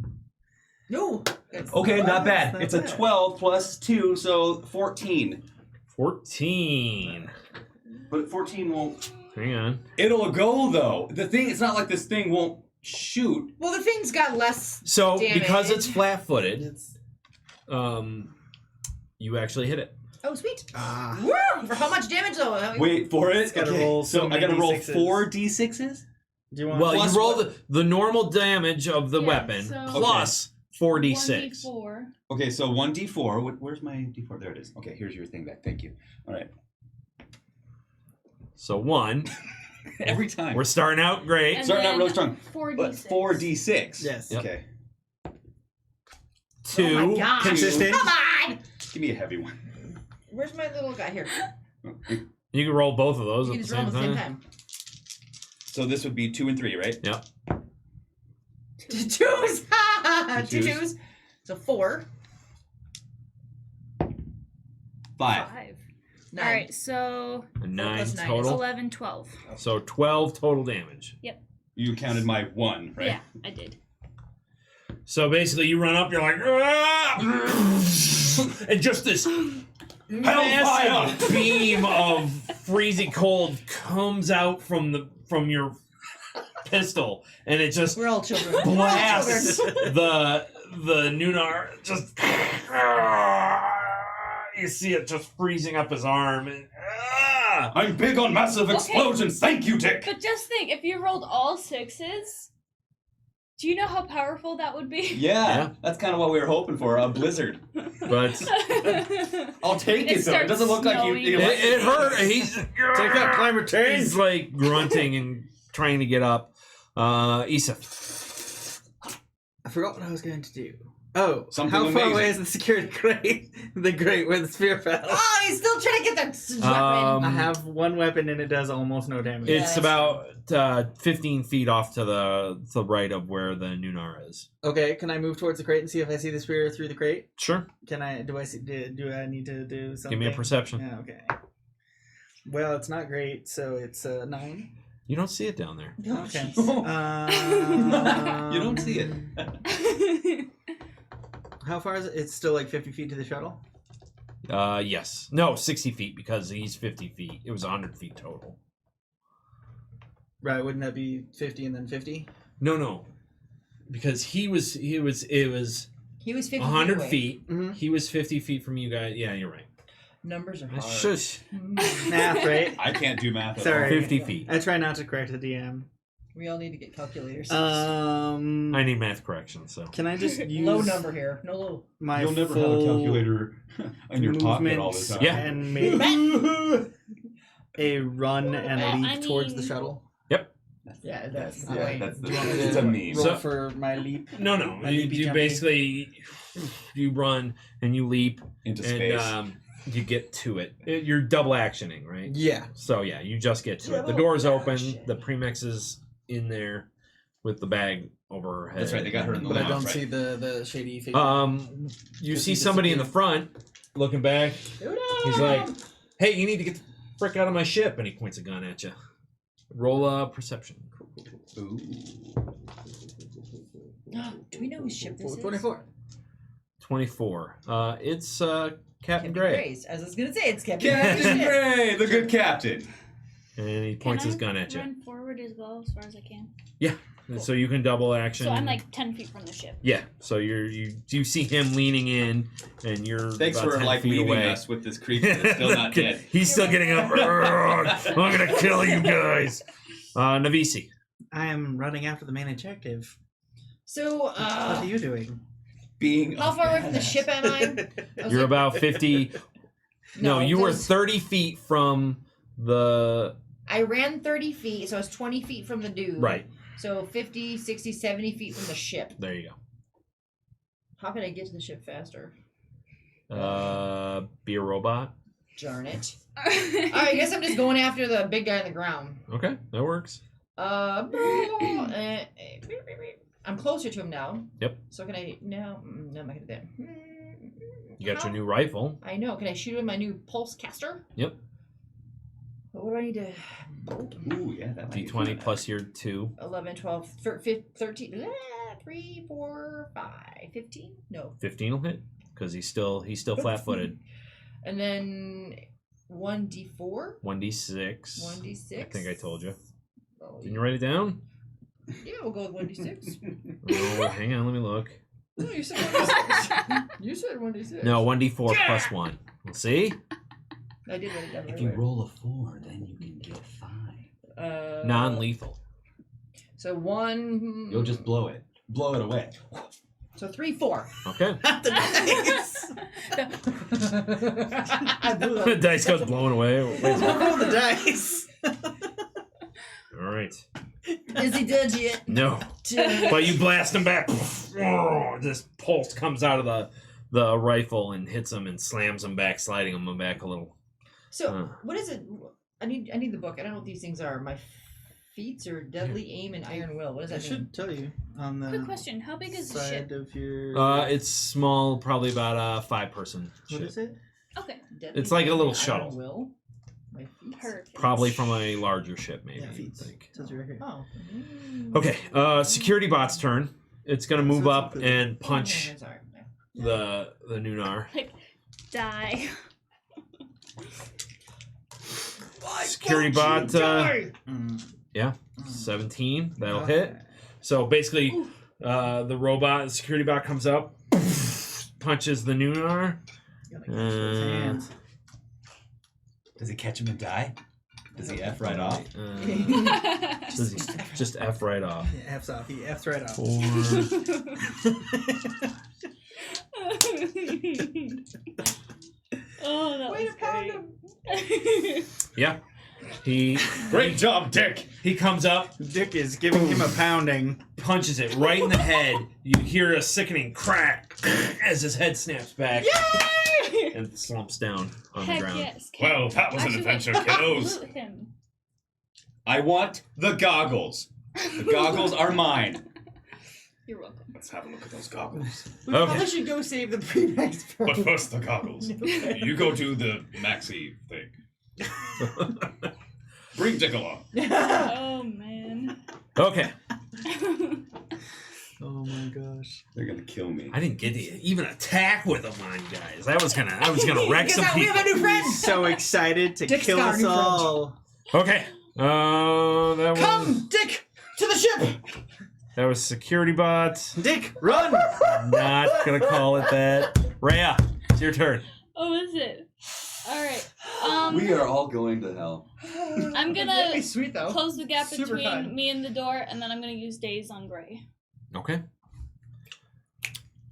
No. It's Okay, not bad. not It's a bad. 12 plus 2, so 14. 14. But 14 won't. Hang on. It'll go though. The thing, it's not like this thing won't shoot. Well, the thing's got less. So Damage. because it's flat-footed, It's you actually hit it. Oh, sweet. ah. Woo! For how much damage though? Wait for it. It's gotta Okay, roll so so I many gotta roll D6s. 4 d6s. Do you want? Well, Plus you roll what? the normal damage of the Yeah, weapon so- plus 4d6. 1d4. Okay, so 1d4. Where's my d4? There it is. Okay, here's your thing back. Thank you. All right. So 1. Every time. We're starting out great. And Starting out then really strong. 4d6. But 4d6. Yes. Yep. Okay. 2. Oh my gosh. Consistent. Come on! Give me a heavy one. Where's my little guy here? You can roll both of those You at can the just roll same at the same time. time. So this would be 2 and 3, right? Yep. Twos! Two twos. twos. So 4. 5. 5. 9. Alright, so A 9 plus 9 is total. 11, 12. So 12 total damage. You counted my 1, right? Yeah, I did. So basically, you run up, you're like, "Ah!" and just this massive beam of freezing cold comes out from your pistol, and it just We're all children. We're all blasts children. the Nunar. Just you see it just freezing up his arm, and I'm big on massive explosions. Thank you, Dick. But just think, if you rolled all 6s, do you know how powerful that would be? Yeah, that's kind of what we were hoping for. A blizzard. but I'll take It it, though. It doesn't look like starts you. snowing. it hurt. He's Take that, climber change. He's like grunting and trying to get up. Issa. I forgot what I was going to do. Oh, Something how far amazing. away is the security grate? The grate where the spear fell. Oh, he's still trying to get that weapon. I have one weapon and it does almost no damage. It's Yes. about 15 feet off to the right of where the Nunar is. Okay, can I move towards the crate and see if I see the spear through the crate? Sure. Can I? Do I see? Do I need to do something? Give me a perception. Yeah. Okay. Well, it's not great, so it's 9. You don't see it down there. Okay. You don't see it. How far is it? It's still like 50 feet to the shuttle. Yes. No, 60 feet because he's 50 feet. It was 100 feet total. Right? Wouldn't that be 50 and then 50? No. Because it was He was 50 100 away. feet. Mm-hmm. He was 50 feet from you guys. Yeah, you're right. Numbers are hard. Shush. Math, right? I can't do math at Sorry. 50 feet. I try not to correct the DM. We all need to get calculators. I need math correction, so. Can I just use Low number here. No low. my You'll never full have a calculator in your pocket all the movement time. Yeah. and make a run and I leap towards the mean- shuttle? Yeah, that's the Yeah, way. that's Do you want me it's to a meme. roll So- for my leap? No. My You leapy jumpy. basically you run and you leap Into and space. you get to it. You're double actioning, right? Yeah. So yeah, you just get to it. The Double door's open. action. The premix is in there with the bag over her head. That's right, they got her in the But I lounge, don't right? see the shady figure. You Does see he somebody in the disappear? front looking back. He's like, "Hey, you need to get the frick out of my ship!" And he points a gun at you. Roll a perception. Ooh. Do we know whose ship this is? 24. 24. It's Captain Captain Gray, Gray's. As I was gonna say, it's Captain Captain Gray's. Gray, the good captain. and he points his gun at you. Run forward as well as far as I can. And so you can double action. So I'm like 10 feet from the ship. Yeah. So you see him leaning in, and you're Thanks about for 10 like feet leaving away. us with this creature that's still not dead. He's still getting up. I'm gonna kill you guys. Navisi. I am running after the main objective. So, What are you doing? Being how a far away from the badass. ship am I? I was You're like- about 50. No, you were 30 feet from the. I ran 30 feet, so I was 20 feet from the dude. Right. So 50, 60, 70 feet from the ship. There you How can I get to the ship faster? go. Be a robot. Darn it. Alright, I guess I'm just going after the big guy on the ground. Okay, that works. I'm closer to him now. Yep. So can I now? No, I'm not gonna do that. You got How- your new rifle. I know. Can I shoot with my new pulse caster? Yep. What do I need to bolt? Ooh, yeah, that might be D20 fun. plus your 2. 11, 12, 13, 3, 4, 5, 15? No. 15 will hit because he's still flat-footed. And then 1d4? 1d6. 1d6? I think I told you. Oh, Can you write it down? yeah, we'll go with 1d6. Oh, hang on, let me look. No, you said 1d6. You said 1d6. No, 1d4 plus 1. Let's see. I did write it down. If you roll a 4, then you can get 5. Non-lethal. So 1. You'll just blow it. Blow it away. So 3, 4. Okay. The dice. The dice goes blowing away. Wait a second. Roll the dice. All right. Is he dead yet? No. But you blast him back. This pulse comes out of the rifle and hits him and slams him back, sliding him back a little. So what is it? I need the book. I don't know what these things are. My feats or deadly aim and iron will. What does I that mean? should tell you on the Quick question: how big is the ship? side of your. It's small, probably about a 5-person What ship. is it? Okay, Deadly It's like a aim little and shuttle. Iron will. My feats. perfect. Probably from a larger ship, maybe. Yeah, I feet. think. Says right here. Oh. Okay. Security bot's turn. It's gonna move So it's up a- and punch Oh, sorry. the Nunar. Die. Security bot. Mm. Yeah, 17. That'll hit. So basically, the robot, the security bot comes up, punches the Nunar. Gotta catch those hands. Does he catch him and die? Does he F right off? Does he just F right off? Yeah, F's off. He F's right off. 4. Oh, that Way was to pound great. him. Yeah. He Great job, Dick! he comes up, Dick is giving him a pounding. punches it right in the head. You hear a sickening crack as his head snaps back and slumps down on the Heck ground. yes. Well, that was an Actually, adventure, wait, kiddos. loot him. I want the goggles. The goggles are mine. You're welcome. Let's have a look at those goggles. We Okay. probably should go save the pre-max first. But first, the goggles. You go to the maxi thing. Bring Dick along. Oh man. Okay. Oh my gosh. They're gonna kill me. I didn't get to even attack with them on you guys. I was gonna wreck some We have a people. new friend. So excited to Dick's kill got a us new friend. all. Okay. That was Come, Dick, to the ship. that was security bot. Dick, run! Not gonna call it that. Rhea, it's your turn. Oh, is it? All right. We are all going to hell. I'm gonna That'd be sweet though. close the gap Super between fun. me and the door, and then I'm gonna use Daze on Gray. Okay.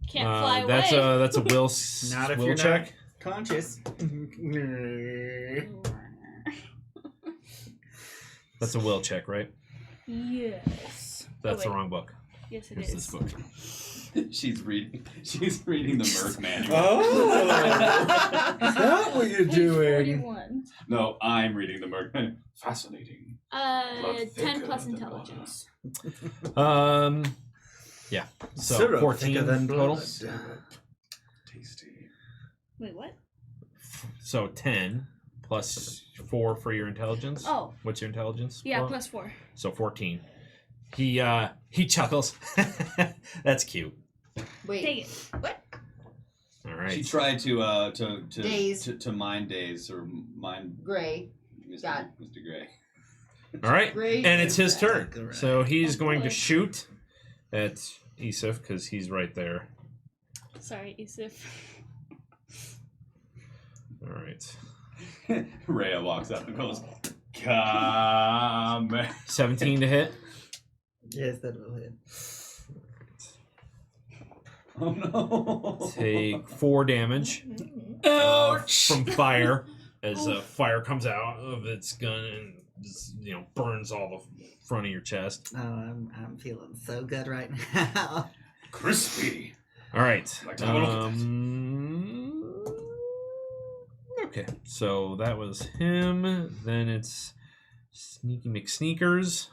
Can't fly away. That's a will Not if will you're check. not conscious. That's a will check, right? Yes. That's Oh, the wait. wrong book. Yes, it It's is. this book. She's reading the Merc manual. Oh, is that what you're Page doing? 41. No, I'm reading the Merc manual. Fascinating. 10 thicker plus than intelligence. Yeah. So Syrup 14 thicker than total. blood. Tasty. Wait, what? So 10 plus 4 for your intelligence. Oh, What's your intelligence? yeah, Well, plus 4. So 14. He chuckles. That's cute. Wait. Dang it. What? All right. She tried to Daze. to mind Daze or mind Gray. Got Mr. Gray. All right. Gray. And it's his turn. Correct. So he's Oh, going boy. to shoot at Isif because he's right there. Sorry, Isif. All right. Rhea walks up and goes, "Come." 17 to hit. Yes, that will hit. Oh no! Take 4 damage from fire as fire comes out of its gun and just, burns all the front of your chest. Oh, I'm feeling so good right now. Crispy. All right. Like to have a look at Okay, so that was him. Then it's Sneaky McSneakers.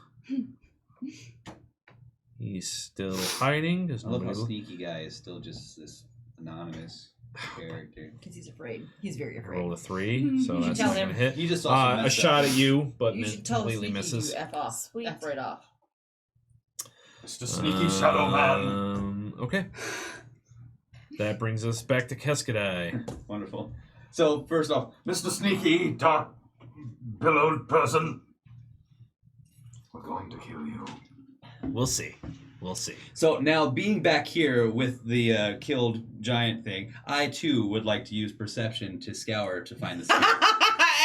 He's still hiding. There's I love how nobody. sneaky guy is still just this anonymous. character. Because he's afraid. He's very I rolled afraid. a 3, so You that's tell not him. gonna hit. You just saw A shot at you, but You it should tell completely Sneaky misses. to F off. Sweet. F right off. Mr. Sneaky Shadow Man. Okay. That brings us back to Keskadai. Wonderful. So first off, Mr. Sneaky, dark, billowed person. We're going to kill you. We'll see. We'll see. so now being back here with the killed giant thing, I too would like to use perception to scour to find the secret.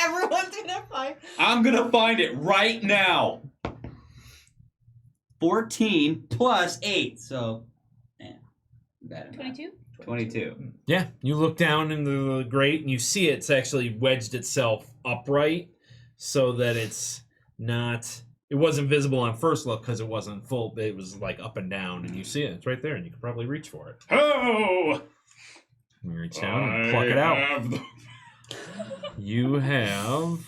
Everyone's gonna fight. I'm gonna find it right now. 14 plus 8, so bad enough. 22? 22. Yeah, you look down into the grate and you see it's actually wedged itself upright so that it's not. It wasn't visible on first look because it wasn't full. It was like up and down, and you see it. It's right there, and you can probably reach for it. Oh! You reach down and pluck it out. Have the... You have.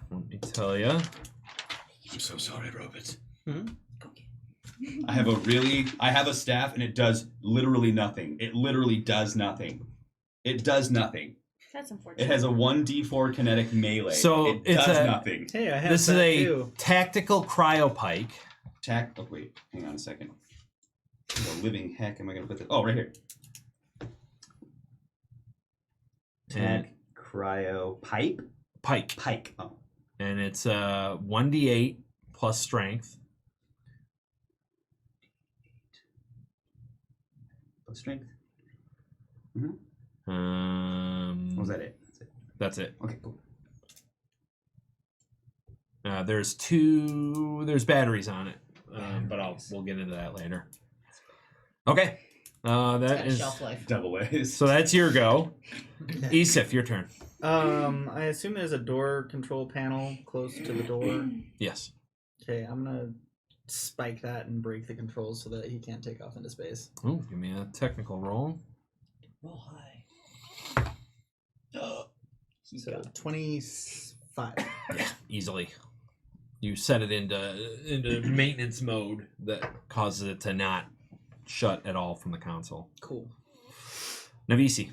Let me tell you. I'm so sorry, Robert. Hmm? I have a staff and it does literally nothing. It literally does nothing. It does nothing. That's unfortunate. It has a 1d4 kinetic melee. So it it's does a- nothing. Hey, I have This is that a too. tactical cryopike. Oh wait, hang on a second. The living heck am I gonna put this? Oh, right here. And cryo pipe. pike. Oh, And it's 1d8 plus strength. plus strength. Was that it? That's it. That's it. Okay, cool. There's batteries on it, but we'll get into that later. Okay, that Got a is shelf life. Double A's. so that's your go. Esif, your turn. I assume there's a door control panel close to the door. Yes. Okay, I'm gonna spike that and break the controls so that he can't take off into space. Ooh, give me a technical roll. Roll high. So 25. Yeah, easily. You set it into maintenance mode that causes it to not shut at all from the console. Cool. Navisi,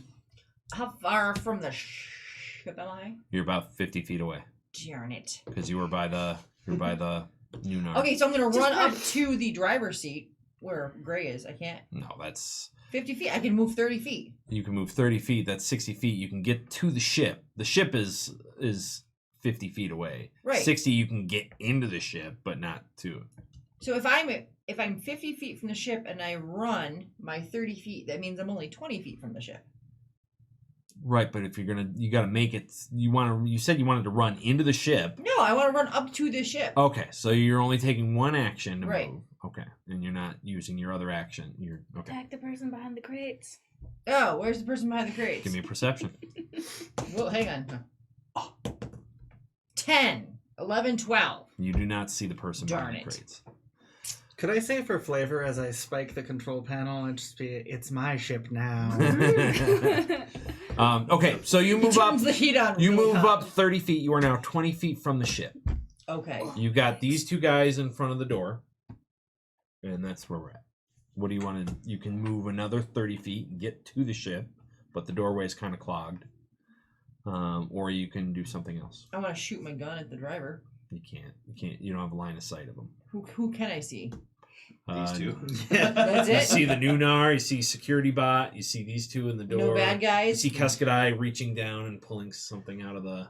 How far from the ship am I? you're about 50 feet away Darn it. because you were by the Nunar. Okay, so I'm gonna Just run run. up to the driver's seat where Gray is. I can't. No, that's 50 feet. I can move 30 feet. you can move 30 feet. That's 60 feet. You can get to the ship. The ship is 50 feet away. Right. 60, you can get into the ship, but not to it. So if I'm 50 feet from the ship and I run my 30 feet, that means I'm only 20 feet from the ship. Right, but if you gotta make it. You said you wanted to run into the ship. No, I want to run up to the ship. Okay, so you're only taking one action to Right. move. Okay, and you're not using your other action. You're okay. Attack the person behind the crates. Oh, where's the person behind the crates? Give me a perception. Well, hang on. 10, 11, 12. You do not see the person Darn behind the it. crates. Could I say for flavor as I spike the control panel and just be, it's my ship now? Okay, so you He move up. turns the heat on. You really move hot. up 30 feet. You are now 20 feet from the ship. Okay. You've got these two guys in front of the door, and that's where we're at. What do you want to? You can move another 30 feet and get to the ship, but the doorway is kind of clogged. Or you can do something else. I want to shoot my gun at the driver. You can't. You can't. You don't have a line of sight of them. Who can I see? These two. That's You it. see the Nunar. You see security bot. You see these two in the door. No bad You guys. see Keskadai reaching down and pulling something out of the.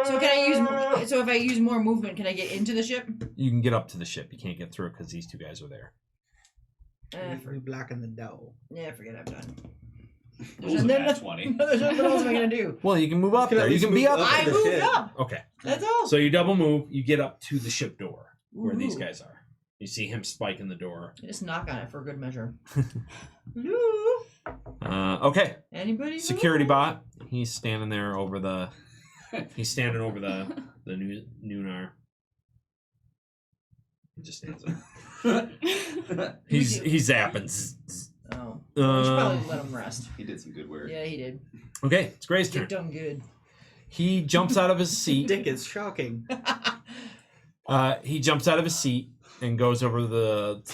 So can I use? So if I use more movement, can I get into the ship? You can get up to the ship. You can't get through it because these two guys are there. We blocking the door. Yeah, forget I'm done. Those are nat 20. There's nothing else I'm gonna do. Well, you can move up You can at there. You least can be move up. up. I the moved ship. up. Okay. That's all. So you double move. You get up to the ship door where these Ooh. guys are. You see him spiking the door. Just knock on it for good measure. Okay. Anybody? Security bot. He's standing there over the. He's standing over the Nunar. He just stands there. He's zapping. Oh. We should probably Um, let him rest. He did some good work. Yeah, he did. okay, it's Gray's He turn. done good. He jumps out of his seat. Dick is shocking. He jumps out of his seat and goes over to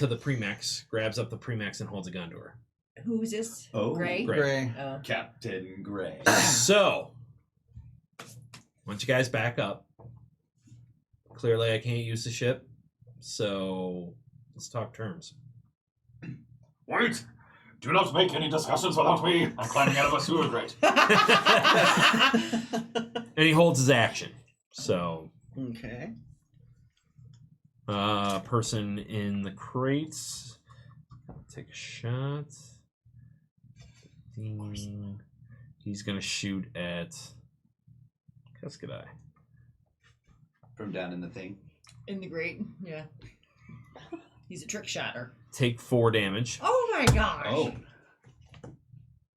the Premex, grabs up the Premex and holds a gun to her. Who's this? Oh, Gray? Gray. Oh. Captain Gray. So, once you guys back up, clearly I can't use the ship, so let's talk terms. Wait! Do not make any discussions without me. I'm climbing out of a sewer grate. And he holds his action. So, Okay. person in the crates, take a shot. He's gonna shoot at Keskadai. From down in the thing. In the grate, yeah. He's a trick shotter. Take 4 damage Oh my gosh! Oh.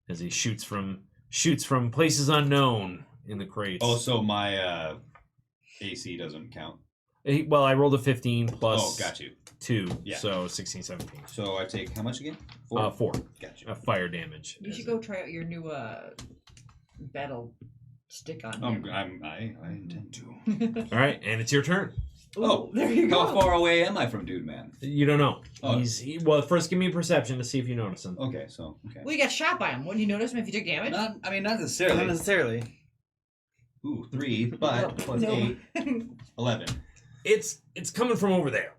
as he shoots from places unknown in the crates. Oh, so my AC doesn't count. Well, I rolled a 15 plus Oh, got you. 2, Yeah. so 16, 17. So I take how much again? 4. Got you. Fire damage. You should go try out your new battle stick on him. I intend to. All right, and it's your turn. Oh, there you go. How far away am I from Dude Man? You don't know. Oh. Well, first give me a perception to see if you notice him. Okay, so okay. Well, you got shot by him. Wouldn't you notice him if you took damage? Not Not necessarily. necessarily. Ooh, 3, but plus No. 8, 11. It's coming from over there.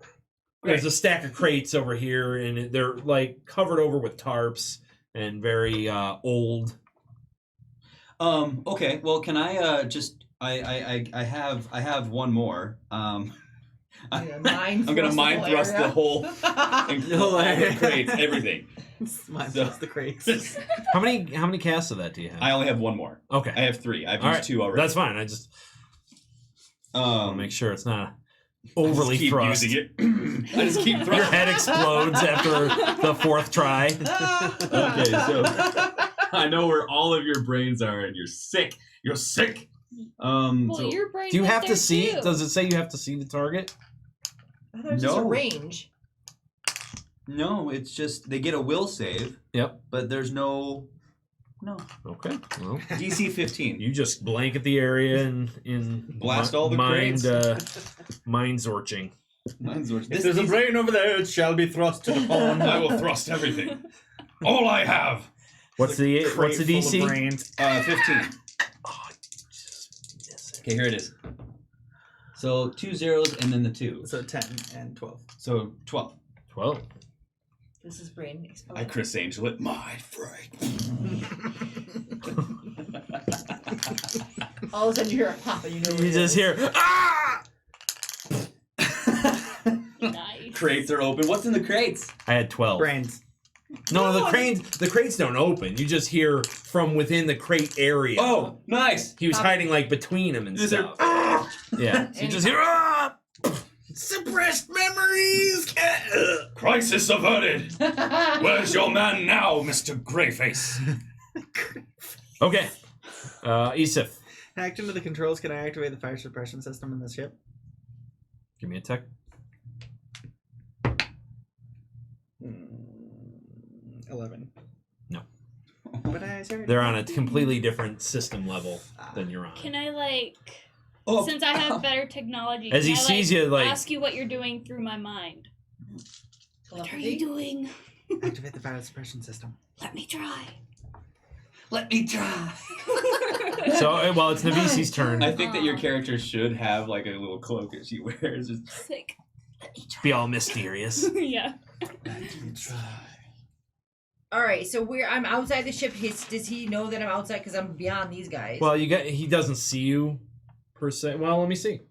There's a stack of crates over here, and they're like covered over with tarps and very old. Okay. Well, can I just I have one more. I'm gonna mind thrust the whole include all the crates, everything. Mine So- just the crates. How many casts of that do you have? I only have one more. Okay, I have 3. I've all used right, 2 already. that's fine. I just want to make sure it's not overly I just keep thrust. using it. I just keep Your thrusting. head explodes after the 4th try. Okay, so I know where all of your brains are, and you're sick. You're sick. Well, So your brain Do you went have to there see? too. Does it say you have to see the target? I thought it was just a No. range. no, it's just they get a will save, Yep. but there's no Okay. Well, DC 15. you just blanket the area and in Blast all the mind crates. mind zorching. Mine's worse. If there's a brain over there, it shall be thrust to the pond. I will thrust everything. All I have. What's the Crate full of DC? brains. 15. Oh, just miss it. Okay, here it is. So 2 zeros and then the 2. So 10 and 12. So 12. 12. This is brain explode. I Chris Angel it, my friend. All of a sudden you hear a pop and you know. You just hear ah! Nice. Crates are open. What's in the crates? I had 12. Brains. No, the crates don't open. You just hear from within the crate area. Oh, nice. He was hiding like between them and Is there- stuff. Yeah. So you just hear ah! Suppressed memories! Crisis averted. Where's your man now, Mr. Greyface? Okay. Isif, Hacked into the controls, can I activate the fire suppression system in the ship? give me a tech. 11. No. But I started. They're on a completely different system level than you're on. Can I Oh, since I have better technology, As can he I, sees you, like- ask you what you're doing through my mind? What are you doing? Activate the fire suppression system. Let me try. let me try. So, well, it's Navisi's turn. I think that your character should have like a little cloak that she wears. Just Sick. Let me try. Be all mysterious. Yeah. let me try. All right, so I'm outside the ship. Does he know that I'm outside because I'm beyond these guys? Well, he doesn't see you per se. Well, let me see.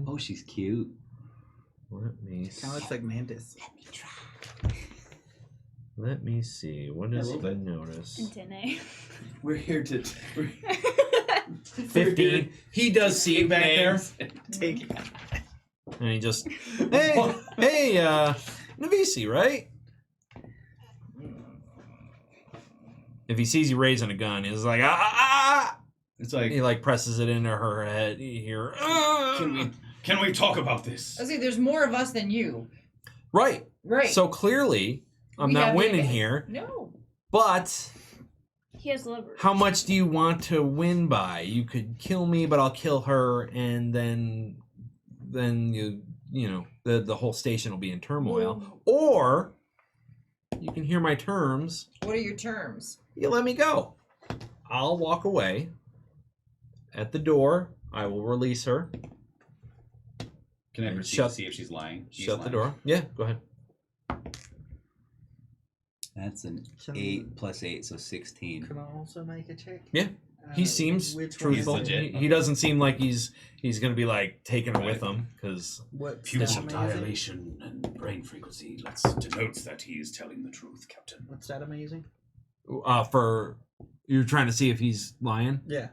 Oh, she's cute. Let me see. Kind of looks like Mantis. Let me try. Let me see. What does he little bit. notice? Antennae. We're here to. 15. He does see you back there. Take it. And he just, hey, Navisi, right? If he sees you raising a gun, he's like, ah. It's like, He like presses it into her head. You hear, ah. Can we talk about this? I was like, there's more of us than you. Right. Right. So clearly, I'm We not have the winning advantage. here. No. But He has leverage. how much do you want to win by? You could kill me, but I'll kill her, and then you the whole station will be in turmoil. Or you can hear my terms. What are your terms? You let me go. I'll walk away. At the door, I will release her. Can I proceed Shut- to see if she's lying? She's Shut the lying. door. Yeah, go ahead. That's an Can- 8 plus 8, so 16. Can I also make a check? Yeah. He seems which truthful. one is it? legit. He doesn't seem like he's gonna be like taking her with him because What Pupil stat am I using? dilation and brain frequency denotes that he is telling the truth, Captain. What stat am I using? for you're trying to see if he's lying. Yeah,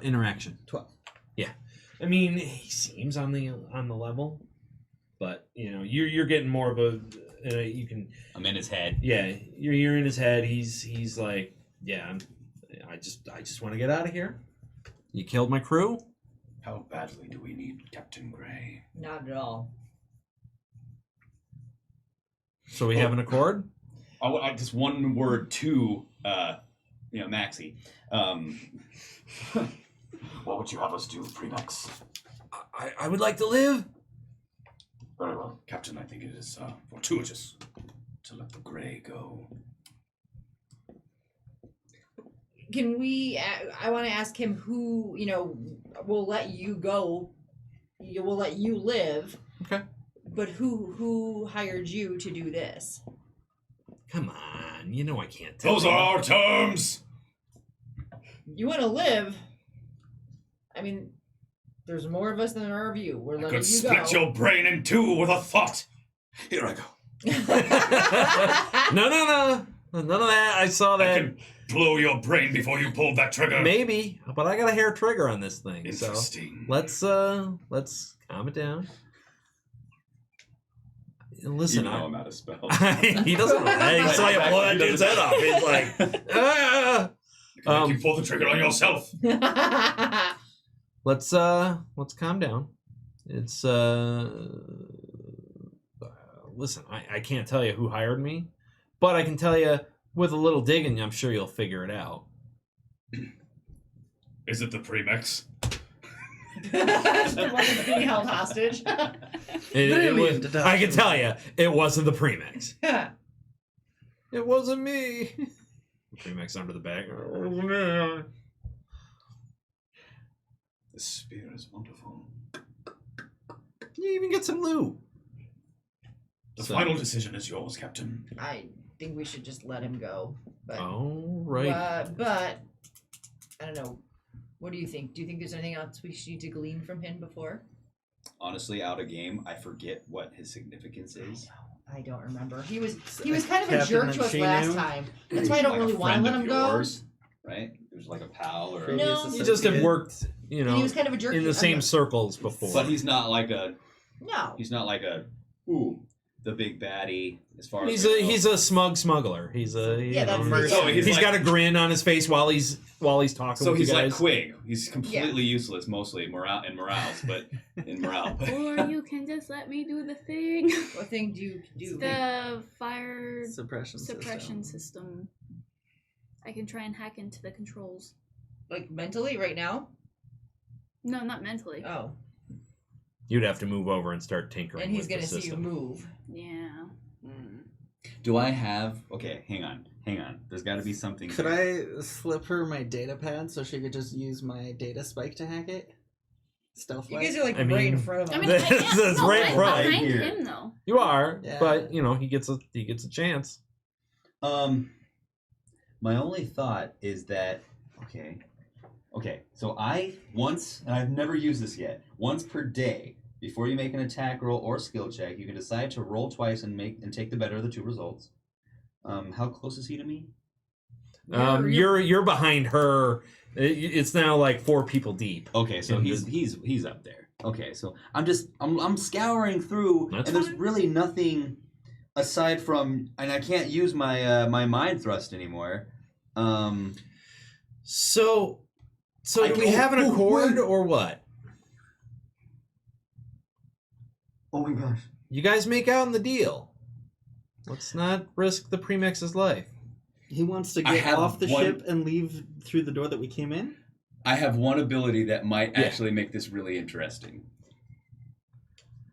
Interaction. 12. I mean, he seems on the level, but you're getting more of a you can. I'm in his head. Yeah, you're in his head. He's like, yeah, I just want to get out of here. You killed my crew. How badly do we need Captain Gray? Not at all. So we have an accord. I just one word to Maxie. What would you have us do, Premax? I would like to live. Very well, Captain. I think it is fortuitous to let the Gray go. Can we? I want to ask him who will let you go. Will let you live. Okay. But who hired you to do this? Come on, I can't tell. Those are our terms. You want to live? I mean, there's more of us than there are of you. We're I letting could you split go. your brain in two with a thought. Here I go. No. None of that. I saw I that. can blow your brain before you pulled that trigger. Maybe, but I got a hair trigger on this thing. So Interesting. let's calm it down. Listen, I'm out of spells. he doesn't. He saw you blow that dude's head off. He's like, ah. Make you pull the trigger on yourself. Let's calm down. It's listen, I can't tell you who hired me, but I can tell you with a little digging, I'm sure you'll figure it out. Is it the Premex? The one that's being held hostage. I can tell you, it wasn't the Premex. It wasn't me. Premex under the bag. This spear is wonderful. You even get some loot. The So- final decision is yours, Captain. I think we should just let him go. But All right. but I don't know. What do you think? Do you think there's anything else we should need to glean from him before? Honestly, out of game, I forget what his significance is. I don't remember. He was kind of a Captain jerk that to us she last knew? time. That's why I don't Like a really want to friend let of him go. yours, right? It was like a pal or. No. You just have worked, He was kind of a jerk in to- the I same mean, circles before. But he's not like a. No. He's not like a. Ooh, the big baddie. As far He's as a smug smuggler. He's a Yeah, that's the- So he's he's like- got a grin on his face while he's talking. So with he's you like guys. Quig. He's completely useless, mostly in morale, but in morale. But Or you can just let me do the thing. What thing do you do? The fire Suppression system. I can try and hack into the controls. Like mentally right now? No, not mentally. Oh. You'd have to move over and start tinkering. And he's with the gonna see you system. move. Yeah. do I have? Okay, hang on. There's got to be something. Could I slip her my data pad so she could just use my data spike to hack it? Stealth You wise? guys are like I right in mean- front of I him. mean, I That's can't. No, right I'm front. behind Here. him though. You are, Yeah. but he gets a chance. My only thought is that okay. So and I've never used this yet. Once per day, before you make an attack roll or skill check, you can decide to roll twice and take the better of the two results. How close is he to me? You're behind her. It's now like 4 people deep. Okay, so And he's up there. Okay, so I'm scouring through, That's and there's fine. really nothing aside from, and I can't use my my mind thrust anymore. So I do we can- have an oh, accord wait. or what? Oh my gosh. You guys make out in the deal. Let's not risk the Premix's life. He wants to I get have off the one- ship and leave through the door that we came in? I have one ability that might Yeah. actually make this really interesting.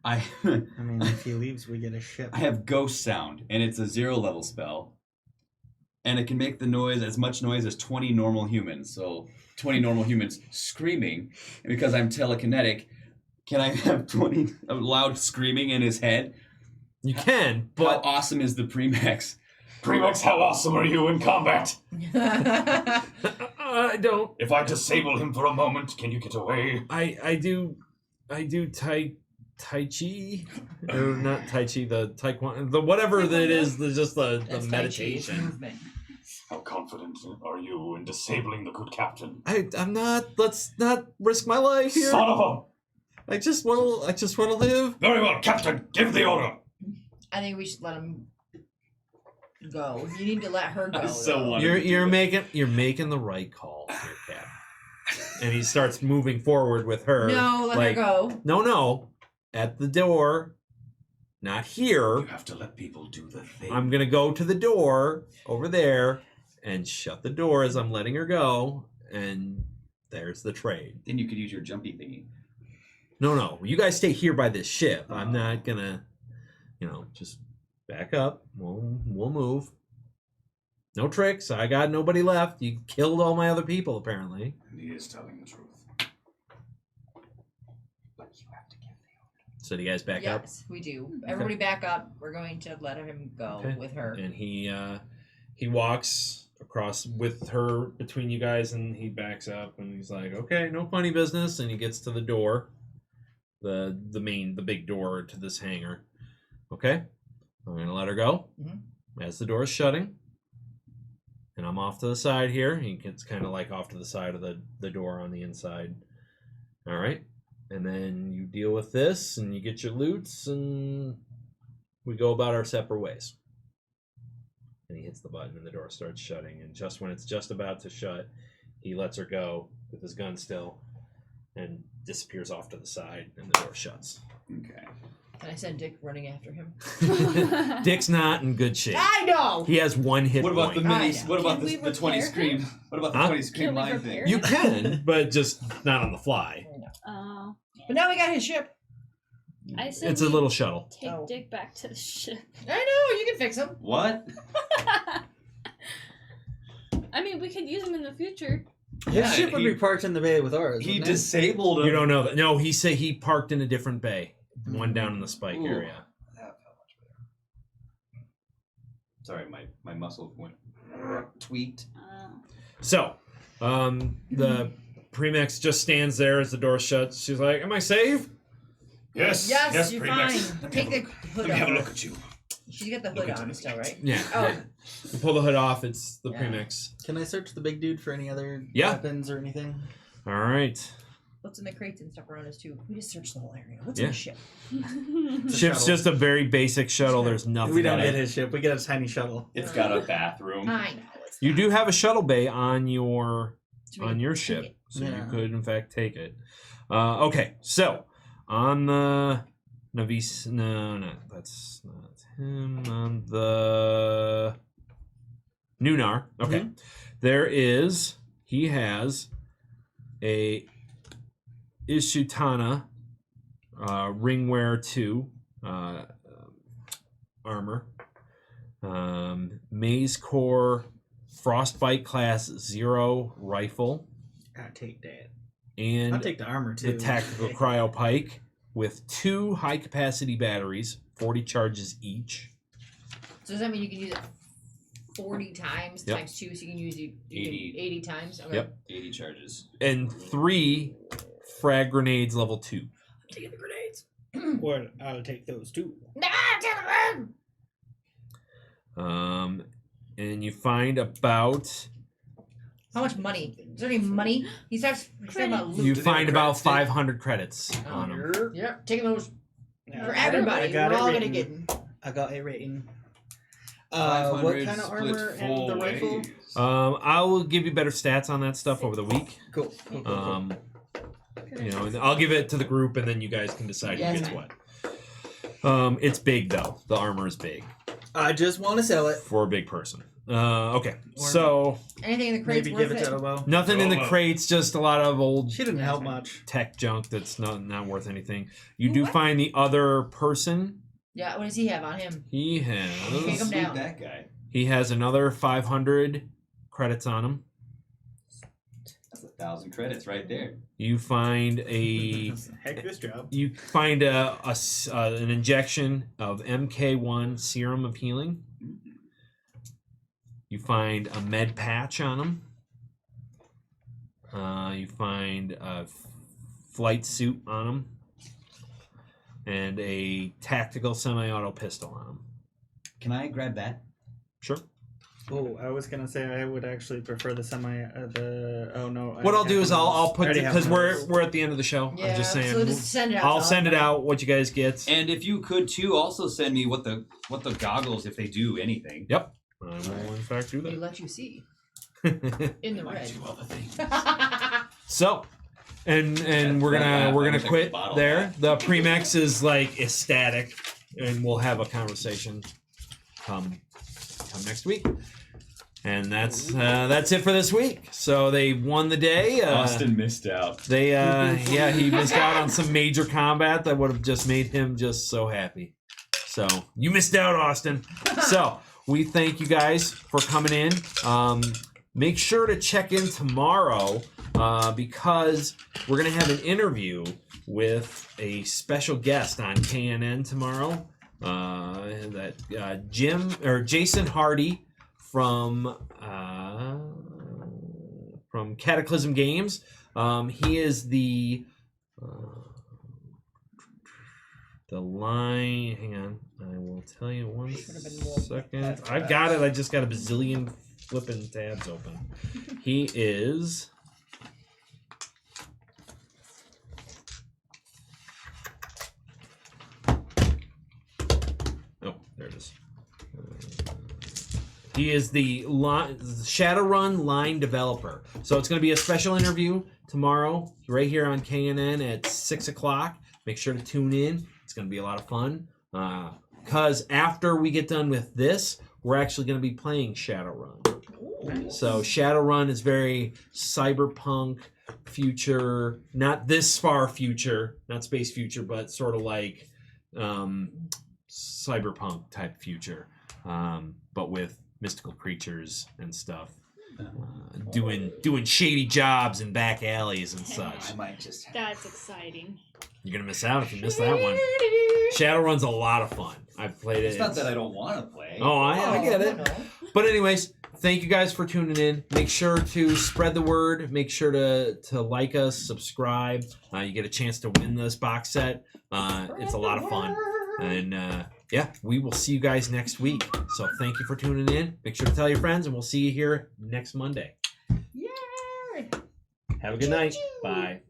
I mean, if he leaves, we get a ship. I have Ghost Sound, and it's a 0 level spell. And it can make the noise, as much noise as 20 normal humans. So 20 normal humans screaming. And because I'm telekinetic, can I have 20 loud screaming in his head? You can, How but awesome is the Premax? Premax, how awesome are you in combat? I don't. If I disable him for a moment, can you get away? I do Tai Chi, or not Tai Chi, the Taekwondo, the whatever that it is, just the That's Tai Chi, it's meditation. movement. How confident are you in disabling the good captain? I'm not. Let's not risk my life here. Son of a... I just want to live. Very well, Captain, give the order. I think we should let him go. You need to let her go. I so though. want- You're making the right call here, Cap. And he starts moving forward with her. No, let like, her go. No, at the door, not here. You have to let people do the thing. I'm gonna go to the door over there and shut the door as I'm letting her go, and there's the trade. Then you could use your jumpy thingy. No, you guys stay here by this ship. I'm not gonna, just back up. We'll move. No tricks. I got nobody left. You killed all my other people, apparently. And he is telling the truth. But you have to give the order. So do you guys back up? Yes, we do. Everybody back up. We're going to let him go Okay. with her. And he walks across with her between you guys, and he backs up, and he's like, "Okay, no funny business." And he gets to the door, the big door to this hangar. Okay, I'm gonna let her go. Mhm. As the door is shutting, and I'm off to the side here. He gets kind of like off to the side of the door on the inside. All right, and then you deal with this, and you get your loots, and we go about our separate ways. And he hits the button, and the door starts shutting. And just when it's just about to shut, he lets her go with his gun still, and disappears off to the side, and the door shuts. Okay. And I sent Dick running after him. Dick's not in good shape. I know! He has one hit What about the point. I mini? know. What about Can we the 20 repair scream? What about the Huh? 20 scream Can we line repair thing? You can, but just not on the fly. Oh. But now we got his ship. I said It's a we little shuttle. take Oh. Dick back to the ship. I know, you can fix him. What? I mean, we could use him in the future. His Yeah, ship would he- be parked in the bay with ours. He wouldn't it? disabled him. You don't know that. No, he said he parked in a different bay, one down in the spike Ooh. area. That felt much better. Sorry, my muscle went tweaked. So, the Premax just stands there as the door shuts. She's like, "Am I safe?" Yes, Yes, you're Premax. fine. Let me Take have the a look. hood Let me have a off. look at you. She's got the Look hood into on the still, right? Yeah. Oh. yeah. You pull the hood off. It's the Yeah. Premax. Can I search the big dude for any other Yeah. weapons or anything? All right. What's in the crates and stuff around us too? We just searched the whole area. What's Yeah. in the ship? It's a Ship's shuttle. just a very basic shuttle. There's nothing. We don't in get it. his ship. We get a tiny shuttle. It's got a bathroom. I know. It's You do have a shuttle bay on your Should we take ship, it? so Yeah. you could in fact take it. Okay, so on the Navis, no, that's not him. On the Nunar, okay, he has a Ishutana Ringwear 2 armor, Maze Core Frostbite Class 0 rifle, I'll take that. and I'll take the armor too. the tactical cryo pike with 2 high capacity batteries, 40 charges each. So does that mean you can use it 40 times Yep. times 2, so you can use it 80. 80 times? Okay. Yep. 80 charges. And 3 frag grenades level 2. Taking the grenades. Or I'll take those too. Nah, take them! And you find about How much money? Is there any money? He's talking about loot. you they find have about credits, too? 500 credits on them. Yeah, taking those Yeah, for I got it- everybody. I got We're it all gonna written. get them. I got a rating. 500 What kind of split armor and 4 the rifle? ways. I will give you better stats on that stuff over the week. Cool. And I'll give it to the group, and then you guys can decide Yeah, who gets that's what. It's big though. The armor is big I just want to sell it. for a big person. Okay, Or so Anything in the crate's Maybe worth give it to Obo. nothing in the Obo. crates, just a lot of old She didn't Yeah, help that's right. much. tech junk that's not worth anything. You do What? find the other person. Yeah, what does he have on him? He Take has him Sweep down. that guy. he has another 500 credits on him. That's 1,000 credits right there. You find a Heck, this job. you find an injection of MK1 serum of healing. You find a med patch on him. You find a flight suit on him. And a tactical semi-auto pistol on him. Can I grab that? Sure. Oh, I was gonna say I would actually prefer the oh no. What I'll do is I'll put already have because one of those. we're at the end of the show. Yeah, I'm just saying. so just send it out. I'll send it out. What you guys get. And if you could too, also send me what the goggles, if they do anything. Yep. I will in fact do They that. let you see in the red. other things. So, and we're I gonna wish I could quit bottle there. that. The Premex is like ecstatic, and we'll have a conversation come next week. And that's it for this week. So they won the day. Austin missed out. They he missed out on some major combat that would have just made him just so happy. So you missed out, Austin. So we thank you guys for coming in. Make sure to check in tomorrow because we're gonna have an interview with a special guest on KNN tomorrow. Jason Hardy from Cataclysm Games. He is the line. Hang on, I will tell you one Should've been more second. I've got it. I just got a bazillion flipping tabs open. He is. Oh, there it is. He is the Shadowrun line developer. So it's going to be a special interview tomorrow, right here on KNN at 6 o'clock. Make sure to tune in. It's going to be a lot of fun. Because after we get done with this, we're actually going to be playing Shadowrun. So Shadowrun is very cyberpunk future, not this far future, not space future, but sort of like cyberpunk type future, but with mystical creatures and stuff, doing shady jobs in back alleys and such. I might just. That's exciting. You're gonna miss out if you miss that one. Shadowrun's a lot of fun. I've played it. It's not that I don't want to play. Oh, I get it. No. But anyways, thank you guys for tuning in. Make sure to spread the word. Make sure to like us, subscribe. You get a chance to win this box set. It's a lot of fun. And we will see you guys next week. So thank you for tuning in. Make sure to tell your friends, and we'll see you here next Monday. Yay! Have a good night. Bye.